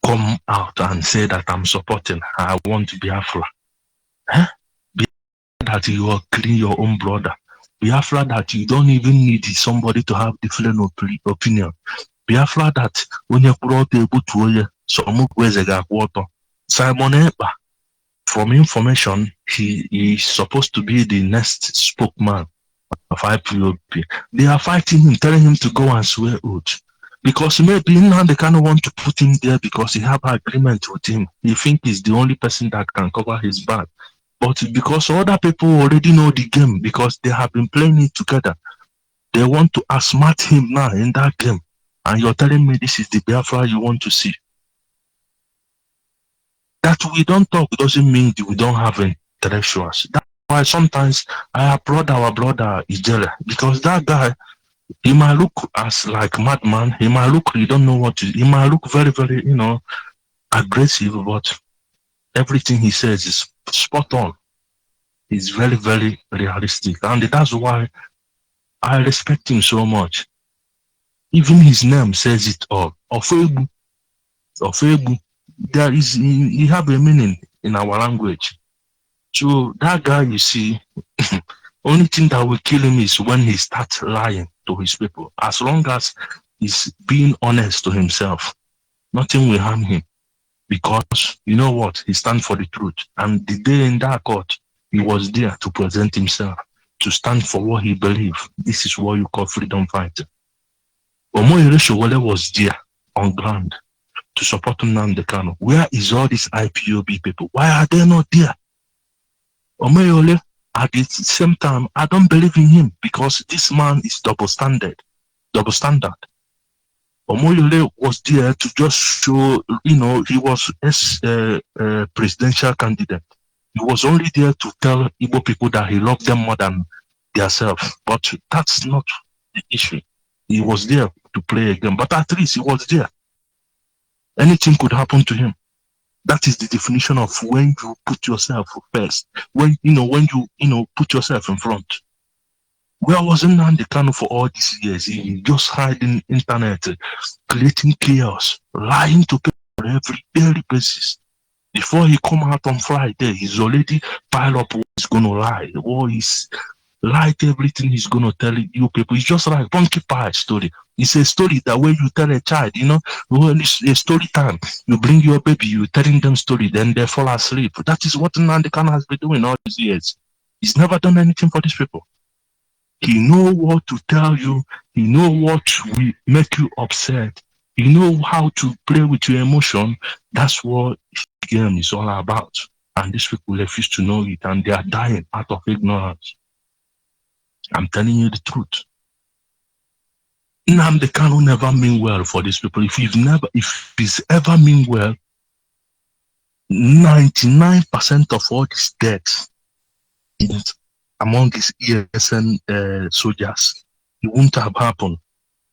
come out and say that I'm supporting. I want to be Biafra. Huh? That you are killing your own brother. Biafra that you don't even need somebody to have different opinion. Biafra that when you put out able to some Simon Ekpa, from information, he is supposed to be the next spokesman of IPOB. They are fighting him, telling him to go and swear oath. Because maybe now they kind of want to put him there because he have an agreement with him. He think he's the only person that can cover his back. But because other people already know the game, because they have been playing it together, they want to outsmart him now in that game. And you're telling me this is the Biafra you want to see. That we don't talk doesn't mean that we don't have intellectuals. That's why sometimes I applaud our brother Ijele, because that guy, he might look as like madman, he might look, he don't know what to, he might look very, very, aggressive, but everything he says is spot on. He's very, very realistic. And that's why I respect him so much. Even his name says it all. Ofegu. There is, he have a meaning in our language. So that guy, you see, only thing that will kill him is when he starts lying to his people. As long as he's being honest to himself, nothing will harm him. Because you know what? He stands for the truth. And the day in that court, he was there to present himself, to stand for what he believed. This is what you call freedom fighter. Omoyele Sowore was there on ground to support Nnamdi Kanu. Where is all these IPOB people? Why are they not there? Omoyele, at the same time, I don't believe in him because this man is double standard. Omoyele was there to just show, he was a presidential candidate. He was only there to tell Igbo people that he loved them more than themselves. But that's not the issue. He was there to play a game, but at least he was there. Anything could happen to him. That is the definition of when you put yourself first. When you put yourself in front. Where was Nnamdi Kanu for all these years? He just hiding internet, creating chaos, lying to people on every daily basis. Before he come out on Friday, he's already piled up what he's gonna lie. What he's lied everything he's gonna tell you people. It's just like Monkey Pie story. It's a story that when you tell a child, when it's a story time, you bring your baby, you telling them story, then they fall asleep. That is what Nnamdi Kanu has been doing all these years. He's never done anything for these people. He know what to tell you. He know what will make you upset. He know how to play with your emotion. That's what the game is all about. And these people refuse to know it, and they are dying out of ignorance. I'm telling you the truth. Nnamdi Kanu never mean well for these people. If he's ever mean well, 99% of all these deaths among these ESN soldiers, it wouldn't have happened.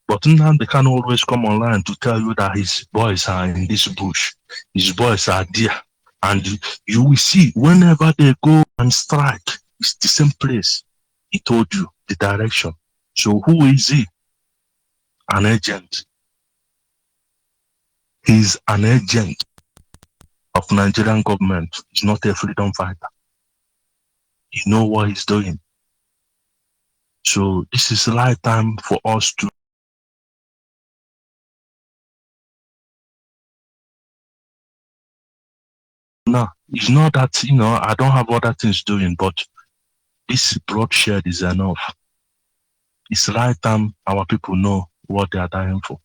But Nnamdi Kanu always come online to tell you that his boys are in this bush, his boys are there. And you will see whenever they go and strike, it's the same place. He told you the direction. So who is he? An agent. He's an agent of Nigerian government. He's not a freedom fighter. He knows what he's doing. So this is the right time for us to now. It's not that, I don't have other things doing, but this bloodshed is enough. It's the right time our people know what they are dying for.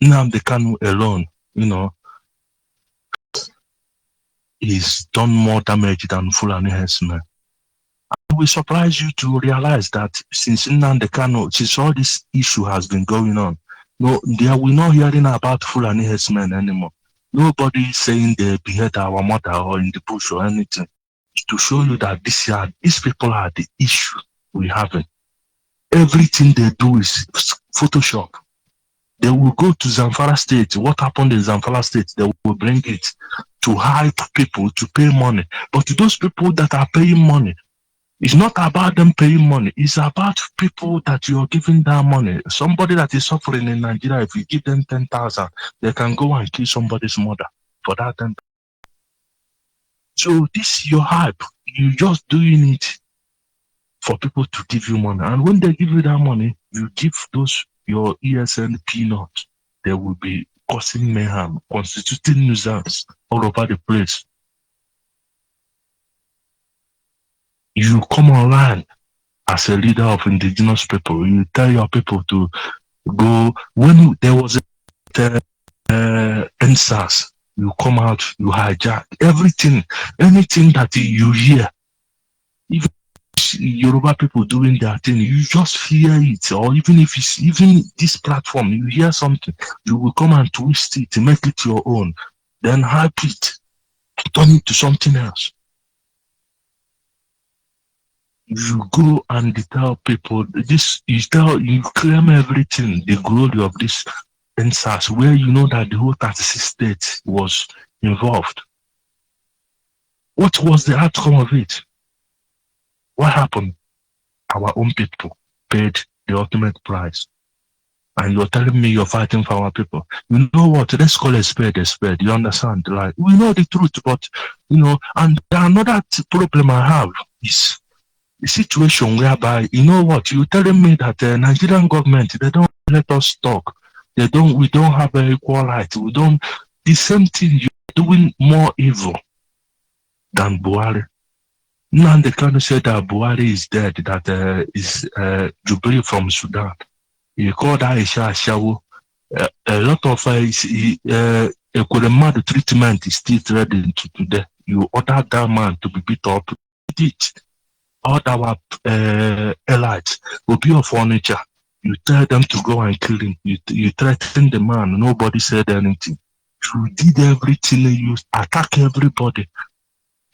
Now they can alone, he's done more damage than Fulani herdsmen. I will surprise you to realize that since Nnamdi Kanu, since all this issue has been going on, we're not hearing about Fulani herdsmen anymore. Nobody is saying they behead our mother or in the bush or anything. To show you that these people are the issue we're having. Everything they do is Photoshop. They will go to Zamfara State. What happened in Zamfara State, they will bring it to hype people to pay money. But those people that are paying money, it's not about them paying money. It's about people that you're giving that money. Somebody that is suffering in Nigeria, if you give them 10,000, they can go and kill somebody's mother for that 10,000. So this is your hype. You're just doing it for people to give you money. And when they give you that money, you give your ESN peanuts. They will be causing mayhem, constituting nuisance all over the place. You come online as a leader of indigenous people. You tell your people to go. When there was a NSAS, you come out, you hijack everything, anything that you hear. Even Yoruba people doing their thing, you just hear it. Or even if it's even this platform, you hear something, you will come and twist it, make it your own, then hype it, turn it to something else. You go and tell people this, you claim everything, the glory of this NSAS, where you know that the whole 36 states was involved. What was the outcome of it? What happened? Our own people paid the ultimate price. And you're telling me you're fighting for our people. You know what? Let's call a spade a spade. You understand? Like, we know the truth, but, and another problem I have is the situation whereby, you know what? You're telling me that the Nigerian government, they don't let us talk. We don't have an equal right. The same thing, you're doing more evil than Buhari. Nnamdi Kanu said that Buhari is dead, that is Jubilee from Sudan. He called Aisha Ashawo. A lot of mad treatment is still threatening to today. You order that man to be beat up. He did. All our elites will be of furniture. You tell them to go and kill him. You threaten the man. Nobody said anything. You did everything. You attack everybody.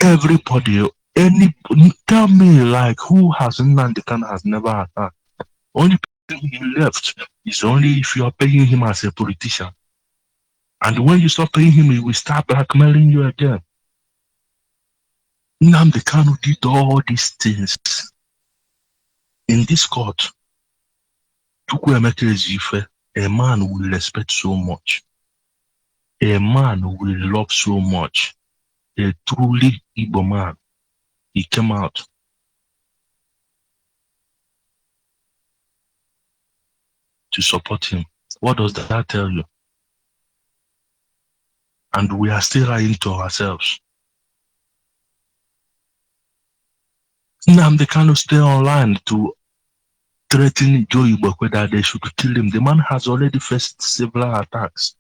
Everybody. Tell me, like, who has Nnamdi Kanu has never attacked? Only person he left is only if you are paying him as a politician. And when you stop paying him, he will start blackmailing you again. Nnamdi Kanu did all these things in this court. Chukwuemeka Ezife, a man will respect so much. A man will love so much. A truly Igbo man. He came out. To support him. What does that tell you? And we are still lying to ourselves. Nnamdi Kanu stay online to threaten Joe Ibokwe that they should kill him. The man has already faced several attacks.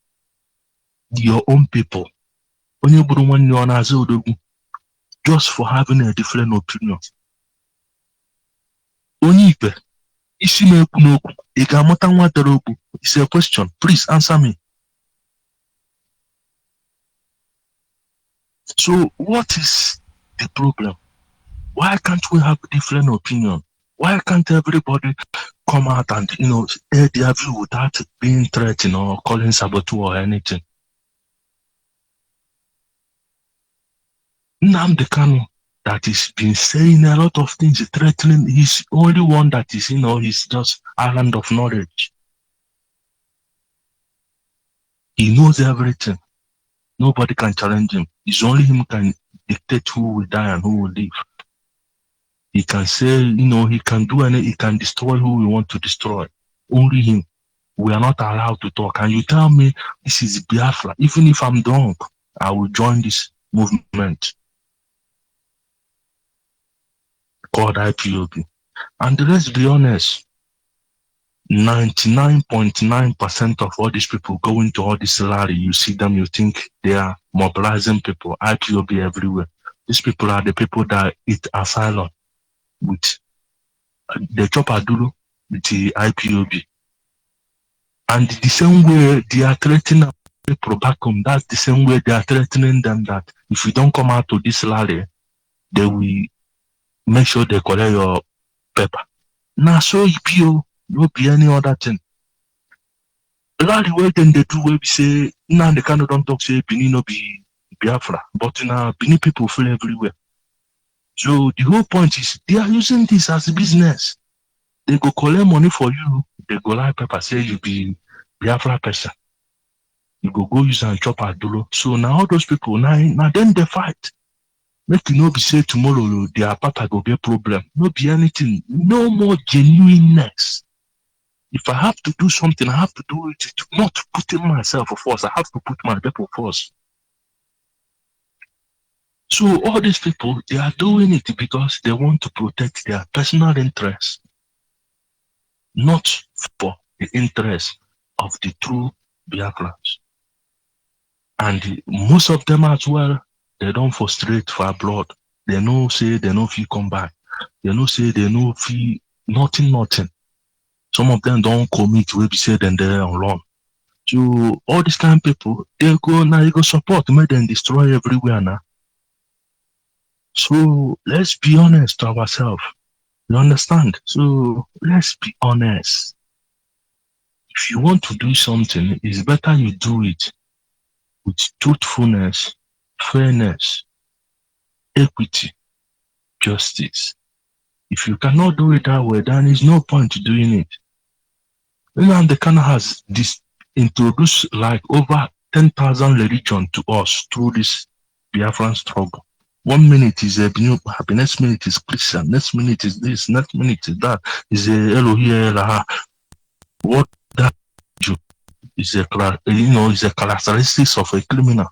Your own people. Just for having a different opinion. Onyibe, Isi na-ekwu n'okwu, ị ga-amụta nwa dere okwu? It's a question. Please answer me. So what is the problem? Why can't we have different opinion? Why can't everybody come out and air their view without being threatened or calling saboteur or anything? Nnamdi Kanu, that has been saying a lot of things, threatening. He's only one that is, he's just island of knowledge. He knows everything. Nobody can challenge him. It's only him can dictate who will die and who will live. He can say, he can do he can destroy who we want to destroy. Only him. We are not allowed to talk. And you tell me this is Biafra. Even if I'm drunk, I will join this movement called IPOB. And let's be honest, 99.9% of all these people going to all this rally, you see them, you think they are mobilizing people, IPOB everywhere. These people are the people that eat asylum with the chop adulu with the IPOB. And the same way they are threatening people back home, that's the same way they are threatening them that if you don't come out to this rally, they will make sure they collect your paper. Now, so EPO, no be any other thing. Rally way then they do where we say, now they kind of don't talk, say Benin no be Biafra, but now Benin people feel everywhere. So the whole point is they are using this as a business. They go collect money for you, they go like paper, say you be Biafra person. You go use and chop at dolo. So now all those people, now then they fight. Make you no be say tomorrow their papa go get problem. No be anything. No more genuineness. If I have to do something, I have to do it. Not putting myself first. I have to put my people first. So all these people, they are doing it because they want to protect their personal interests, not for the interest of the true Biafrans. And most of them as well, they don't frustrate for blood. They know say they know feel come back. They know say they know feel nothing. Some of them don't commit where we say then they're on run. So all these kind of people, they go now, you go support, make them destroy everywhere now. So let's be honest to ourselves. You understand? So let's be honest. If you want to do something, it's better you do it with truthfulness, fairness, equity, justice. If you cannot do it that way, then there's no point to doing it. And the Kana has introduced like over 10,000 religion to us through this Biafran struggle. 1 minute is a happy, next minute is Christian, next minute is this, next minute is that, is a Elohim. What that is a is a characteristics of a criminal.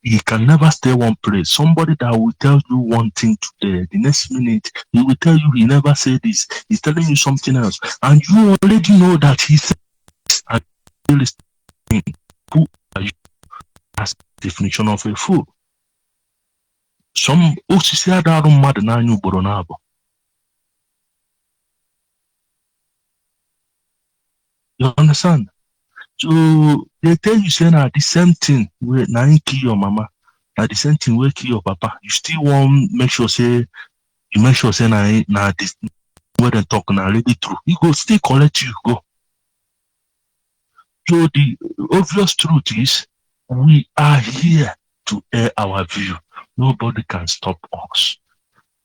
He can never stay one place. Somebody that will tell you one thing today, the next minute he will tell you he never said this. He's telling you something else, and you already know that he said this. And who are you? That's the definition of a fool. Some you understand? So they tell you say the same thing where now you kill your mama, now the same thing where kill your papa. You still want make sure say now this where they talk now really true. You go still collect you go. So the obvious truth is we are here to air our view. Nobody can stop us.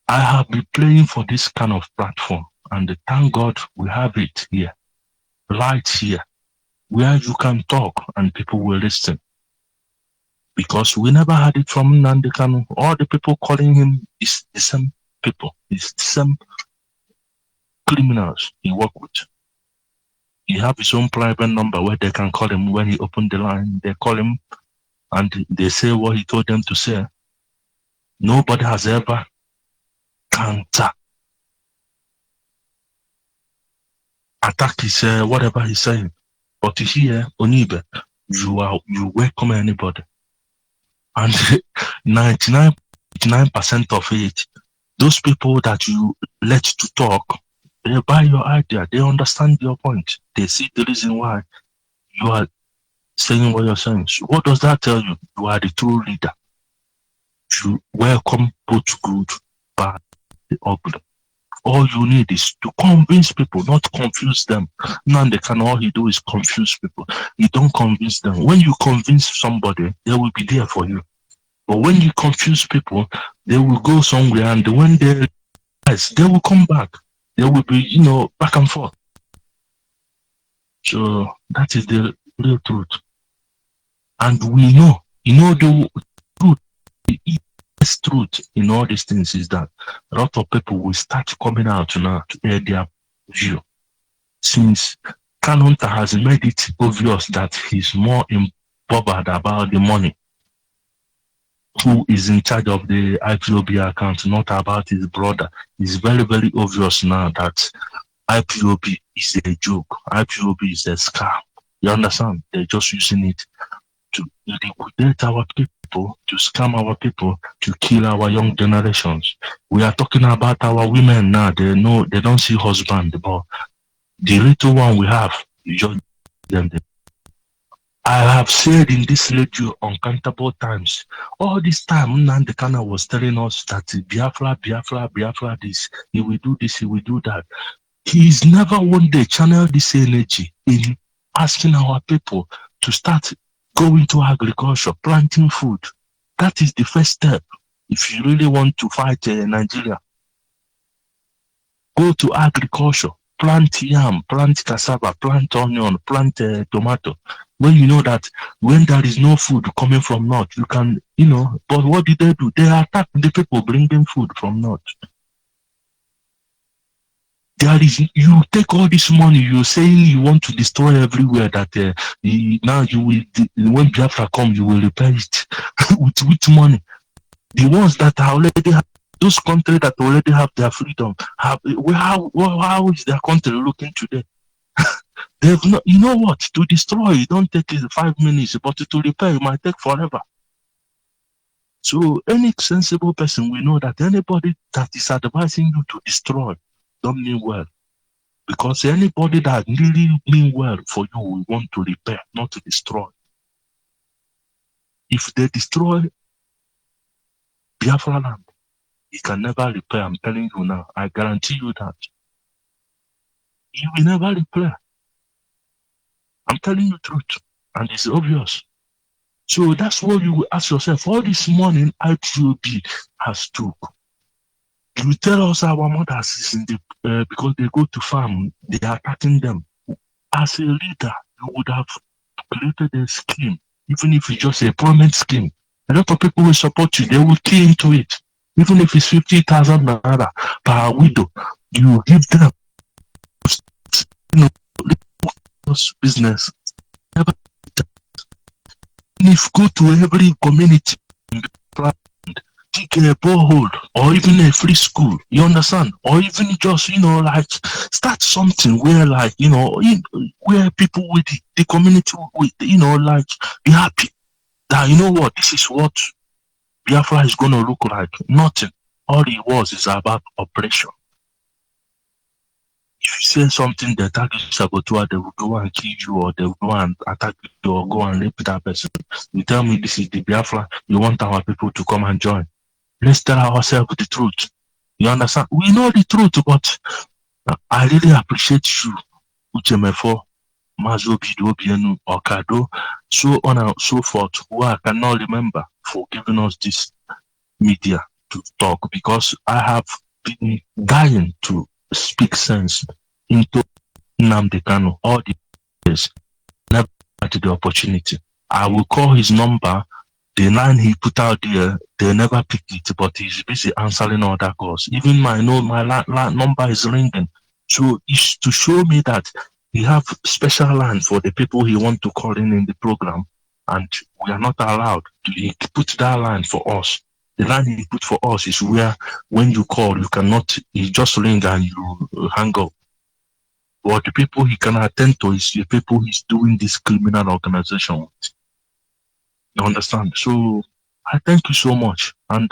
I have been praying for this kind of platform, and thank God we have it here, right here, where you can talk and people will listen. Because we never had it from Nnamdi Kanu. All the people calling him is the same people. It's the same criminals he work with. He have his own private number where they can call him when he opened the line. They call him and they say what he told them to say. Nobody has ever counter attack his whatever he's saying. But here, Onyibe, you welcome anybody. And 99% of it, those people that you let to talk, They buy your idea. They understand your point. They see the reason why you are saying what you're saying. So what does that tell you? You are the true leader. You welcome both good, bad, the ugly. All you need is to convince people, not confuse them. Nande can all he do is confuse people. You don't convince them. When you convince somebody, they will be there for you. But when you confuse people, they will go somewhere, and when they will come back. They will be, back and forth. So that is the real truth. And we know, the truth, the easiest truth in all these things is that a lot of people will start coming out now to air their view. Since Kanunta has made it obvious that he's more bothered about the money, who is in charge of the IPOB account, not about his brother. It's very, very obvious now that IPOB is a joke. IPOB is a scam. You understand? They're just using it to liquidate our people, to scam our people, to kill our young generations. We are talking about our women now. They don't see husband, but the little one we have, you just them. I have said in this radio uncountable times. All this time, Nnamdi Kanu was telling us that Biafra, this, he will do this, he will do that. He's never one day channeled this energy in asking our people to start going to agriculture, planting food. That is the first step. If you really want to fight Nigeria, go to agriculture, plant yam, plant cassava, plant onion, plant tomato. When you know that when there is no food coming from north, you can, but what did they do? They attack the people bringing food from north. You take all this money, you're saying you want to destroy everywhere, that now you will, when Biafra come, you will repair it with money. The ones that are already have, those countries that already have their freedom, how is their country looking today? They've not, you know what? To destroy, it don't take 5 minutes, but to repair, it might take forever. So any sensible person will know that anybody that is advising you to destroy don't mean well. Because anybody that really mean well for you will want to repair, not to destroy. If they destroy Biafra land, he can never repair. I'm telling you now. I guarantee you that. He will never repair. I'm telling you the truth. And it's obvious. So that's what you will ask yourself. All this morning, IPOB has took. You tell us our mothers is in the because they go to farm, they are attacking them. As a leader, you would have created a scheme, even if it's just a employment scheme. A lot of people will support you. They will key into it. Even if it's 50,000 naira per widow, you give them, business. If go to every community, dig a borehole or even a free school, you understand? Or even just, start something where, where people with the community will, be happy that, you know what, this is what Biafra is going to look like. Nothing. All it was is about oppression. If you say something, the target saboteur, they will go and kill you, or they will go and attack you, or go and rape that person. You tell me this is the Biafra, you want our people to come and join. Let's tell ourselves the truth. You understand? We know the truth, but I really appreciate you, Uchemefo, Mazobido, Bienu, Okado, so on and so forth, who I cannot remember, for giving us this media to talk, because I have been dying to speak sense into Nnamdi Kanu all the years. Never had the opportunity. I will call his number. The line he put out there, they never picked it, but he's busy answering other calls. Even my number is ringing. So it's to show me that he have special line for the people he want to call in the program, and we are not allowed to. He put that line for us. The line he put for us is where when you call, you cannot, he just ring and you hang up. But the people he can attend to is the people he's doing this criminal organization with. You understand? So I thank you so much. And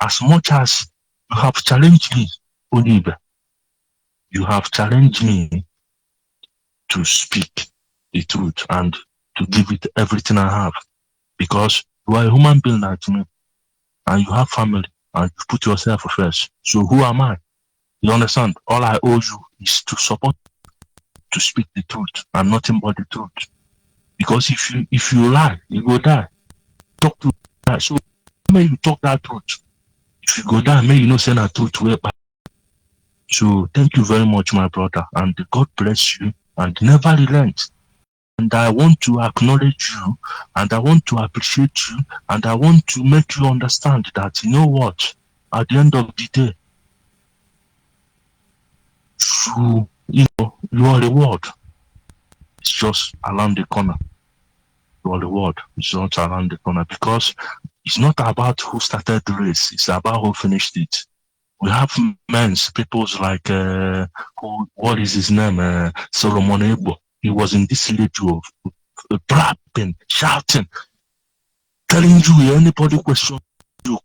as much as you have challenged me, Onyibe, You have challenged me to speak the truth and to give it everything I have, because you are a human being like me and you have family and you put yourself first. So who am I? You understand? All I owe you is to support, to speak the truth and nothing but the truth. Because if you lie, you go die. Talk to that. So may you talk that truth. If you go die, may you not send that truth way back. So thank you very much, my brother, and God bless you and never relent. And I want to acknowledge you, and I want to appreciate you, and I want to make you understand that, you know what, at the end of the day, your reward is just around the corner. Your reward is just around the corner, because it's not about who started the race, it's about who finished it. We have peoples like, what is his name? Solomon Ebo. He was in this radio, rapping, shouting, telling you anybody question you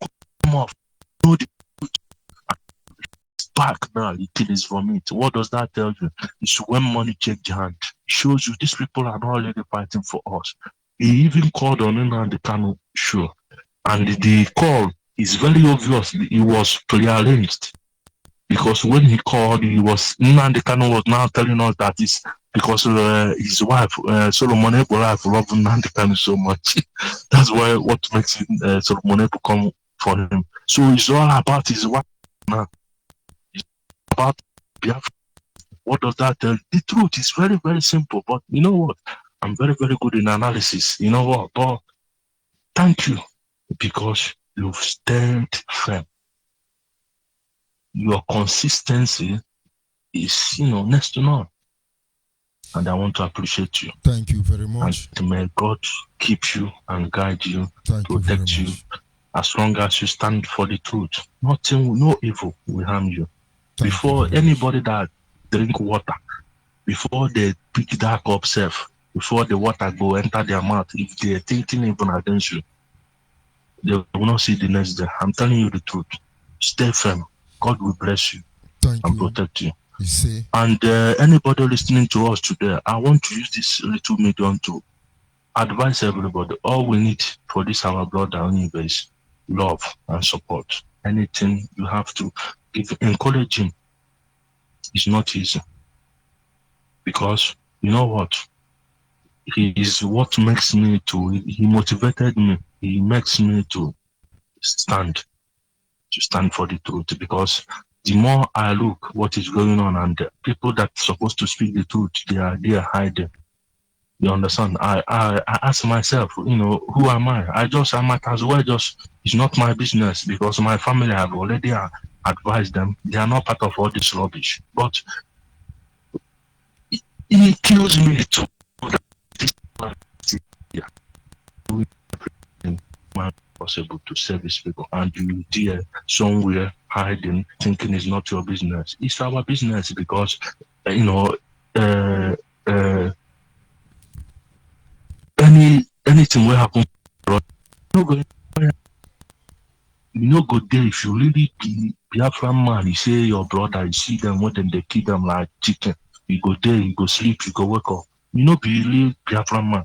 come off. Know the back now, it is from it. What does that tell you? It's when money check the hand. It shows you these people are not already fighting for us. He even called on the Kanu show, and the call is very obvious. It was prearranged, because when he called, Nnamdi Kanu was now telling us that it's because his wife, Solomon Ebo, wife, loved Nnamdi Kanu so much. That's why what makes Solomon Ebo come for him. So it's all about his wife now. It's about Biafra. What does that tell? The truth is very, very simple. But you know what? I'm very, very good in analysis. You know what? But thank you, because you've stayed firm. Your consistency is, next to none. And I want to appreciate you. Thank you very much. And may God keep you and guide you, protect you, as long as you stand for the truth. Nothing, no evil will harm you. Before anybody that drink water, before they pick that cup safe, before the water go enter their mouth, if they're thinking even against you, they will not see the next day. I'm telling you the truth. Stay firm. God will bless you and protect you. And anybody listening to us today, I want to use this little medium to advise everybody. All we need for this our brother Onyibe is love and support. Anything you have to encourage him. It's not easy, because you know what? He is what makes me to. He motivated me. He makes me to stand for the truth, because the more I look what is going on, and the people that are supposed to speak the truth, they are hiding. You understand? I ask myself, who am I? I might as well it's not my business, because my family have already advised them. They are not part of all this rubbish. But it kills me to know that this possible to service people, and you there somewhere hiding, thinking it's not your business. It's our business, because anything will happen. You know, go there if you really be Biafra man. You say your brother, you see them when they kill them like chicken. You go there, you go sleep, you go wake up. You know, be really Biafra man.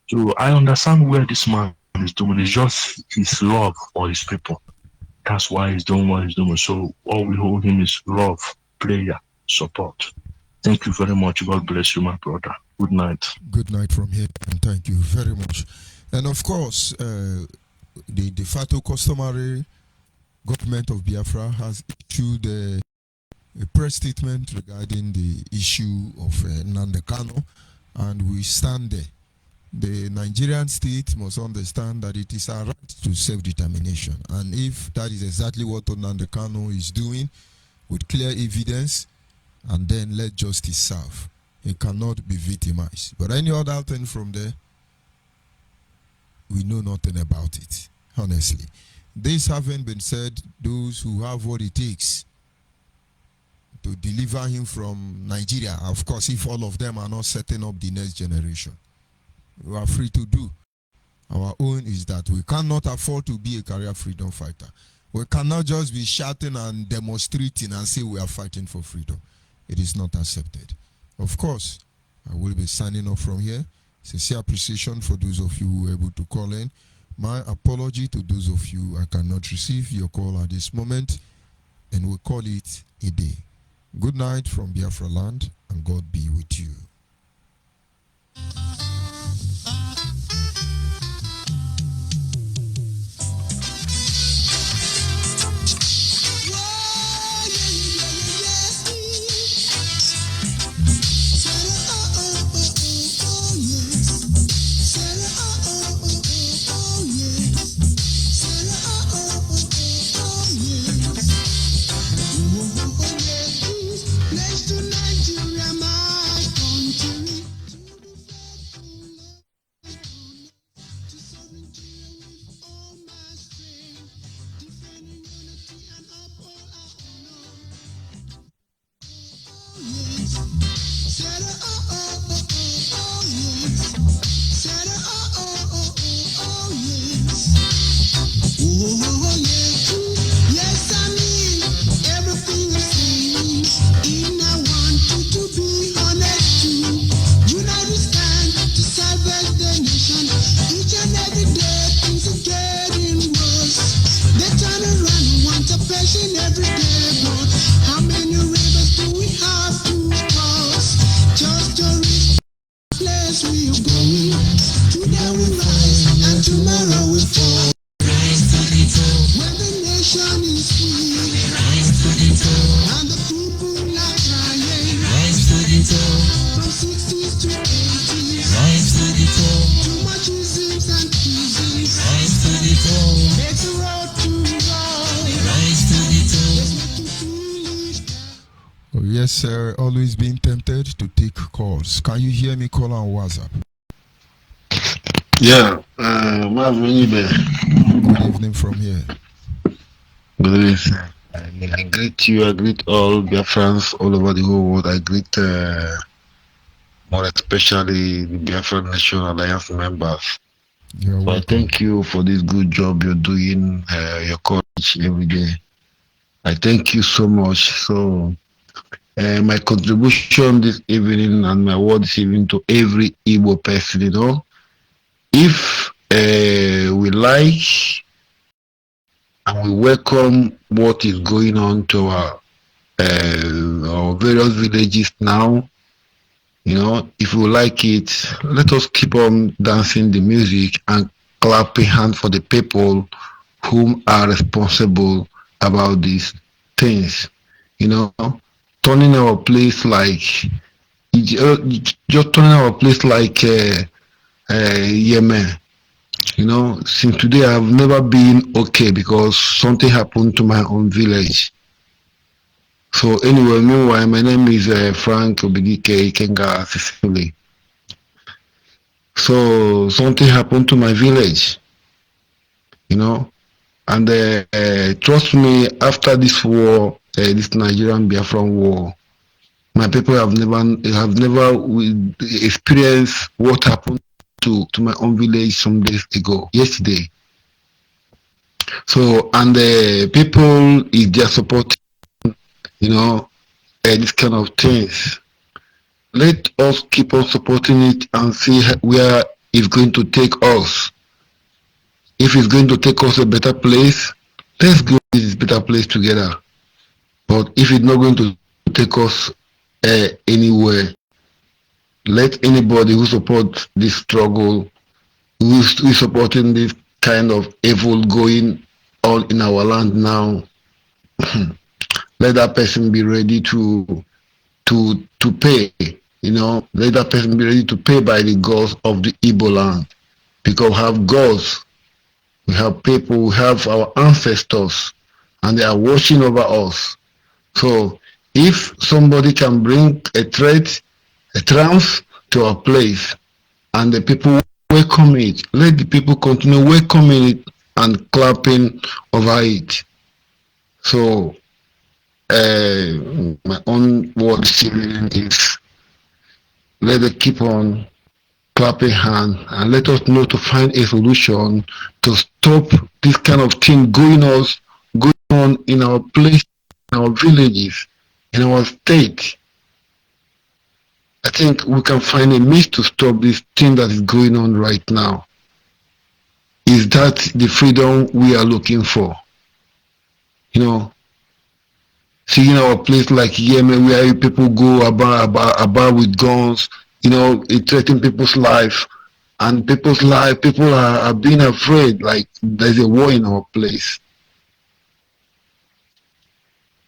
So I understand where this man is doing. It's just his love for his people. That's why he's doing what he's doing. So all we hold him is love, prayer, support. Thank you very much. God bless you, my brother. Good night. Good night from here, and thank you very much. And of course, the de facto customary government of Biafra has issued a press statement regarding the issue of Nnamdi Kanu, and we stand there. The Nigerian state must understand that it is our right to self-determination, and if that is exactly what Nnamdi Kanu is doing, with clear evidence, and then let justice serve. He cannot be victimized. But any other thing from there, we know nothing about it, honestly. This having been said, those who have what it takes to deliver him from Nigeria, of course, if all of them are not setting up the next generation, we are free to do. Our own is that we cannot afford to be a career freedom fighter. We cannot just be shouting and demonstrating and say we are fighting for freedom. it is not accepted. Of course, I will be signing off from here. Sincere appreciation for those of you who were able to call in. My apology to those of you I cannot receive your call at this moment, and we'll call it a day. Good night from Biafra land, and God be with you. Yes, sir. Always being tempted to take calls. Can you hear me call on WhatsApp? Yeah, Onyibe. Good evening from here. Good evening. I greet you. I greet all Biafrans all over the whole world. I greet more especially the Biafran Nation Alliance members. So I thank you for this good job you're doing, your courage every day. I thank you so much. So my contribution this evening and my word this evening to every Igbo person, if we like and we welcome what is going on to our various villages now, if we like it, let us keep on dancing the music and clapping hands for the people whom are responsible about these things, turning our place like just turning our place like Yemen. Since today I've never been okay because something happened to my own village. So anyway, meanwhile, my name is Frank Obigike Ikenga Sicily. So something happened to my village, and trust me, after this war, this Nigerian Biafran war, my people have never experienced what happened to my own village some days ago, yesterday. So, and the people is just supporting, this kind of things. Let us keep on supporting it and see where it's going to take us. If it's going to take us a better place, let's go to this better place together. But if it's not going to take us anywhere, let anybody who supports this struggle, who is supporting this kind of evil going on in our land now, let that person be ready to pay. Let that person be ready to pay by the gods of the Igbo land, because we have gods, we have people, we have our ancestors, and they are watching over us. So if somebody can bring a threat, a trance to our place, and the people welcome it, let the people continue welcoming it and clapping over it. So my own word is, let us keep on clapping hands and let us know to find a solution to stop this kind of thing going on in our place, in our villages, in our state. I think we can find a means to stop this thing that is going on right now. Is that the freedom we are looking for? Seeing our place like Yemen, where people go about with guns, it threatens people's life. And people are being afraid, like there's a war in our place.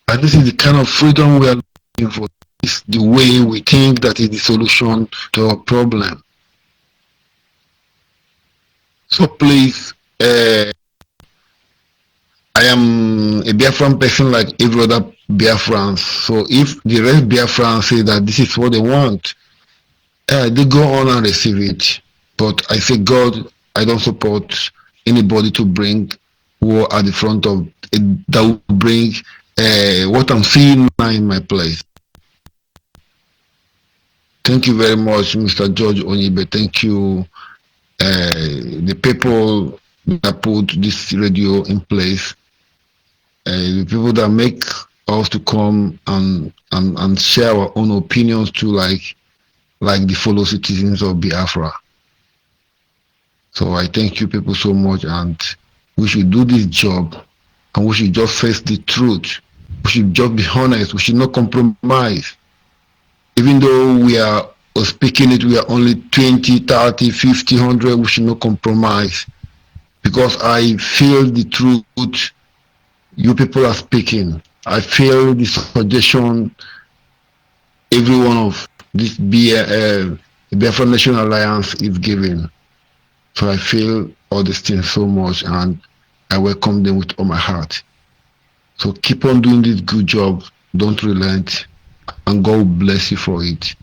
And this is the kind of freedom we are looking for. It's the way we think that is the solution to our problem. So please, I am a Biafran person like every other Biafrans. So if the rest Biafrans say that this is what they want, they go on and receive it. But I say, God, I don't support anybody to bring war at the front of that will bring what I'm seeing now in my place. Thank you very much, Mr. George Onyibe. Thank you, the people that put this radio in place, the people that make us to come and share our own opinions to like the fellow citizens of Biafra. So I thank you people so much, and we should do this job, and we should just face the truth. We should just be honest. We should not compromise. Even though we are speaking it, we are only 20, 30, 50, 100, we should not compromise. Because I feel the truth you people are speaking. I feel the suggestion every one of this Biafra National Alliance is giving. So I feel all these things so much, and I welcome them with all my heart. So keep on doing this good job. Don't relent, and God will bless you for it.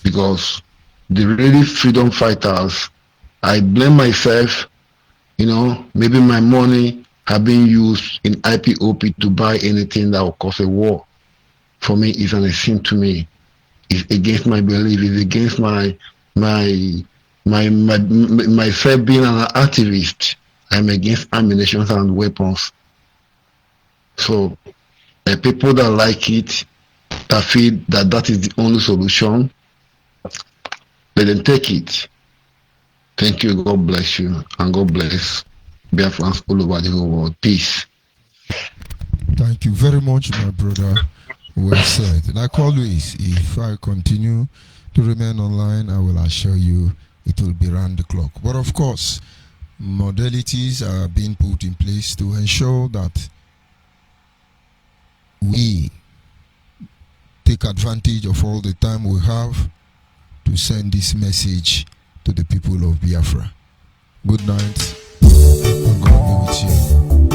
Because the really freedom fighters, I blame myself. Maybe my money have been used in IPOP to buy anything that will cause a war. For me, it's an sin to me. It's against my belief. It's against myself being an activist. I'm against ammunition and weapons. So people that like it, that feel that is the only solution, let them take it. Thank you. God bless you, and God bless Biafrans all over the whole world. Peace. Thank you very much, my brother. Well said. Like always, if I continue to remain online, I will assure you it will be round the clock. But of course, modalities are being put in place to ensure that we take advantage of all the time we have to send this message to the people of Biafra. Good night, and God be with you.